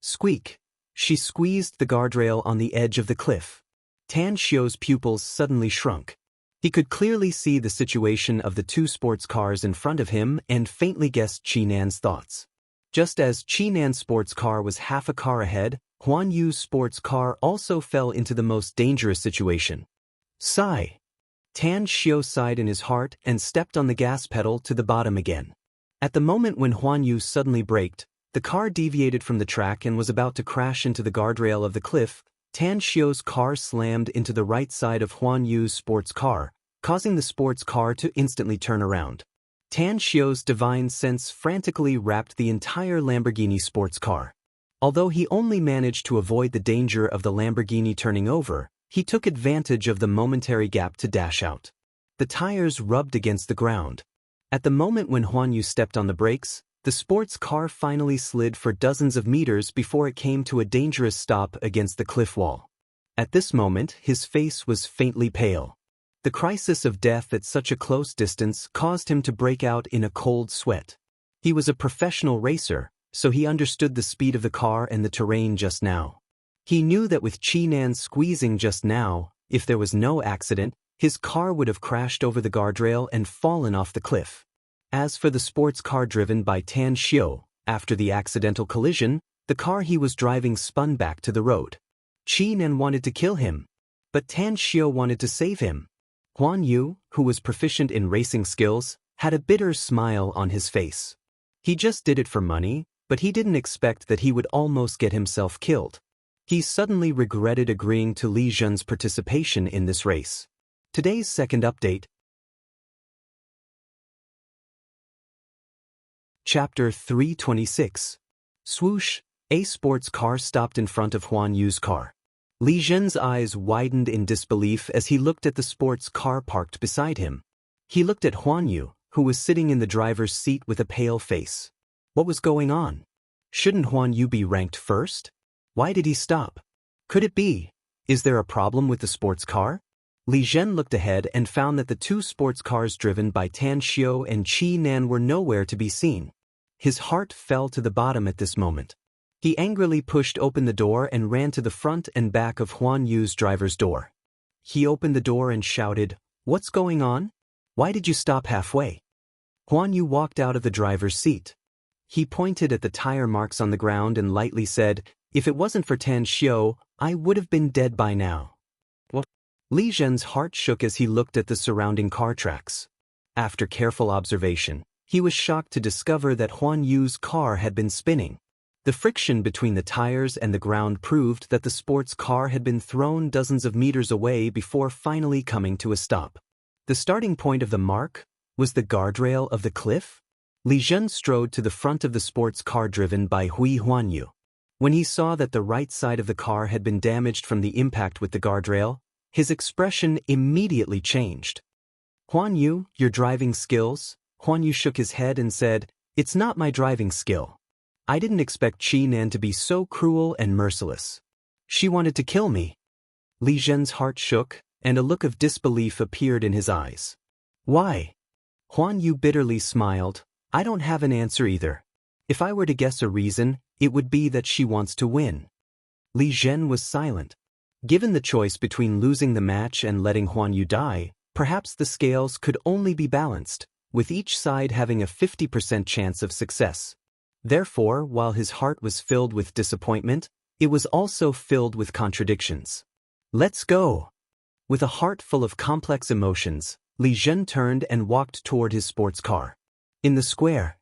A: Squeak! She squeezed the guardrail on the edge of the cliff. Tan Xiu's pupils suddenly shrunk. He could clearly see the situation of the two sports cars in front of him and faintly guessed Qinan's thoughts. Just as Qinan's sports car was half a car ahead, Huan Yu's sports car also fell into the most dangerous situation. Sigh. Tan Xiu sighed in his heart and stepped on the gas pedal to the bottom again. At the moment when Huan Yu suddenly braked, the car deviated from the track and was about to crash into the guardrail of the cliff. Tan Xiu's car slammed into the right side of Huan Yu's sports car, causing the sports car to instantly turn around. Tan Xiu's divine sense frantically wrapped the entire Lamborghini sports car. Although he only managed to avoid the danger of the Lamborghini turning over, he took advantage of the momentary gap to dash out. The tires rubbed against the ground. At the moment when Huan Yu stepped on the brakes, the sports car finally slid for dozens of meters before it came to a dangerous stop against the cliff wall. At this moment, his face was faintly pale. The crisis of death at such a close distance caused him to break out in a cold sweat. He was a professional racer, so he understood the speed of the car and the terrain just now. He knew that with Qinan squeezing just now, if there was no accident, his car would have crashed over the guardrail and fallen off the cliff. As for the sports car driven by Tan Xiu, after the accidental collision, the car he was driving spun back to the road. Qinan wanted to kill him, but Tan Xiu wanted to save him. Huan Yu, who was proficient in racing skills, had a bitter smile on his face. He just did it for money, but he didn't expect that he would almost get himself killed. He suddenly regretted agreeing to Li Zhen's participation in this race. Today's second update. Chapter 326. Swoosh! A sports car stopped in front of Huan Yu's car. Li Zhen's eyes widened in disbelief as he looked at the sports car parked beside him. He looked at Huan Yu, who was sitting in the driver's seat with a pale face. What was going on? Shouldn't Huan Yu be ranked first? Why did he stop? Could it be? Is there a problem with the sports car? Li Zhen looked ahead and found that the two sports cars driven by Tan Xiu and Qinan were nowhere to be seen. His heart fell to the bottom at this moment. He angrily pushed open the door and ran to the front and back of Huan Yu's driver's door. He opened the door and shouted, "What's going on? Why did you stop halfway?" Huan Yu walked out of the driver's seat. He pointed at the tire marks on the ground and lightly said, "If it wasn't for Tan Xiu, I would have been dead by now." What? Li Zhen's heart shook as he looked at the surrounding car tracks. After careful observation, he was shocked to discover that Huan Yu's car had been spinning. The friction between the tires and the ground proved that the sports car had been thrown dozens of meters away before finally coming to a stop. The starting point of the mark was the guardrail of the cliff. Li Zhen strode to the front of the sports car driven by Huan Yu. When he saw that the right side of the car had been damaged from the impact with the guardrail, His expression immediately changed. Huan Yu, your driving skills? Huan Yu shook his head and said, it's not my driving skill. I didn't expect Qi Nan to be so cruel and merciless. She wanted to kill me. Li Zhen's heart shook, and a look of disbelief appeared in his eyes. Why? Huan Yu bitterly smiled. I don't have an answer either. If I were to guess a reason, it would be that she wants to win. Li Zhen was silent. Given the choice between losing the match and letting Huan Yu die, perhaps the scales could only be balanced, with each side having a 50% chance of success. Therefore, while his heart was filled with disappointment, it was also filled with contradictions. Let's go! With a heart full of complex emotions, Li Zhen turned and walked toward his sports car. In the square,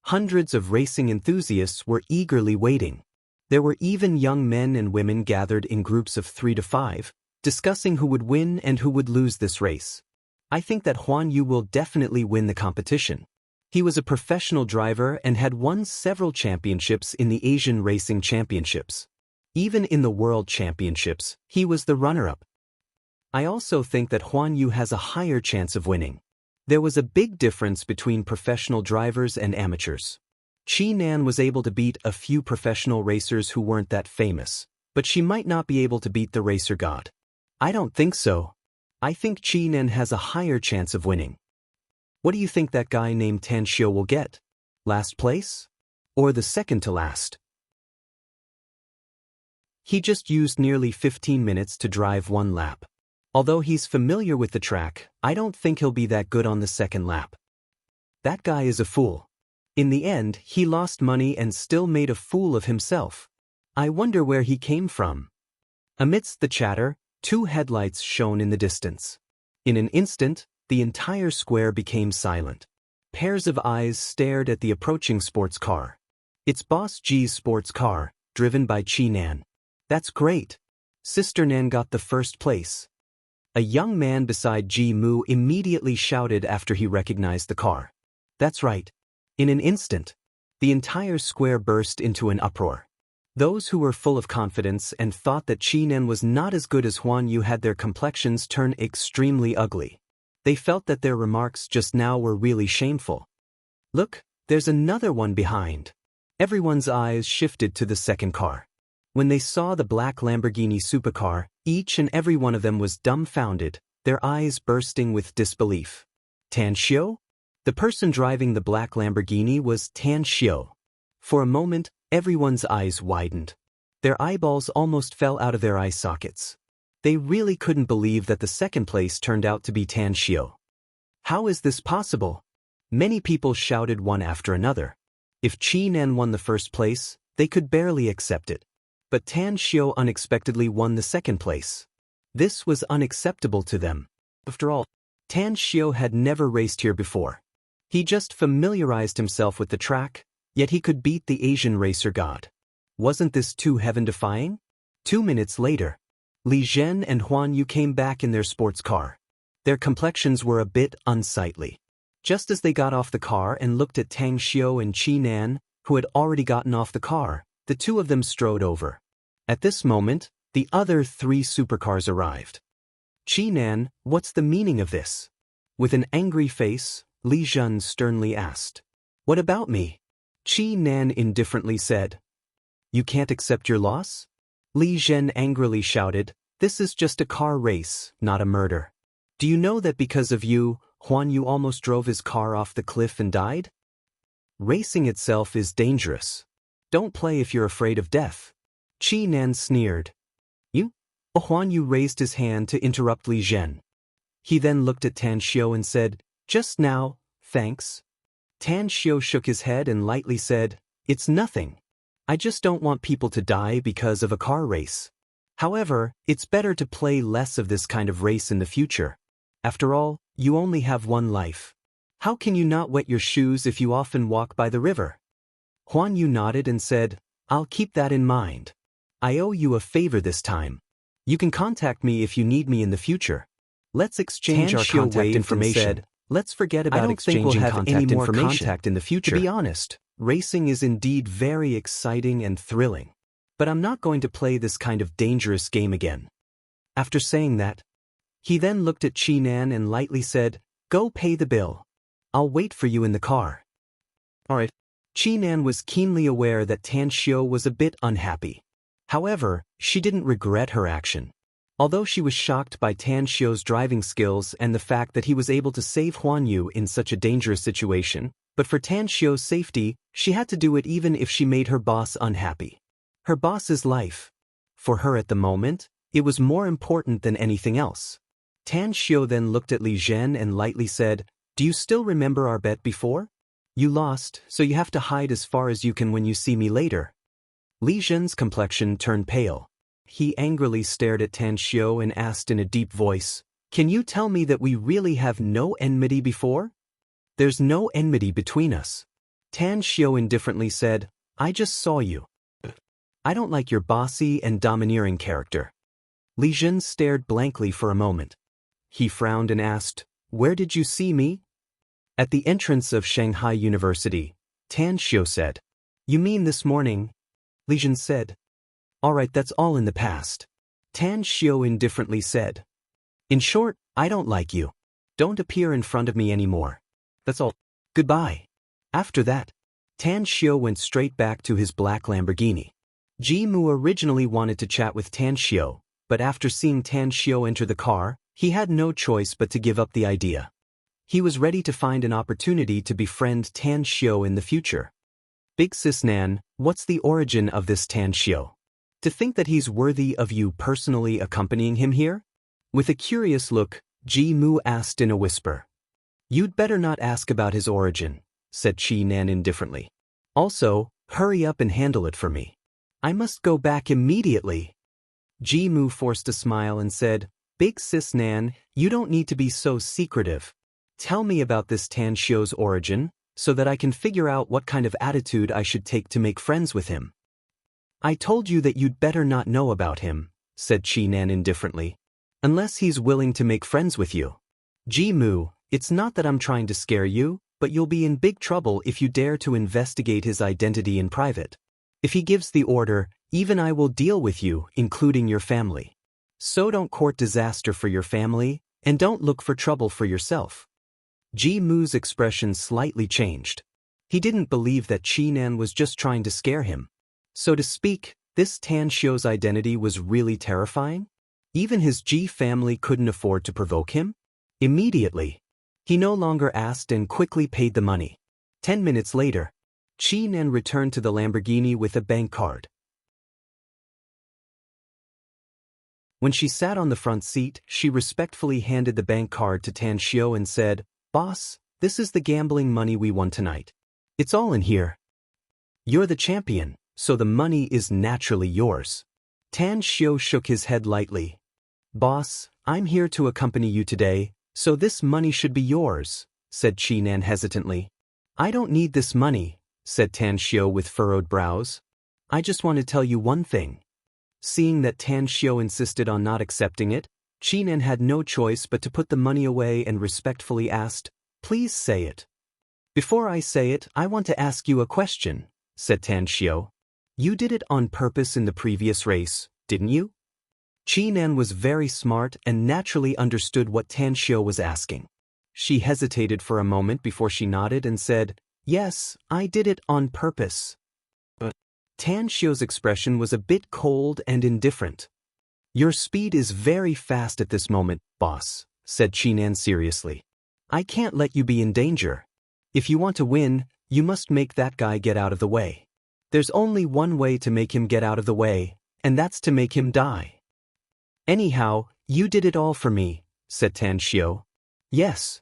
A: hundreds of racing enthusiasts were eagerly waiting. There were even young men and women gathered in groups of 3 to 5, discussing who would win and who would lose this race. I think that Huan Yu will definitely win the competition. He was a professional driver and had won several championships in the Asian Racing Championships. Even in the World Championships, he was the runner-up. I also think that Huan Yu has a higher chance of winning. There was a big difference between professional drivers and amateurs. Qi Nan was able to beat a few professional racers who weren't that famous, but she might not be able to beat the racer god. I don't think so. I think Qi Nan has a higher chance of winning. What do you think that guy named Tan Xiu will get? Last place? Or the second to last? He just used nearly 15 minutes to drive 1 lap. Although he's familiar with the track, I don't think he'll be that good on the second lap. That guy is a fool. In the end, he lost money and still made a fool of himself. I wonder where he came from. Amidst the chatter, 2 headlights shone in the distance. In an instant, the entire square became silent. Pairs of eyes stared at the approaching sports car. It's Boss G's sports car, driven by Qi Nan. That's great. Sister Nan got the first place. A young man beside Ji Mu immediately shouted after he recognized the car. That's right. In an instant, the entire square burst into an uproar. Those who were full of confidence and thought that Qi Nan was not as good as Huan Yu had their complexions turn extremely ugly. They felt that their remarks just now were really shameful. Look, there's another one behind. Everyone's eyes shifted to the second car. When they saw the black Lamborghini supercar, each and every one of them was dumbfounded, their eyes bursting with disbelief. Tan Xiu? The person driving the black Lamborghini was Tan Xiu. For a moment, everyone's eyes widened. Their eyeballs almost fell out of their eye sockets. They really couldn't believe that the second place turned out to be Tan Xiu. How is this possible? Many people shouted one after another. If Qi Nan won the first place, they could barely accept it. But Tan Xiu unexpectedly won the second place. This was unacceptable to them. After all, Tan Xiu had never raced here before. He just familiarized himself with the track, yet he could beat the Asian racer god. Wasn't this too heaven-defying? 2 minutes later, Li Zhen and Huan Yu came back in their sports car. Their complexions were a bit unsightly. Just as they got off the car and looked at Tan Xiu and Qi Nan, who had already gotten off the car, the 2 of them strode over. At this moment, the other 3 supercars arrived. Qi Nan, what's the meaning of this? With an angry face, Li Zhen sternly asked. What about me? Qi Nan indifferently said. You can't accept your loss? Li Zhen angrily shouted, this is just a car race, not a murder. Do you know that because of you, Huan Yu almost drove his car off the cliff and died? Racing itself is dangerous. Don't play if you're afraid of death. Qi Nan sneered. You? Huan Yu raised his hand to interrupt Li Zhen. He then looked at Tan Xiu and said, just now, thanks. Tan Xiu shook his head and lightly said, it's nothing. I just don't want people to die because of a car race. However, it's better to play less of this kind of race in the future. After all, you only have 1 life. How can you not wet your shoes if you often walk by the river? Huan Yu nodded and said, I'll keep that in mind. I owe you a favor this time. You can contact me if you need me in the future. Let's exchange our contact information. Let's forget about exchanging contact in the future. To be honest, racing is indeed very exciting and thrilling. But I'm not going to play this kind of dangerous game again. After saying that, He then looked at Chi-nan and lightly said, "Go pay the bill. I'll wait for you in the car." Alright. Chi-nan was keenly aware that Tan Xiu was a bit unhappy. However, she didn't regret her action. Although she was shocked by Tan Xiu's driving skills and the fact that he was able to save Huan Yu in such a dangerous situation, but for Tan Xiu's safety, she had to do it even if she made her boss unhappy. Her boss's life. For her at the moment, it was more important than anything else. Tan Xiu then looked at Li Zhen and lightly said, "Do you still remember our bet before? You lost, so you have to hide as far as you can when you see me later." Li Zhen's complexion turned pale. He angrily stared at Tan Xiu and asked in a deep voice, "Can you tell me that we really have no enmity before?" "There's no enmity between us." Tan Xiu indifferently said, "I just saw you. I don't like your bossy and domineering character." Li Zhen stared blankly for a moment. He frowned and asked, "Where did you see me?" "At the entrance of Shanghai University," Tan Xiu said. "You mean this morning?" Li Zhen said. "Alright, that's all in the past." Tan Xiu indifferently said. "In short, I don't like you. Don't appear in front of me anymore. That's all. Goodbye." After that, Tan Xiu went straight back to his black Lamborghini. Ji Mu originally wanted to chat with Tan Xiu, but after seeing Tan Xiu enter the car, he had no choice but to give up the idea. He was ready to find an opportunity to befriend Tan Xiu in the future. "Big Sis Nan, what's the origin of this Tan Xiu? To think that he's worthy of you personally accompanying him here?" With a curious look, Ji Mu asked in a whisper. "You'd better not ask about his origin," said Chi-nan indifferently. "Also, hurry up and handle it for me. I must go back immediately." Ji Mu forced a smile and said, "Big Sis Nan, you don't need to be so secretive. Tell me about this Tan Xiu's origin, so that I can figure out what kind of attitude I should take to make friends with him." "I told you that you'd better not know about him," said Chi-nan indifferently. "Unless he's willing to make friends with you. Ji Mu, it's not that I'm trying to scare you, but you'll be in big trouble if you dare to investigate his identity in private. If he gives the order, even I will deal with you, including your family. So don't court disaster for your family, and don't look for trouble for yourself." Ji Mu's expression slightly changed. He didn't believe that Chi-nan was just trying to scare him. So to speak, this Tan Xiu's identity was really terrifying? Even his Ji family couldn't afford to provoke him? Immediately, he no longer asked and quickly paid the money. 10 minutes later, Chi-nan returned to the Lamborghini with a bank card. When she sat on the front seat, she respectfully handed the bank card to Tan Xiu and said, "Boss, this is the gambling money we won tonight. It's all in here. You're the champion, so the money is naturally yours." Tan Xiu shook his head lightly. "Boss, I'm here to accompany you today, so this money should be yours," said Chi-nan hesitantly. "I don't need this money," said Tan Xiu with furrowed brows. "I just want to tell you one thing." Seeing that Tan Xiu insisted on not accepting it, Chi-nan had no choice but to put the money away and respectfully asked, "Please say it." "Before I say it, I want to ask you a question," said Tan Xiu. "You did it on purpose in the previous race, didn't you?" Chi-nan was very smart and naturally understood what Tan Xiu was asking. She hesitated for a moment before she nodded and said, "Yes, I did it on purpose." But Tan Xiu's expression was a bit cold and indifferent. "Your speed is very fast at this moment, boss," said Chi-nan seriously. "I can't let you be in danger. If you want to win, you must make that guy get out of the way. There's only one way to make him get out of the way, and that's to make him die." "Anyhow, you did it all for me," said Tan Xiu. "Yes,"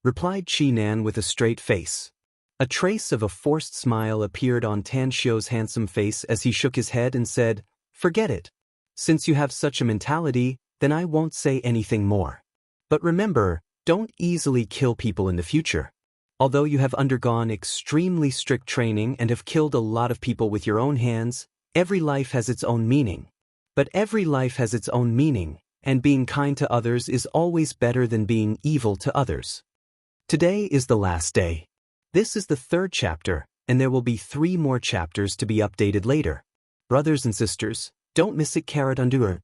A: replied Chi-nan with a straight face. A trace of a forced smile appeared on Tan Xiu's handsome face as he shook his head and said, "Forget it. Since you have such a mentality, then I won't say anything more. But remember, don't easily kill people in the future. Although you have undergone extremely strict training and have killed a lot of people with your own hands, every life has its own meaning. But every life has its own meaning, and being kind to others is always better than being evil to others. Today is the last day. This is the 3rd chapter, and there will be 3 more chapters to be updated later. Brothers and sisters, don't miss it. ___.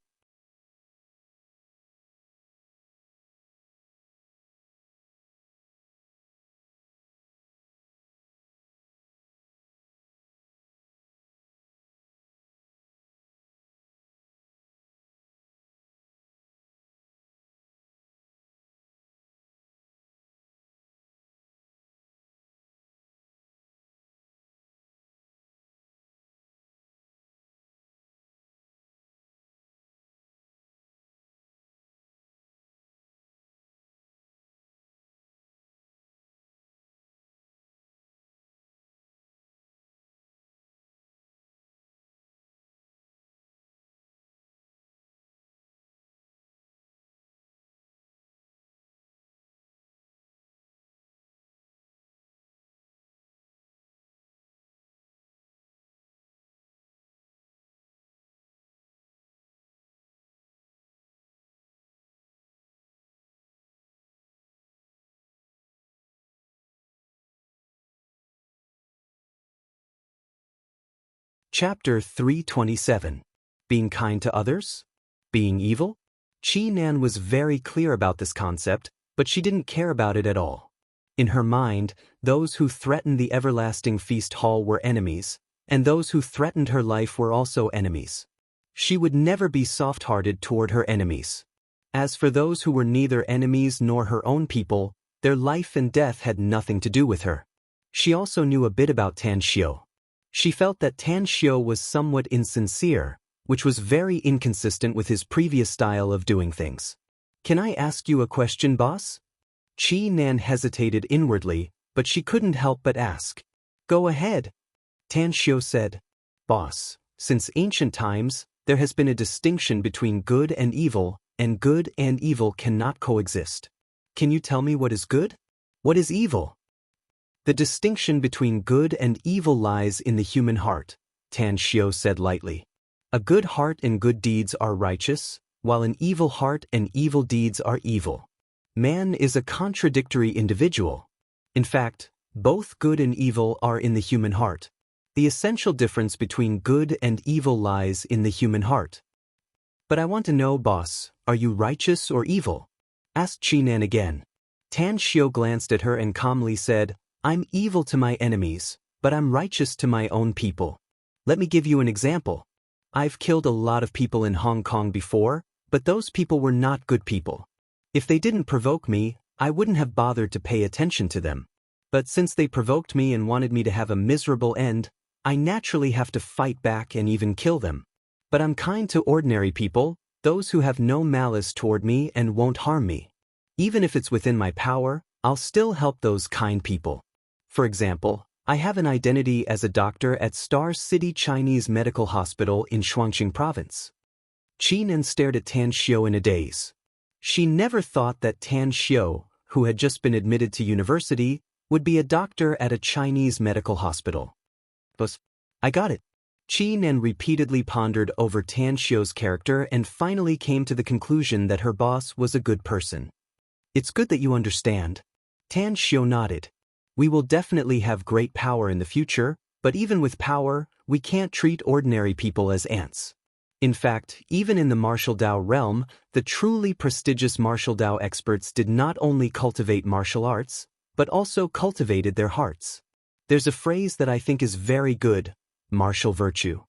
A: Chapter 327. Being kind to others? Being evil? Chi Nan was very clear about this concept, but she didn't care about it at all. In her mind, those who threatened the everlasting feast hall were enemies, and those who threatened her life were also enemies. She would never be soft-hearted toward her enemies. As for those who were neither enemies nor her own people, their life and death had nothing to do with her. She also knew a bit about Tan Xiu. She felt that Tan Xiu was somewhat insincere, which was very inconsistent with his previous style of doing things. "Can I ask you a question, boss?" Chi Nan hesitated inwardly, but she couldn't help but ask. "Go ahead," Tan Xiu said. "Boss, since ancient times, there has been a distinction between good and evil cannot coexist. Can you tell me what is good? What is evil?" "The distinction between good and evil lies in the human heart," Tan Xiu said lightly. "A good heart and good deeds are righteous, while an evil heart and evil deeds are evil. Man is a contradictory individual. In fact, both good and evil are in the human heart. The essential difference between good and evil lies in the human heart." "But I want to know, boss, are you righteous or evil?" asked Chi Nan again. Tan Xiu glanced at her and calmly said, "I'm evil to my enemies, but I'm righteous to my own people. Let me give you an example. I've killed a lot of people in Hong Kong before, but those people were not good people. If they didn't provoke me, I wouldn't have bothered to pay attention to them. But since they provoked me and wanted me to have a miserable end, I naturally have to fight back and even kill them. But I'm kind to ordinary people, those who have no malice toward me and won't harm me. Even if it's within my power, I'll still help those kind people. For example, I have an identity as a doctor at Star City Chinese Medical Hospital in Shuangqing Province." Chi Nan stared at Tan Xiu in a daze. She never thought that Tan Xiu, who had just been admitted to university, would be a doctor at a Chinese medical hospital. "But I got it." Chi Nan repeatedly pondered over Tan Xiu's character and finally came to the conclusion that her boss was a good person. "It's good that you understand." Tan Xiu nodded. "We will definitely have great power in the future, but even with power, we can't treat ordinary people as ants. In fact, even in the martial Dao realm, the truly prestigious martial Dao experts did not only cultivate martial arts, but also cultivated their hearts. There's a phrase that I think is very good: martial virtue."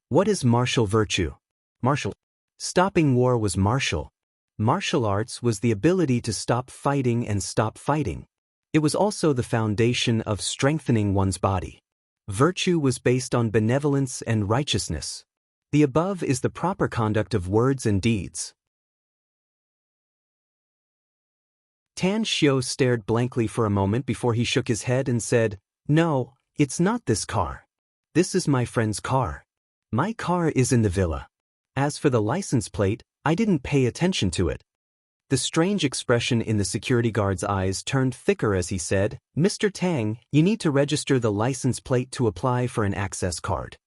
A: "What is martial virtue?" "Martial. Stopping war was martial. Martial arts was the ability to stop fighting and stop fighting. It was also the foundation of strengthening one's body. Virtue was based on benevolence and righteousness. The above is the proper conduct of words and deeds." Tan Xiu stared blankly for a moment before he shook his head and said, "No, it's not this car. This is my friend's car. My car is in the villa. As for the license plate, I didn't pay attention to it." The strange expression in the security guard's eyes turned thicker as he said, "Mr. Tang, you need to register the license plate to apply for an access card.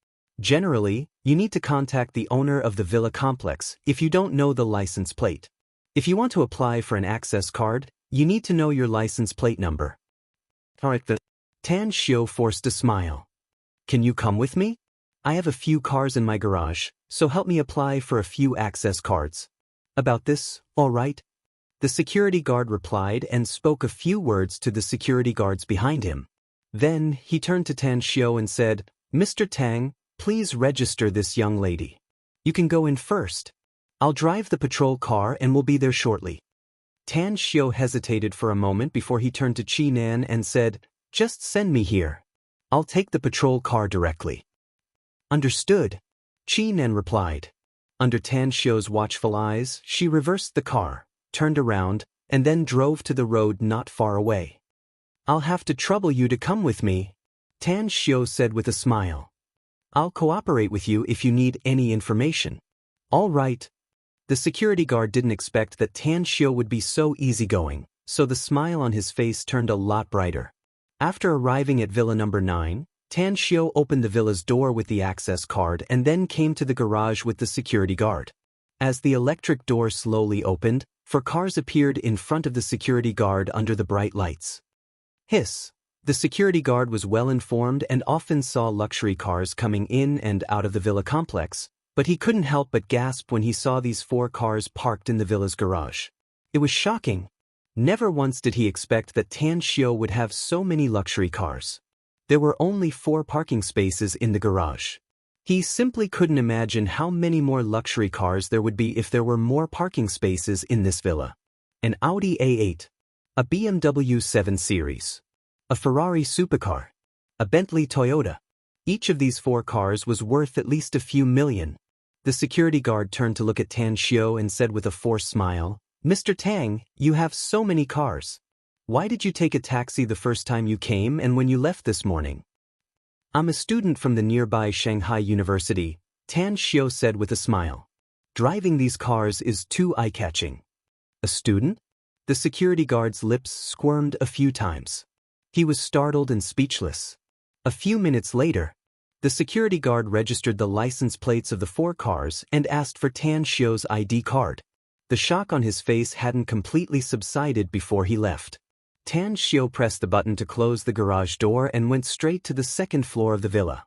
A: Generally, you need to contact the owner of the villa complex if you don't know the license plate. If you want to apply for an access card, you need to know your license plate number." "Alright." Tan Xiu forced a smile. "Can you come with me? I have a few cars in my garage, so help me apply for a few access cards." "About this, all right?" The security guard replied and spoke a few words to the security guards behind him. Then he turned to Tan Xiu and said, "Mr. Tang, please register this young lady. You can go in first. I'll drive the patrol car and will be there shortly." Tan Xiu hesitated for a moment before he turned to Chi Nan and said, "Just send me here. I'll take the patrol car directly." "Understood," Chi Nan replied. Under Tan Xiu's watchful eyes, she reversed the car, turned around, and then drove to the road not far away. "I'll have to trouble you to come with me," Tan Xiu said with a smile. "I'll cooperate with you if you need any information." "All right." The security guard didn't expect that Tan Xiu would be so easygoing, so the smile on his face turned a lot brighter. After arriving at Villa number 9, Tan Xiu opened the villa's door with the access card and then came to the garage with the security guard. As the electric door slowly opened, 4 cars appeared in front of the security guard under the bright lights. "Hiss," The security guard was well informed and often saw luxury cars coming in and out of the villa complex, but he couldn't help but gasp when he saw these 4 cars parked in the villa's garage. It was shocking. Never once did he expect that Tan Xiao would have so many luxury cars. There were only 4 parking spaces in the garage. He simply couldn't imagine how many more luxury cars there would be if there were more parking spaces in this villa. An Audi A8, a BMW 7 Series, a Ferrari supercar, a Bentley Toyota. Each of these 4 cars was worth at least a few million. The security guard turned to look at Tan Xiao and said with a forced smile, "Mr. Tang, you have so many cars. Why did you take a taxi the first time you came and when you left this morning?" "I'm a student from the nearby Shanghai University," Tan Xiao said with a smile. "Driving these cars is too eye-catching." "A student?" The security guard's lips squirmed a few times. He was startled and speechless. A few minutes later, the security guard registered the license plates of the 4 cars and asked for Tan Xiao's ID card. The shock on his face hadn't completely subsided before he left. Tan Xiao pressed the button to close the garage door and went straight to the 2nd floor of the villa.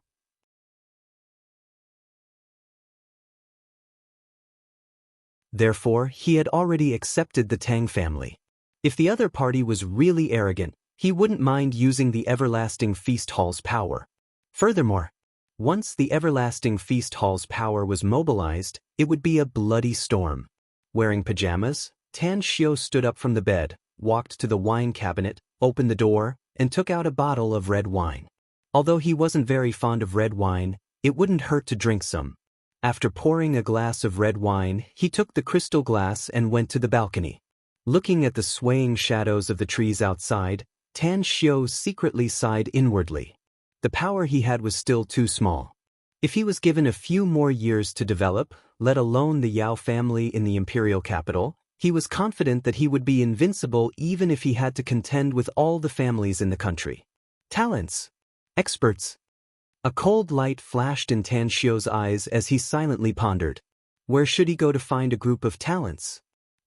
A: Therefore, he had already accepted the Tang family. If the other party was really arrogant, he wouldn't mind using the Everlasting Feast Hall's power. Furthermore, once the Everlasting Feast Hall's power was mobilized, it would be a bloody storm. Wearing pajamas, Tan Xiao stood up from the bed, walked to the wine cabinet, opened the door, and took out a bottle of red wine. Although he wasn't very fond of red wine, it wouldn't hurt to drink some. After pouring a glass of red wine, he took the crystal glass and went to the balcony. Looking at the swaying shadows of the trees outside, Tan Xiao secretly sighed inwardly. The power he had was still too small. If he was given a few more years to develop, let alone the Yao family in the imperial capital, he was confident that he would be invincible even if he had to contend with all the families in the country. Talents. Experts. A cold light flashed in Tan Xiao's eyes as he silently pondered. Where should he go to find a group of talents?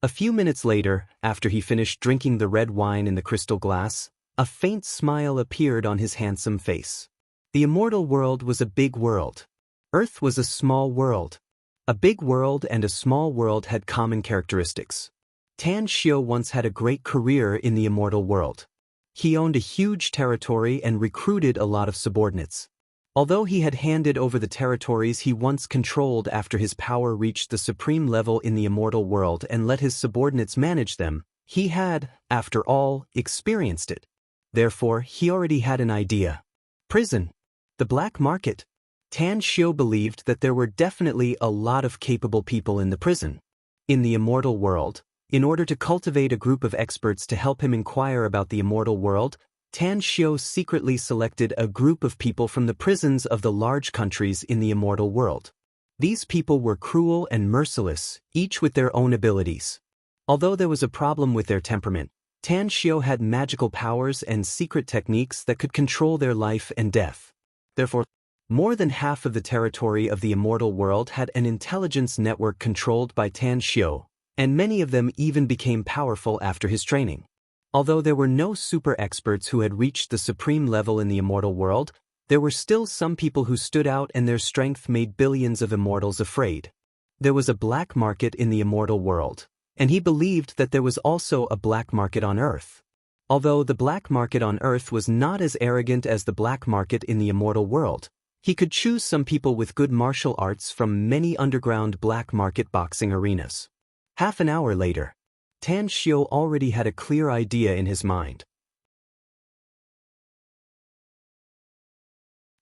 A: A few minutes later, after he finished drinking the red wine in the crystal glass, a faint smile appeared on his handsome face. The immortal world was a big world. Earth was a small world. A big world and a small world had common characteristics. Tan Xiao once had a great career in the immortal world. He owned a huge territory and recruited a lot of subordinates. Although he had handed over the territories he once controlled after his power reached the supreme level in the immortal world and let his subordinates manage them, he had, after all, experienced it. Therefore, he already had an idea. Prison. The black market. Tan Xiao believed that there were definitely a lot of capable people in the prison. In the immortal world, in order to cultivate a group of experts to help him inquire about the immortal world, Tan Xiao secretly selected a group of people from the prisons of the large countries in the immortal world. These people were cruel and merciless, each with their own abilities. Although there was a problem with their temperament, Tan Xiao had magical powers and secret techniques that could control their life and death. Therefore, more than half of the territory of the immortal world had an intelligence network controlled by Tan Xiao, and many of them even became powerful after his training. Although there were no super experts who had reached the supreme level in the immortal world, there were still some people who stood out and their strength made billions of immortals afraid. There was a black market in the immortal world, and he believed that there was also a black market on Earth. Although the black market on Earth was not as arrogant as the black market in the immortal world, he could choose some people with good martial arts from many underground black market boxing arenas. Half an hour later, Tan Xiao already had a clear idea in his mind.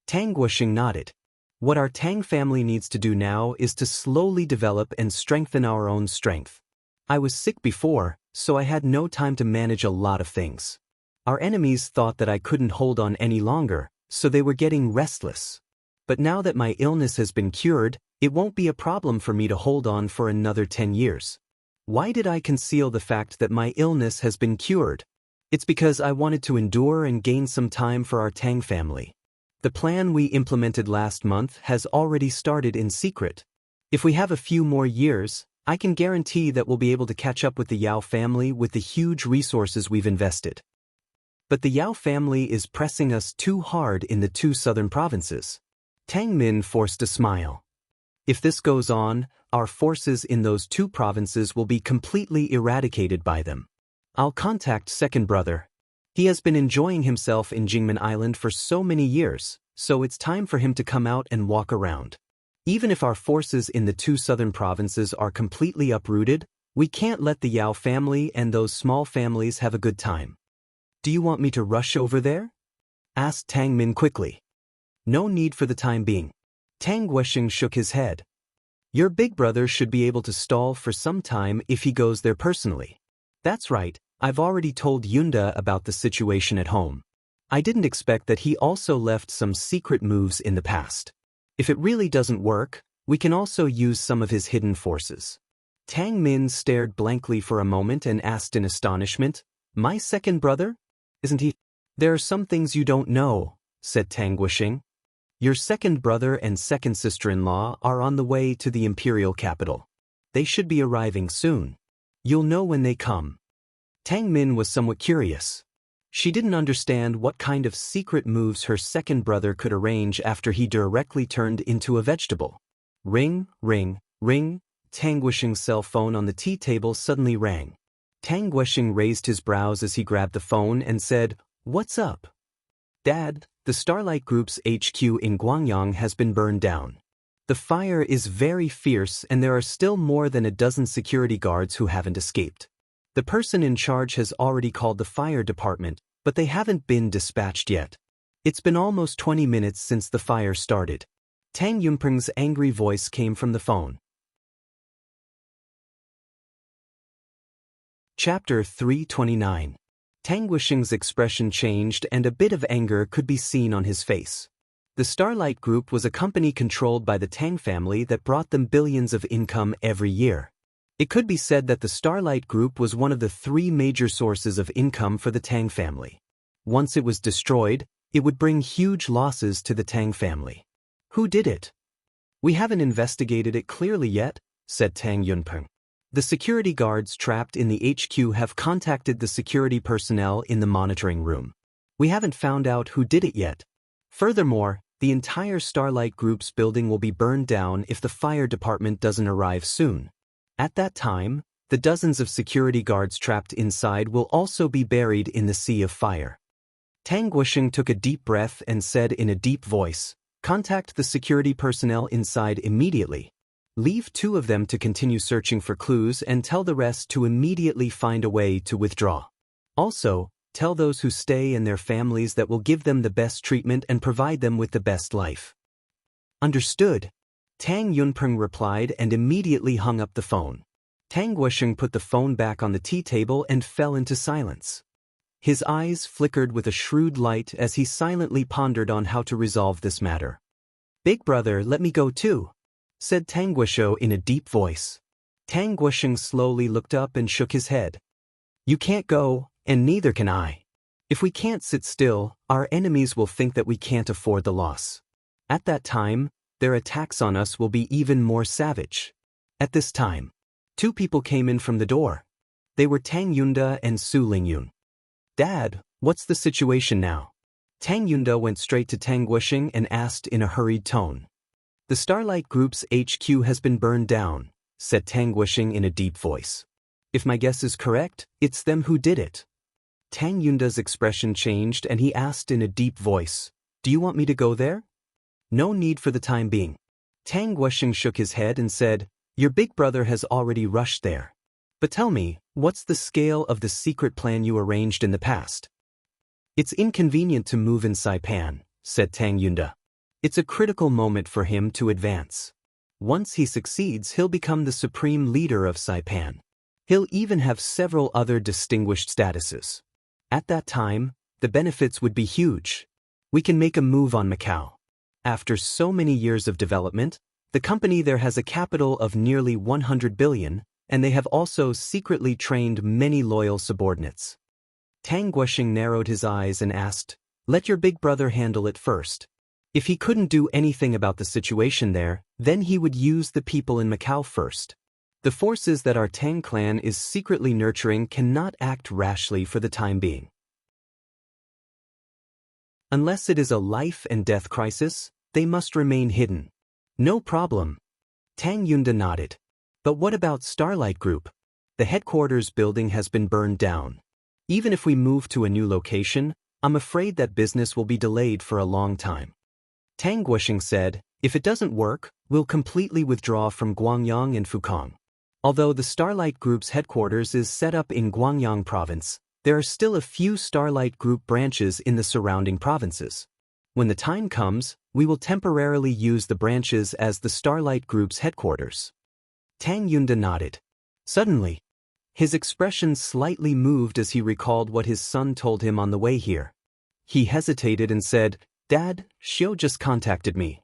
A: Tang Guoxing nodded. What our Tang family needs to do now is to slowly develop and strengthen our own strength. I was sick before, so I had no time to manage a lot of things. Our enemies thought that I couldn't hold on any longer, so they were getting restless. But now that my illness has been cured, it won't be a problem for me to hold on for another 10 years. Why did I conceal the fact that my illness has been cured? It's because I wanted to endure and gain some time for our Tang family. The plan we implemented last month has already started in secret. If we have a few more years, I can guarantee that we'll be able to catch up with the Yao family with the huge resources we've invested. But the Yao family is pressing us too hard in the two southern provinces. Tang Min forced a smile. If this goes on, our forces in those two provinces will be completely eradicated by them. I'll contact second brother. He has been enjoying himself in Jingmen Island for so many years, so it's time for him to come out and walk around. Even if our forces in the two southern provinces are completely uprooted, we can't let the Yao family and those small families have a good time. Do you want me to rush over there? Asked Tang Min quickly. No need for the time being. Tang Guoxing shook his head. Your big brother should be able to stall for some time if he goes there personally. That's right, I've already told Yunda about the situation at home. I didn't expect that he also left some secret moves in the past. If it really doesn't work, we can also use some of his hidden forces. Tang Min stared blankly for a moment and asked in astonishment, My second brother? Isn't he? There are some things you don't know, said Tang Guoxing. Your second brother and second sister-in-law are on the way to the imperial capital. They should be arriving soon. You'll know when they come. Tang Min was somewhat curious. She didn't understand what kind of secret moves her second brother could arrange after he directly turned into a vegetable. Ring, ring, ring. Tang Guoxing's cell phone on the tea table suddenly rang. Tang Guoxing raised his brows as he grabbed the phone and said, What's up? Dad, the Starlight Group's HQ in Guangyang has been burned down. The fire is very fierce and there are still more than a dozen security guards who haven't escaped. The person in charge has already called the fire department, but they haven't been dispatched yet. It's been almost 20 minutes since the fire started. Tang Yunpeng's angry voice came from the phone. Chapter 329. Tang Guoxing's expression changed and a bit of anger could be seen on his face. The Starlight Group was a company controlled by the Tang family that brought them billions of income every year. It could be said that the Starlight Group was one of the three major sources of income for the Tang family. Once it was destroyed, it would bring huge losses to the Tang family. Who did it? We haven't investigated it clearly yet, said Tang Yunpeng. The security guards trapped in the HQ have contacted the security personnel in the monitoring room. We haven't found out who did it yet. Furthermore, the entire Starlight Group's building will be burned down if the fire department doesn't arrive soon. At that time, the dozens of security guards trapped inside will also be buried in the sea of fire. Tang Guoxing took a deep breath and said in a deep voice, Contact the security personnel inside immediately. Leave 2 of them to continue searching for clues and tell the rest to immediately find a way to withdraw. Also, tell those who stay and their families that will give them the best treatment and provide them with the best life. Understood. Tang Yunpeng replied and immediately hung up the phone. Tang Guoxing put the phone back on the tea table and fell into silence. His eyes flickered with a shrewd light as he silently pondered on how to resolve this matter. Big brother, let me go too, said Tang Guoxiu in a deep voice. Tang Guoxing slowly looked up and shook his head. You can't go, and neither can I. If we can't sit still, our enemies will think that we can't afford the loss. At that time, their attacks on us will be even more savage. At this time, 2 people came in from the door. They were Tang Yunda and Su Lingyun. Dad, what's the situation now? Tang Yunda went straight to Tang Guoxing and asked in a hurried tone. The Starlight Group's HQ has been burned down, said Tang Guoxing in a deep voice. If my guess is correct, it's them who did it. Tang Yunda's expression changed and he asked in a deep voice, Do you want me to go there? No need for the time being. Tang Guoxing shook his head and said, Your big brother has already rushed there. But tell me, what's the scale of the secret plan you arranged in the past? It's inconvenient to move in Saipan, said Tang Yunda. It's a critical moment for him to advance. Once he succeeds, he'll become the supreme leader of Saipan. He'll even have several other distinguished statuses. At that time, the benefits would be huge. We can make a move on Macau. After so many years of development, the company there has a capital of nearly 100 billion, and they have also secretly trained many loyal subordinates. Tang Guoxing narrowed his eyes and asked, Let your big brother handle it first. If he couldn't do anything about the situation there, then he would use the people in Macau first. The forces that our Tang clan is secretly nurturing cannot act rashly for the time being. Unless it is a life and death crisis, they must remain hidden. No problem. Tang Yunda nodded. But what about Starlight Group? The headquarters building has been burned down. Even if we move to a new location, I'm afraid that business will be delayed for a long time. Tang Guosheng said, if it doesn't work, we'll completely withdraw from Guangyang and Fukang. Although the Starlight Group's headquarters is set up in Guangyang province, there are still a few Starlight Group branches in the surrounding provinces. When the time comes, we will temporarily use the branches as the Starlight Group's headquarters. Tang Yunda nodded. Suddenly, his expression slightly moved as he recalled what his son told him on the way here. He hesitated and said, Dad, Xiao just contacted me.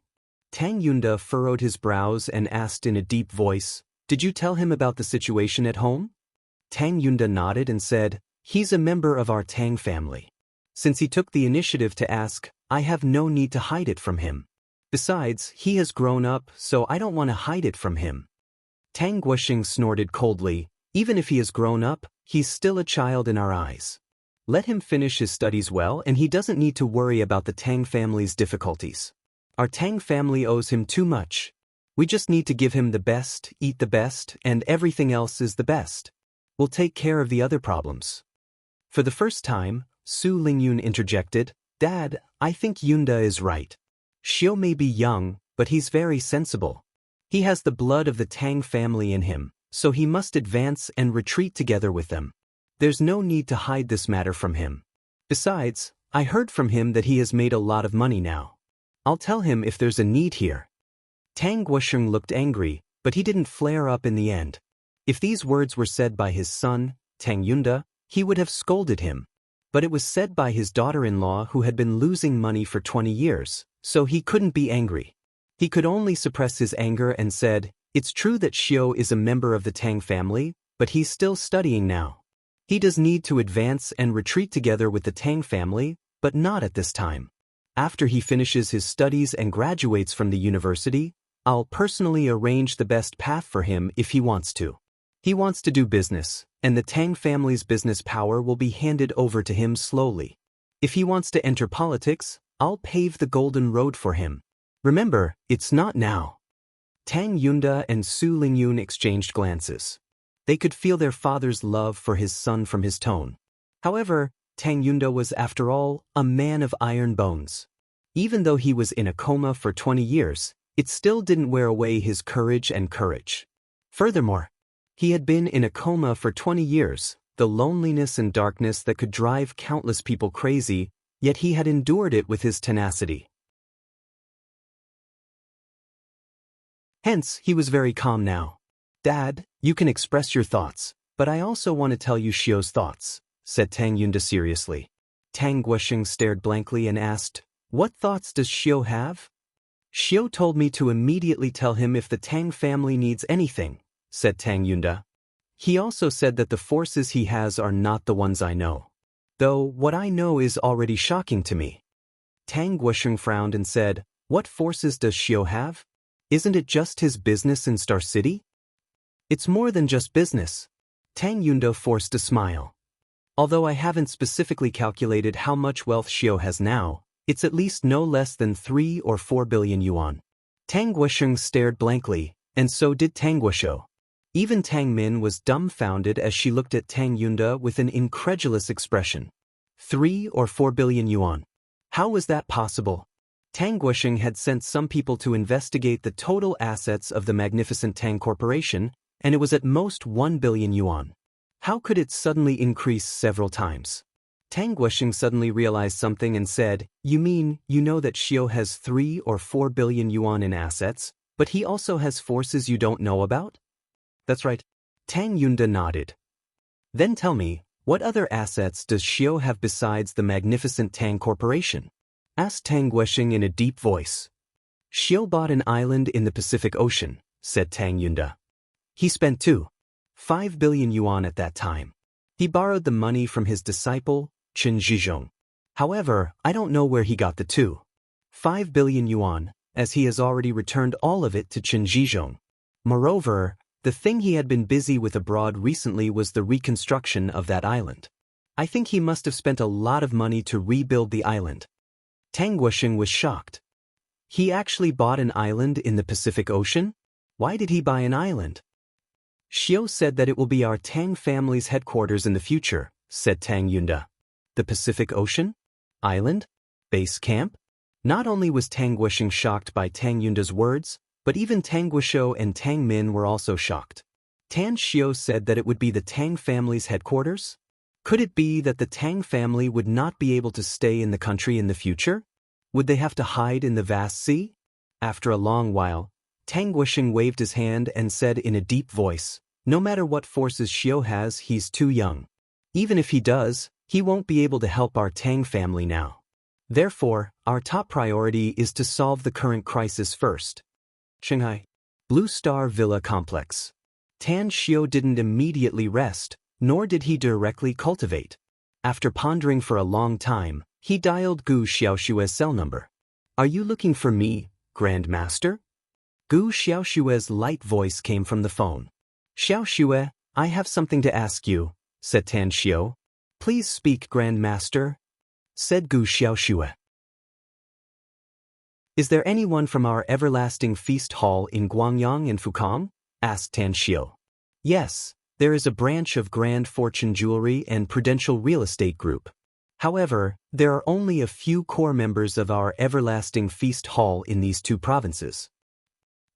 A: Tang Yunda furrowed his brows and asked in a deep voice, did you tell him about the situation at home? Tang Yunda nodded and said, he's a member of our Tang family. Since he took the initiative to ask, I have no need to hide it from him. Besides, he has grown up, so I don't want to hide it from him. Tang Guosheng snorted coldly, even if he has grown up, he's still a child in our eyes. Let him finish his studies well and he doesn't need to worry about the Tang family's difficulties. Our Tang family owes him too much. We just need to give him the best, eat the best, and everything else is the best. We'll take care of the other problems. For the first time, Su Lingyun interjected, Dad, I think Yunda is right. Xiao may be young, but he's very sensible. He has the blood of the Tang family in him, so he must advance and retreat together with them. There's no need to hide this matter from him. Besides, I heard from him that he has made a lot of money now. I'll tell him if there's a need here. Tang Guosheng looked angry, but he didn't flare up in the end. If these words were said by his son, Tang Yunda, he would have scolded him. But it was said by his daughter-in-law who had been losing money for 20 years, so he couldn't be angry. He could only suppress his anger and said, it's true that Xiao is a member of the Tang family, but he's still studying now. He does need to advance and retreat together with the Tang family, but not at this time. After he finishes his studies and graduates from the university, I'll personally arrange the best path for him if he wants to. He wants to do business, and the Tang family's business power will be handed over to him slowly. If he wants to enter politics, I'll pave the golden road for him. Remember, it's not now. Tang Yunda and Su Lingyun exchanged glances. They could feel their father's love for his son from his tone. However, Tang Yunda was, after all, a man of iron bones. Even though he was in a coma for 20 years, it still didn't wear away his courage and courage. Furthermore, he had been in a coma for 20 years, the loneliness and darkness that could drive countless people crazy, yet he had endured it with his tenacity. Hence, he was very calm now. Dad, you can express your thoughts, but I also want to tell you Xiao's thoughts, said Tang Yunda seriously. Tang Guosheng stared blankly and asked, what thoughts does Xiao have? Xiao told me to immediately tell him if the Tang family needs anything, said Tang Yunda. He also said that the forces he has are not the ones I know. Though what I know is already shocking to me. Tang Guosheng frowned and said, what forces does Xiao have? Isn't it just his business in Star City? It's more than just business. Tang Yunda forced a smile. Although I haven't specifically calculated how much wealth Xiao has now, it's at least no less than 3 or 4 billion yuan. Tang Guosheng stared blankly, and so did Tang Guoshou. Even Tang Min was dumbfounded as she looked at Tang Yunda with an incredulous expression. 3 or 4 billion yuan. How was that possible? Tang Guosheng had sent some people to investigate the total assets of the magnificent Tang Corporation, and it was at most 1 billion yuan. How could it suddenly increase several times? Tang Guosheng suddenly realized something and said, you mean, you know that Xiao has 3 or 4 billion yuan in assets, but he also has forces you don't know about? That's right. Tang Yunda nodded. Then tell me, what other assets does Xiao have besides the magnificent Tang Corporation? Asked Tang Guosheng in a deep voice. Xiao bought an island in the Pacific Ocean, said Tang Yunda. He spent 5 billion yuan at that time. He borrowed the money from his disciple, Chen Zhizhong. However, I don't know where he got the 5 billion yuan, as he has already returned all of it to Chen Zhizhong. Moreover, the thing he had been busy with abroad recently was the reconstruction of that island. I think he must have spent a lot of money to rebuild the island. Tang Guosheng was shocked. He actually bought an island in the Pacific Ocean? Why did he buy an island? Xiao said that it will be our Tang family's headquarters in the future, said Tang Yunda. The Pacific Ocean? Island? Base camp? Not only was Tang Guosheng shocked by Tang Yunda's words, but even Tang Guoshou and Tang Min were also shocked. Tan Xiao said that it would be the Tang family's headquarters? Could it be that the Tang family would not be able to stay in the country in the future? Would they have to hide in the vast sea? After a long while, Tang Guosheng waved his hand and said in a deep voice, "No matter what forces Xiao has, he's too young. Even if he does, he won't be able to help our Tang family now. Therefore, our top priority is to solve the current crisis first." Shanghai. Blue Star Villa Complex. Tan Xiao didn't immediately rest, nor did he directly cultivate. After pondering for a long time, he dialed Gu Xiaoshue's cell number. "Are you looking for me, Grand Master?" Gu Xiaoshue's light voice came from the phone. "Xiaoshue, I have something to ask you," said Tan Xiao. "Please speak, Grand Master," said Gu Xiaoshue. "Is there anyone from our Everlasting Feast Hall in Guangyang and Fukang?" asked Tan Xiao. "Yes, there is a branch of Grand Fortune Jewelry and Prudential Real Estate Group. However, there are only a few core members of our Everlasting Feast Hall in these two provinces."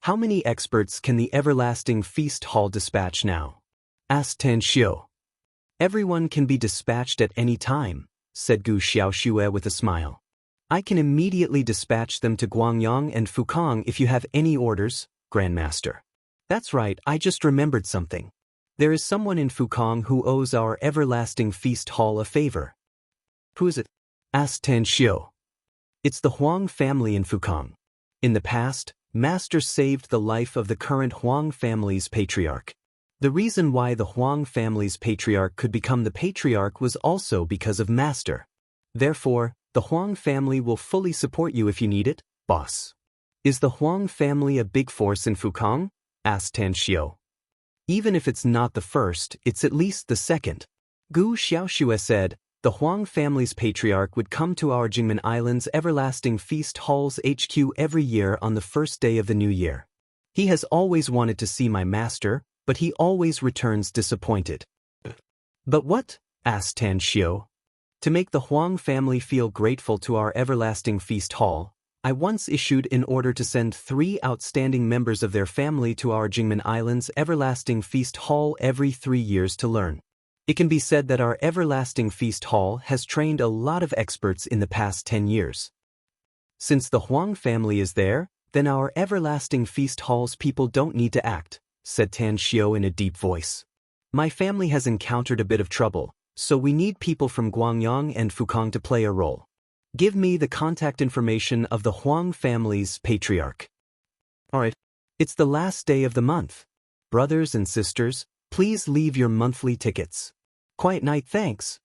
A: "How many experts can the Everlasting Feast Hall dispatch now?" asked Tan Xiao. "Everyone can be dispatched at any time," said Gu Xiaoshue with a smile. "I can immediately dispatch them to Guangyang and Fukang if you have any orders, Grandmaster." "That's right, I just remembered something. There is someone in Fukang who owes our Everlasting Feast Hall a favor." "Who is it?" asked Tan Xiao. "It's the Huang family in Fukang. In the past, Master saved the life of the current Huang family's patriarch. The reason why the Huang family's patriarch could become the patriarch was also because of Master. Therefore, the Huang family will fully support you if you need it, boss." "Is the Huang family a big force in Fukang?" asked Tan Xiao. "Even if it's not the first, it's at least the second." Gu Xiaoshue said, "The Huang family's patriarch would come to our Jingmen Island's Everlasting Feast Hall's HQ every year on the first day of the new year. He has always wanted to see my master, but he always returns disappointed." "But what?" asked Tan Xiao. "To make the Huang family feel grateful to our Everlasting Feast Hall, I once issued an order to send 3 outstanding members of their family to our Jingmen Island's Everlasting Feast Hall every 3 years to learn. It can be said that our Everlasting Feast Hall has trained a lot of experts in the past 10 years. Since the Huang family is there, then our Everlasting Feast Hall's people don't need to act," said Tan Xiao in a deep voice. "My family has encountered a bit of trouble, so we need people from Guangyang and Fukang to play a role. Give me the contact information of the Huang family's patriarch." "Alright. It's the last day of the month. Brothers and sisters, please leave your monthly tickets. Quiet night, thanks."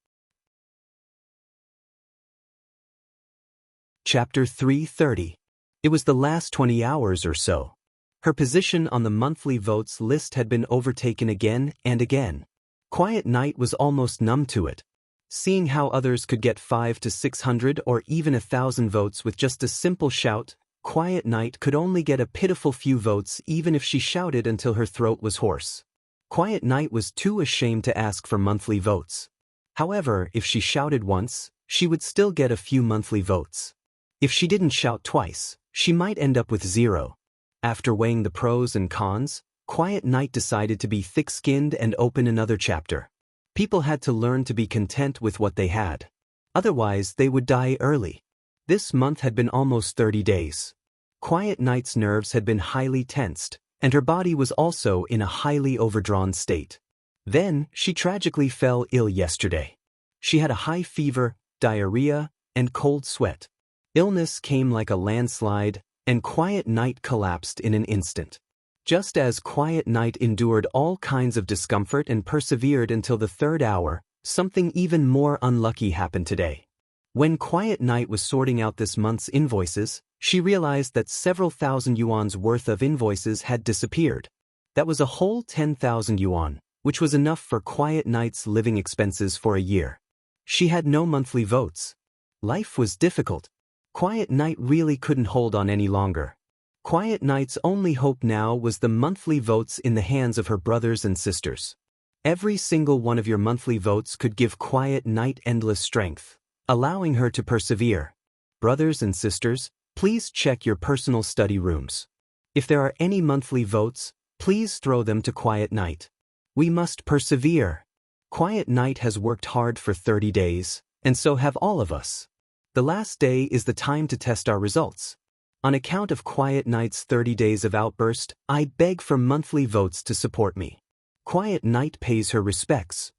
A: Chapter 330. It was the last 20 hours or so. Her position on the monthly votes list had been overtaken again and again. Quiet Night was almost numb to it. Seeing how others could get 500 to 600 or even 1,000 votes with just a simple shout, Quiet Night could only get a pitiful few votes even if she shouted until her throat was hoarse. Quiet Night was too ashamed to ask for monthly votes. However, if she shouted once, she would still get a few monthly votes. If she didn't shout twice, she might end up with 0. After weighing the pros and cons, Quiet Night decided to be thick-skinned and open another chapter. People had to learn to be content with what they had. Otherwise, they would die early. This month had been almost 30 days. Quiet Night's nerves had been highly tensed, and her body was also in a highly overdrawn state. Then, she tragically fell ill yesterday. She had a high fever, diarrhea, and cold sweat. Illness came like a landslide, and Quiet Night collapsed in an instant. Just as Quiet Night endured all kinds of discomfort and persevered until the 3rd hour, something even more unlucky happened today. When Quiet Night was sorting out this month's invoices, she realized that several thousand yuan's worth of invoices had disappeared. That was a whole 10,000 yuan, which was enough for Quiet Night's living expenses for a year. She had no monthly votes. Life was difficult. Quiet Night really couldn't hold on any longer. Quiet Night's only hope now was the monthly votes in the hands of her brothers and sisters. Every single one of your monthly votes could give Quiet Night endless strength, allowing her to persevere. Brothers and sisters, please check your personal study rooms. If there are any monthly votes, please throw them to Quiet Night. We must persevere. Quiet Night has worked hard for 30 days, and so have all of us. The last day is the time to test our results. On account of Quiet Night's 30 days of outburst, I beg for monthly votes to support me. Quiet Night pays her respects.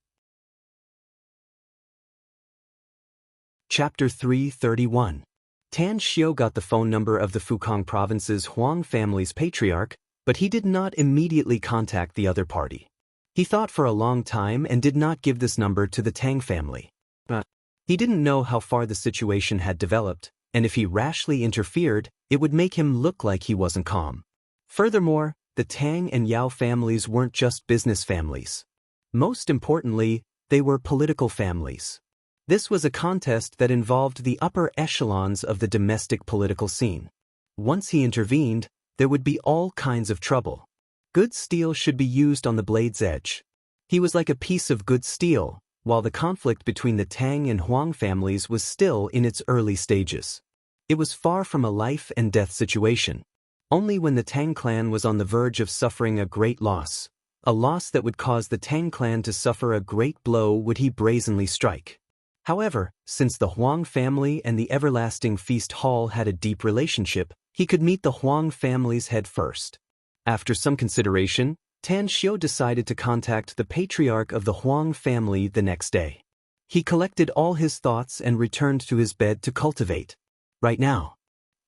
A: Chapter 331. Tan Xiao got the phone number of the Fukang province's Huang family's patriarch, but he did not immediately contact the other party. He thought for a long time and did not give this number to the Tang family. But he didn't know how far the situation had developed, and if he rashly interfered, it would make him look like he wasn't calm. Furthermore, the Tang and Yao families weren't just business families. Most importantly, they were political families. This was a contest that involved the upper echelons of the domestic political scene. Once he intervened, there would be all kinds of trouble. Good steel should be used on the blade's edge. He was like a piece of good steel, while the conflict between the Tang and Huang families was still in its early stages. It was far from a life and death situation. Only when the Tang clan was on the verge of suffering a great loss, a loss that would cause the Tang clan to suffer a great blow, would he brazenly strike. However, since the Huang family and the Everlasting Feast Hall had a deep relationship, he could meet the Huang family's head first. After some consideration, Tan Xiao decided to contact the patriarch of the Huang family the next day. He collected all his thoughts and returned to his bed to cultivate. Right now,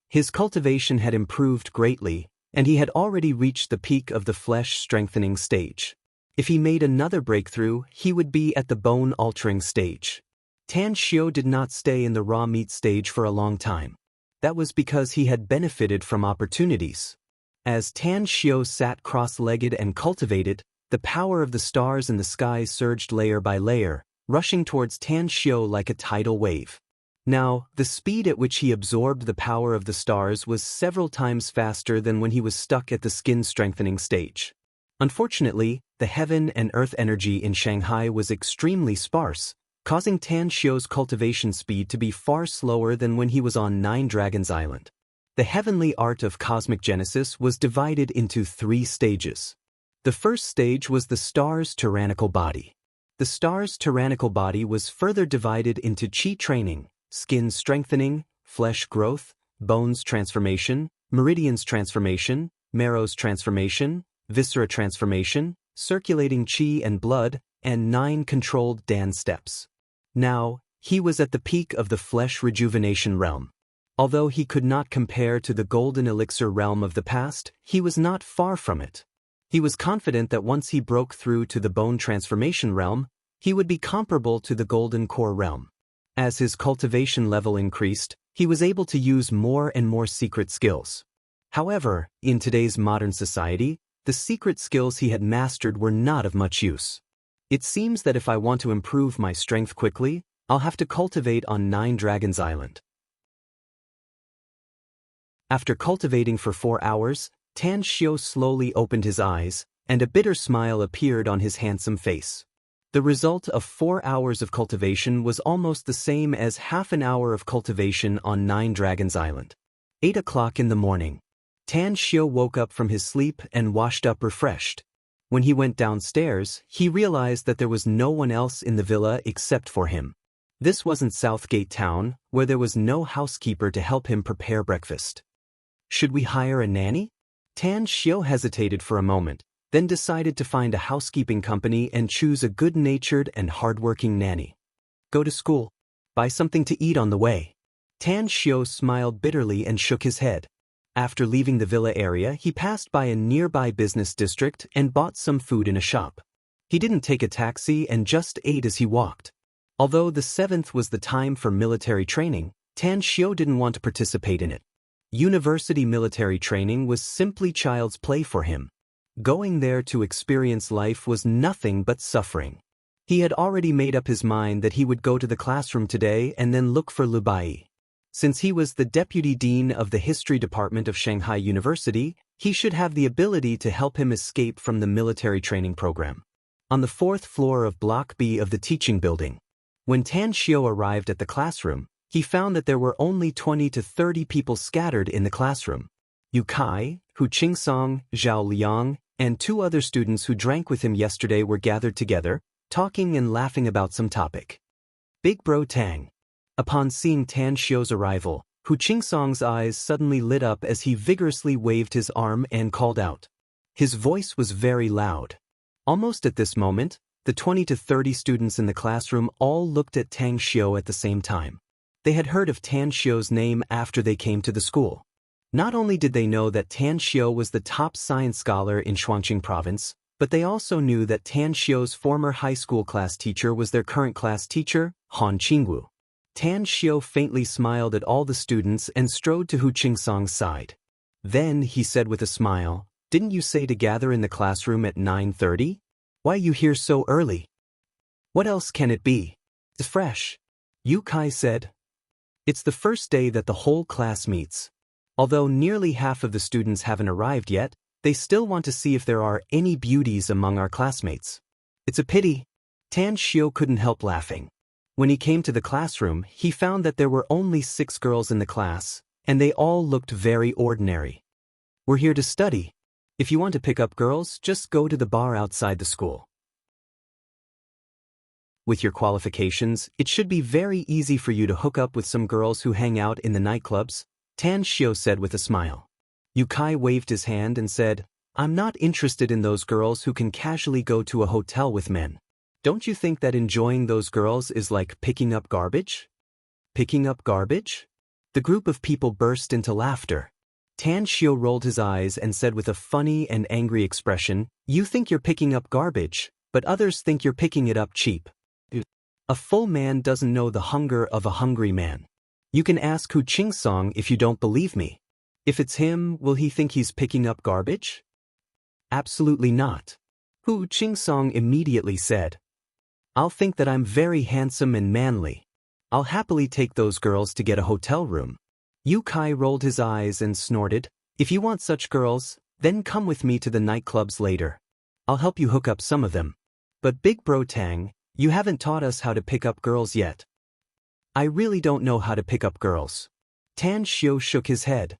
A: his cultivation had improved greatly, and he had already reached the peak of the flesh-strengthening stage. If he made another breakthrough, he would be at the bone-altering stage. Tan Xiao did not stay in the raw meat stage for a long time. That was because he had benefited from opportunities. As Tan Xiao sat cross-legged and cultivated, the power of the stars in the sky surged layer by layer, rushing towards Tan Xiao like a tidal wave. Now, the speed at which he absorbed the power of the stars was several times faster than when he was stuck at the skin-strengthening stage. Unfortunately, the heaven and earth energy in Shanghai was extremely sparse, causing Tan Xiao's cultivation speed to be far slower than when he was on Nine Dragons Island. The heavenly art of cosmic genesis was divided into 3 stages. The first stage was the star's tyrannical body. The star's tyrannical body was further divided into chi training, skin strengthening, flesh growth, bones transformation, meridians transformation, marrows transformation, viscera transformation, circulating chi and blood, and 9 controlled Dan steps. Now, he was at the peak of the flesh rejuvenation realm. Although he could not compare to the golden elixir realm of the past, he was not far from it. He was confident that once he broke through to the bone transformation realm, he would be comparable to the golden core realm. As his cultivation level increased, he was able to use more and more secret skills. However, in today's modern society, the secret skills he had mastered were not of much use. It seems that if I want to improve my strength quickly, I'll have to cultivate on Nine Dragons Island. After cultivating for 4 hours, Tan Xiao slowly opened his eyes, and a bitter smile appeared on his handsome face. The result of 4 hours of cultivation was almost the same as half an hour of cultivation on Nine Dragons Island. 8 o'clock in the morning. Tan Xiao woke up from his sleep and washed up refreshed. When he went downstairs, he realized that there was no one else in the villa except for him. This wasn't Southgate Town, where there was no housekeeper to help him prepare breakfast. Should we hire a nanny? Tan Xiao hesitated for a moment, then decided to find a housekeeping company and choose a good-natured and hardworking nanny. Go to school. Buy something to eat on the way. Tan Xiao smiled bitterly and shook his head. After leaving the villa area, he passed by a nearby business district and bought some food in a shop. He didn't take a taxi and just ate as he walked. Although the 7th was the time for military training, Tan Xiao didn't want to participate in it. University military training was simply child's play for him. Going there to experience life was nothing but suffering. He had already made up his mind that he would go to the classroom today and then look for Lu Bai. Since he was the deputy dean of the history department of Shanghai University, he should have the ability to help him escape from the military training program. On the 4th floor of Block B of the teaching building, when Tan Xiao arrived at the classroom, he found that there were only 20 to 30 people scattered in the classroom. Yu Kai, Hu Qingsong, Zhao Liang, and 2 other students who drank with him yesterday were gathered together, talking and laughing about some topic. Big Bro Tang. Upon seeing Tan Xiao's arrival, Hu Qingsong's eyes suddenly lit up as he vigorously waved his arm and called out. His voice was very loud. Almost at this moment, the 20 to 30 students in the classroom all looked at Tang Xiao at the same time. They had heard of Tan Xiao's name after they came to the school. Not only did they know that Tan Xiao was the top science scholar in Shuangqing province, but they also knew that Tan Xiao's former high school class teacher was their current class teacher, Han Qingwu. Tan Xiao faintly smiled at all the students and strode to Hu Qingsong's side. Then he said with a smile, "Didn't you say to gather in the classroom at 9:30? Why are you here so early?" "What else can it be? It's fresh," Yu Kai said. "It's the first day that the whole class meets. Although nearly half of the students haven't arrived yet, they still want to see if there are any beauties among our classmates. It's a pity." Tan Xiao couldn't help laughing. When he came to the classroom, he found that there were only 6 girls in the class, and they all looked very ordinary. "We're here to study. If you want to pick up girls, just go to the bar outside the school. With your qualifications, it should be very easy for you to hook up with some girls who hang out in the nightclubs," Tan Xiao said with a smile. Yu Kai waved his hand and said, "I'm not interested in those girls who can casually go to a hotel with men. Don't you think that enjoying those girls is like picking up garbage?" "Picking up garbage?" The group of people burst into laughter. Tan Xiao rolled his eyes and said with a funny and angry expression, "You think you're picking up garbage, but others think you're picking it up cheap. A full man doesn't know the hunger of a hungry man. You can ask Hu Qingsong if you don't believe me. If it's him, will he think he's picking up garbage?" "Absolutely not," Hu Qingsong immediately said. "I'll think that I'm very handsome and manly. I'll happily take those girls to get a hotel room." Yu Kai rolled his eyes and snorted, "If you want such girls, then come with me to the nightclubs later. I'll help you hook up some of them. But Big Bro Tang, you haven't taught us how to pick up girls yet." "I really don't know how to pick up girls." Tan Xiao shook his head.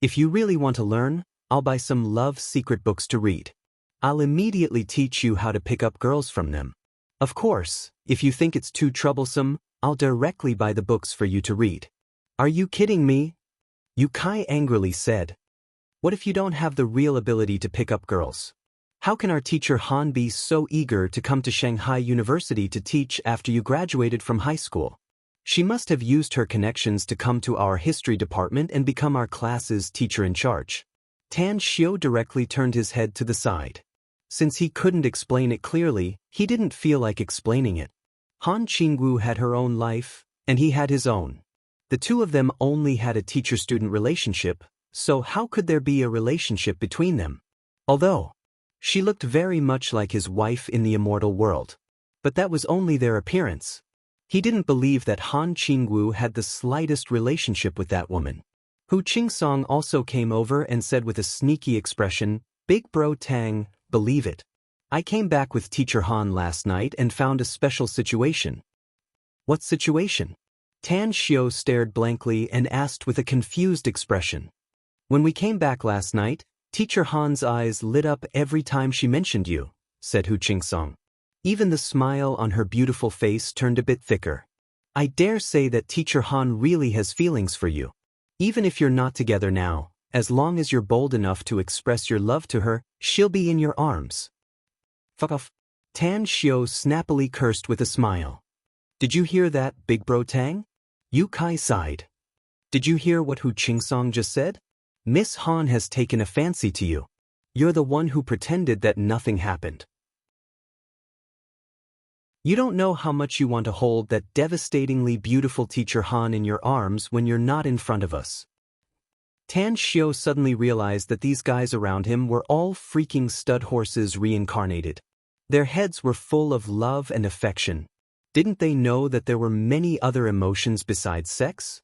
A: "If you really want to learn, I'll buy some love secret books to read. I'll immediately teach you how to pick up girls from them. Of course, if you think it's too troublesome, I'll directly buy the books for you to read." "Are you kidding me?" Yu Kai angrily said. "What if you don't have the real ability to pick up girls? How can our teacher Han be so eager to come to Shanghai University to teach after you graduated from high school? She must have used her connections to come to our history department and become our class's teacher in charge." Tan Xiao directly turned his head to the side. Since he couldn't explain it clearly, he didn't feel like explaining it. Han Qingwu had her own life, and he had his own. The two of them only had a teacher-student relationship, so how could there be a relationship between them? Although she looked very much like his wife in the immortal world. But that was only their appearance. He didn't believe that Han Qingwu had the slightest relationship with that woman. Hu Qingsong also came over and said with a sneaky expression, "Big Bro Tang, believe it. I came back with Teacher Han last night and found a special situation." "What situation?" Tan Xiao stared blankly and asked with a confused expression. "When we came back last night, Teacher Han's eyes lit up every time she mentioned you," said Hu Qingsong. Even the smile on her beautiful face turned a bit thicker. "I dare say that Teacher Han really has feelings for you. Even if you're not together now, as long as you're bold enough to express your love to her, she'll be in your arms." "Fuck off." Tan Xiao snappily cursed with a smile. "Did you hear that, Big Bro Tang?" Yu Kai sighed. "Did you hear what Hu Qingsong just said? Miss Han has taken a fancy to you. You're the one who pretended that nothing happened. You don't know how much you want to hold that devastatingly beautiful Teacher Han in your arms when you're not in front of us." Tan Xiao suddenly realized that these guys around him were all freaking stud horses reincarnated. Their heads were full of love and affection. Didn't they know that there were many other emotions besides sex?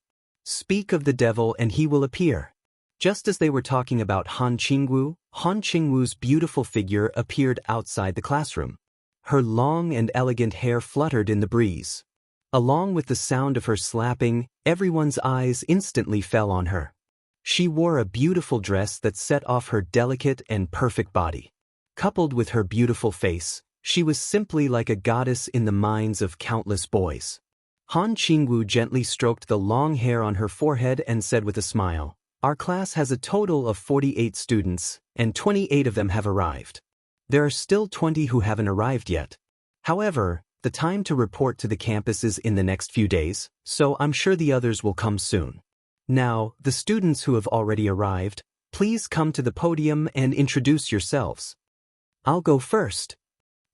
A: Speak of the devil and he will appear. Just as they were talking about Han Qingwu's beautiful figure appeared outside the classroom. Her long and elegant hair fluttered in the breeze. Along with the sound of her slapping, everyone's eyes instantly fell on her. She wore a beautiful dress that set off her delicate and perfect body. Coupled with her beautiful face, she was simply like a goddess in the minds of countless boys. Han Qingwu gently stroked the long hair on her forehead and said with a smile, "Our class has a total of 48 students, and 28 of them have arrived. There are still 20 who haven't arrived yet. However, the time to report to the campus is in the next few days, so I'm sure the others will come soon. Now, the students who have already arrived, please come to the podium and introduce yourselves." "I'll go first."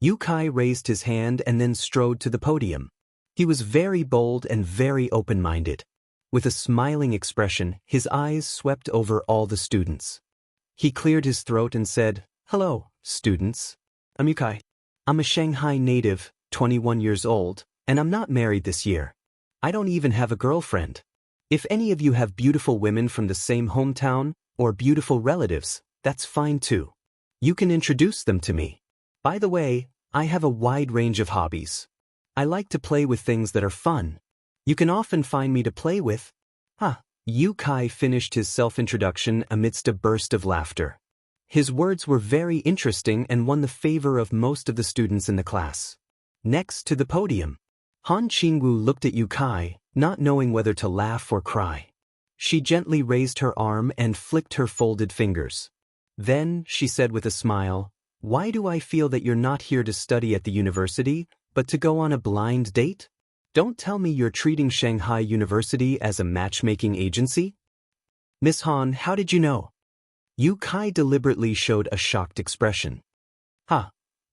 A: Yu Kai raised his hand and then strode to the podium. He was very bold and very open-minded. With a smiling expression, his eyes swept over all the students. He cleared his throat and said, "Hello, students. I'm Yu Kai. I'm a Shanghai native, 21 years old, and I'm not married this year. I don't even have a girlfriend. If any of you have beautiful women from the same hometown, or beautiful relatives, that's fine too. You can introduce them to me. By the way, I have a wide range of hobbies. I like to play with things that are fun. You can often find me to play with." Yu Kai finished his self-introduction amidst a burst of laughter. His words were very interesting and won the favor of most of the students in the class. Next to the podium, Han Qingwu looked at Yu Kai, not knowing whether to laugh or cry. She gently raised her arm and flicked her folded fingers. Then, she said with a smile, "Why do I feel that you're not here to study at the university, but to go on a blind date? Don't tell me you're treating Shanghai University as a matchmaking agency?" "Miss Han, how did you know?" Yu Kai deliberately showed a shocked expression.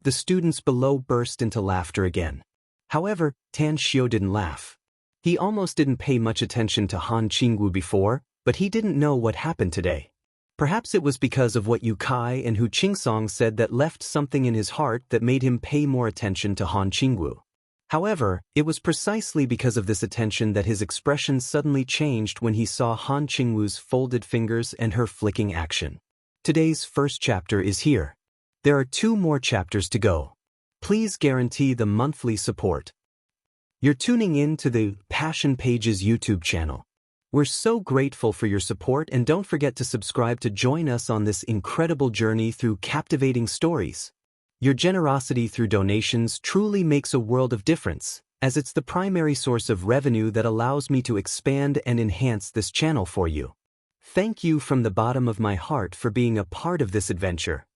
A: The students below burst into laughter again. However, Tan Xiu didn't laugh. He almost didn't pay much attention to Han Qingwu before, but he didn't know what happened today. Perhaps it was because of what Yu Kai and Hu Qingsong said that left something in his heart that made him pay more attention to Han Qingwu. However, it was precisely because of this attention that his expression suddenly changed when he saw Han Qingwu's folded fingers and her flicking action. Today's first chapter is here. There are 2 more chapters to go. Please guarantee the monthly support. You're tuning in to the Passion Pages YouTube channel. We're so grateful for your support, and don't forget to subscribe to join us on this incredible journey through captivating stories. Your generosity through donations truly makes a world of difference, as it's the primary source of revenue that allows me to expand and enhance this channel for you. Thank you from the bottom of my heart for being a part of this adventure.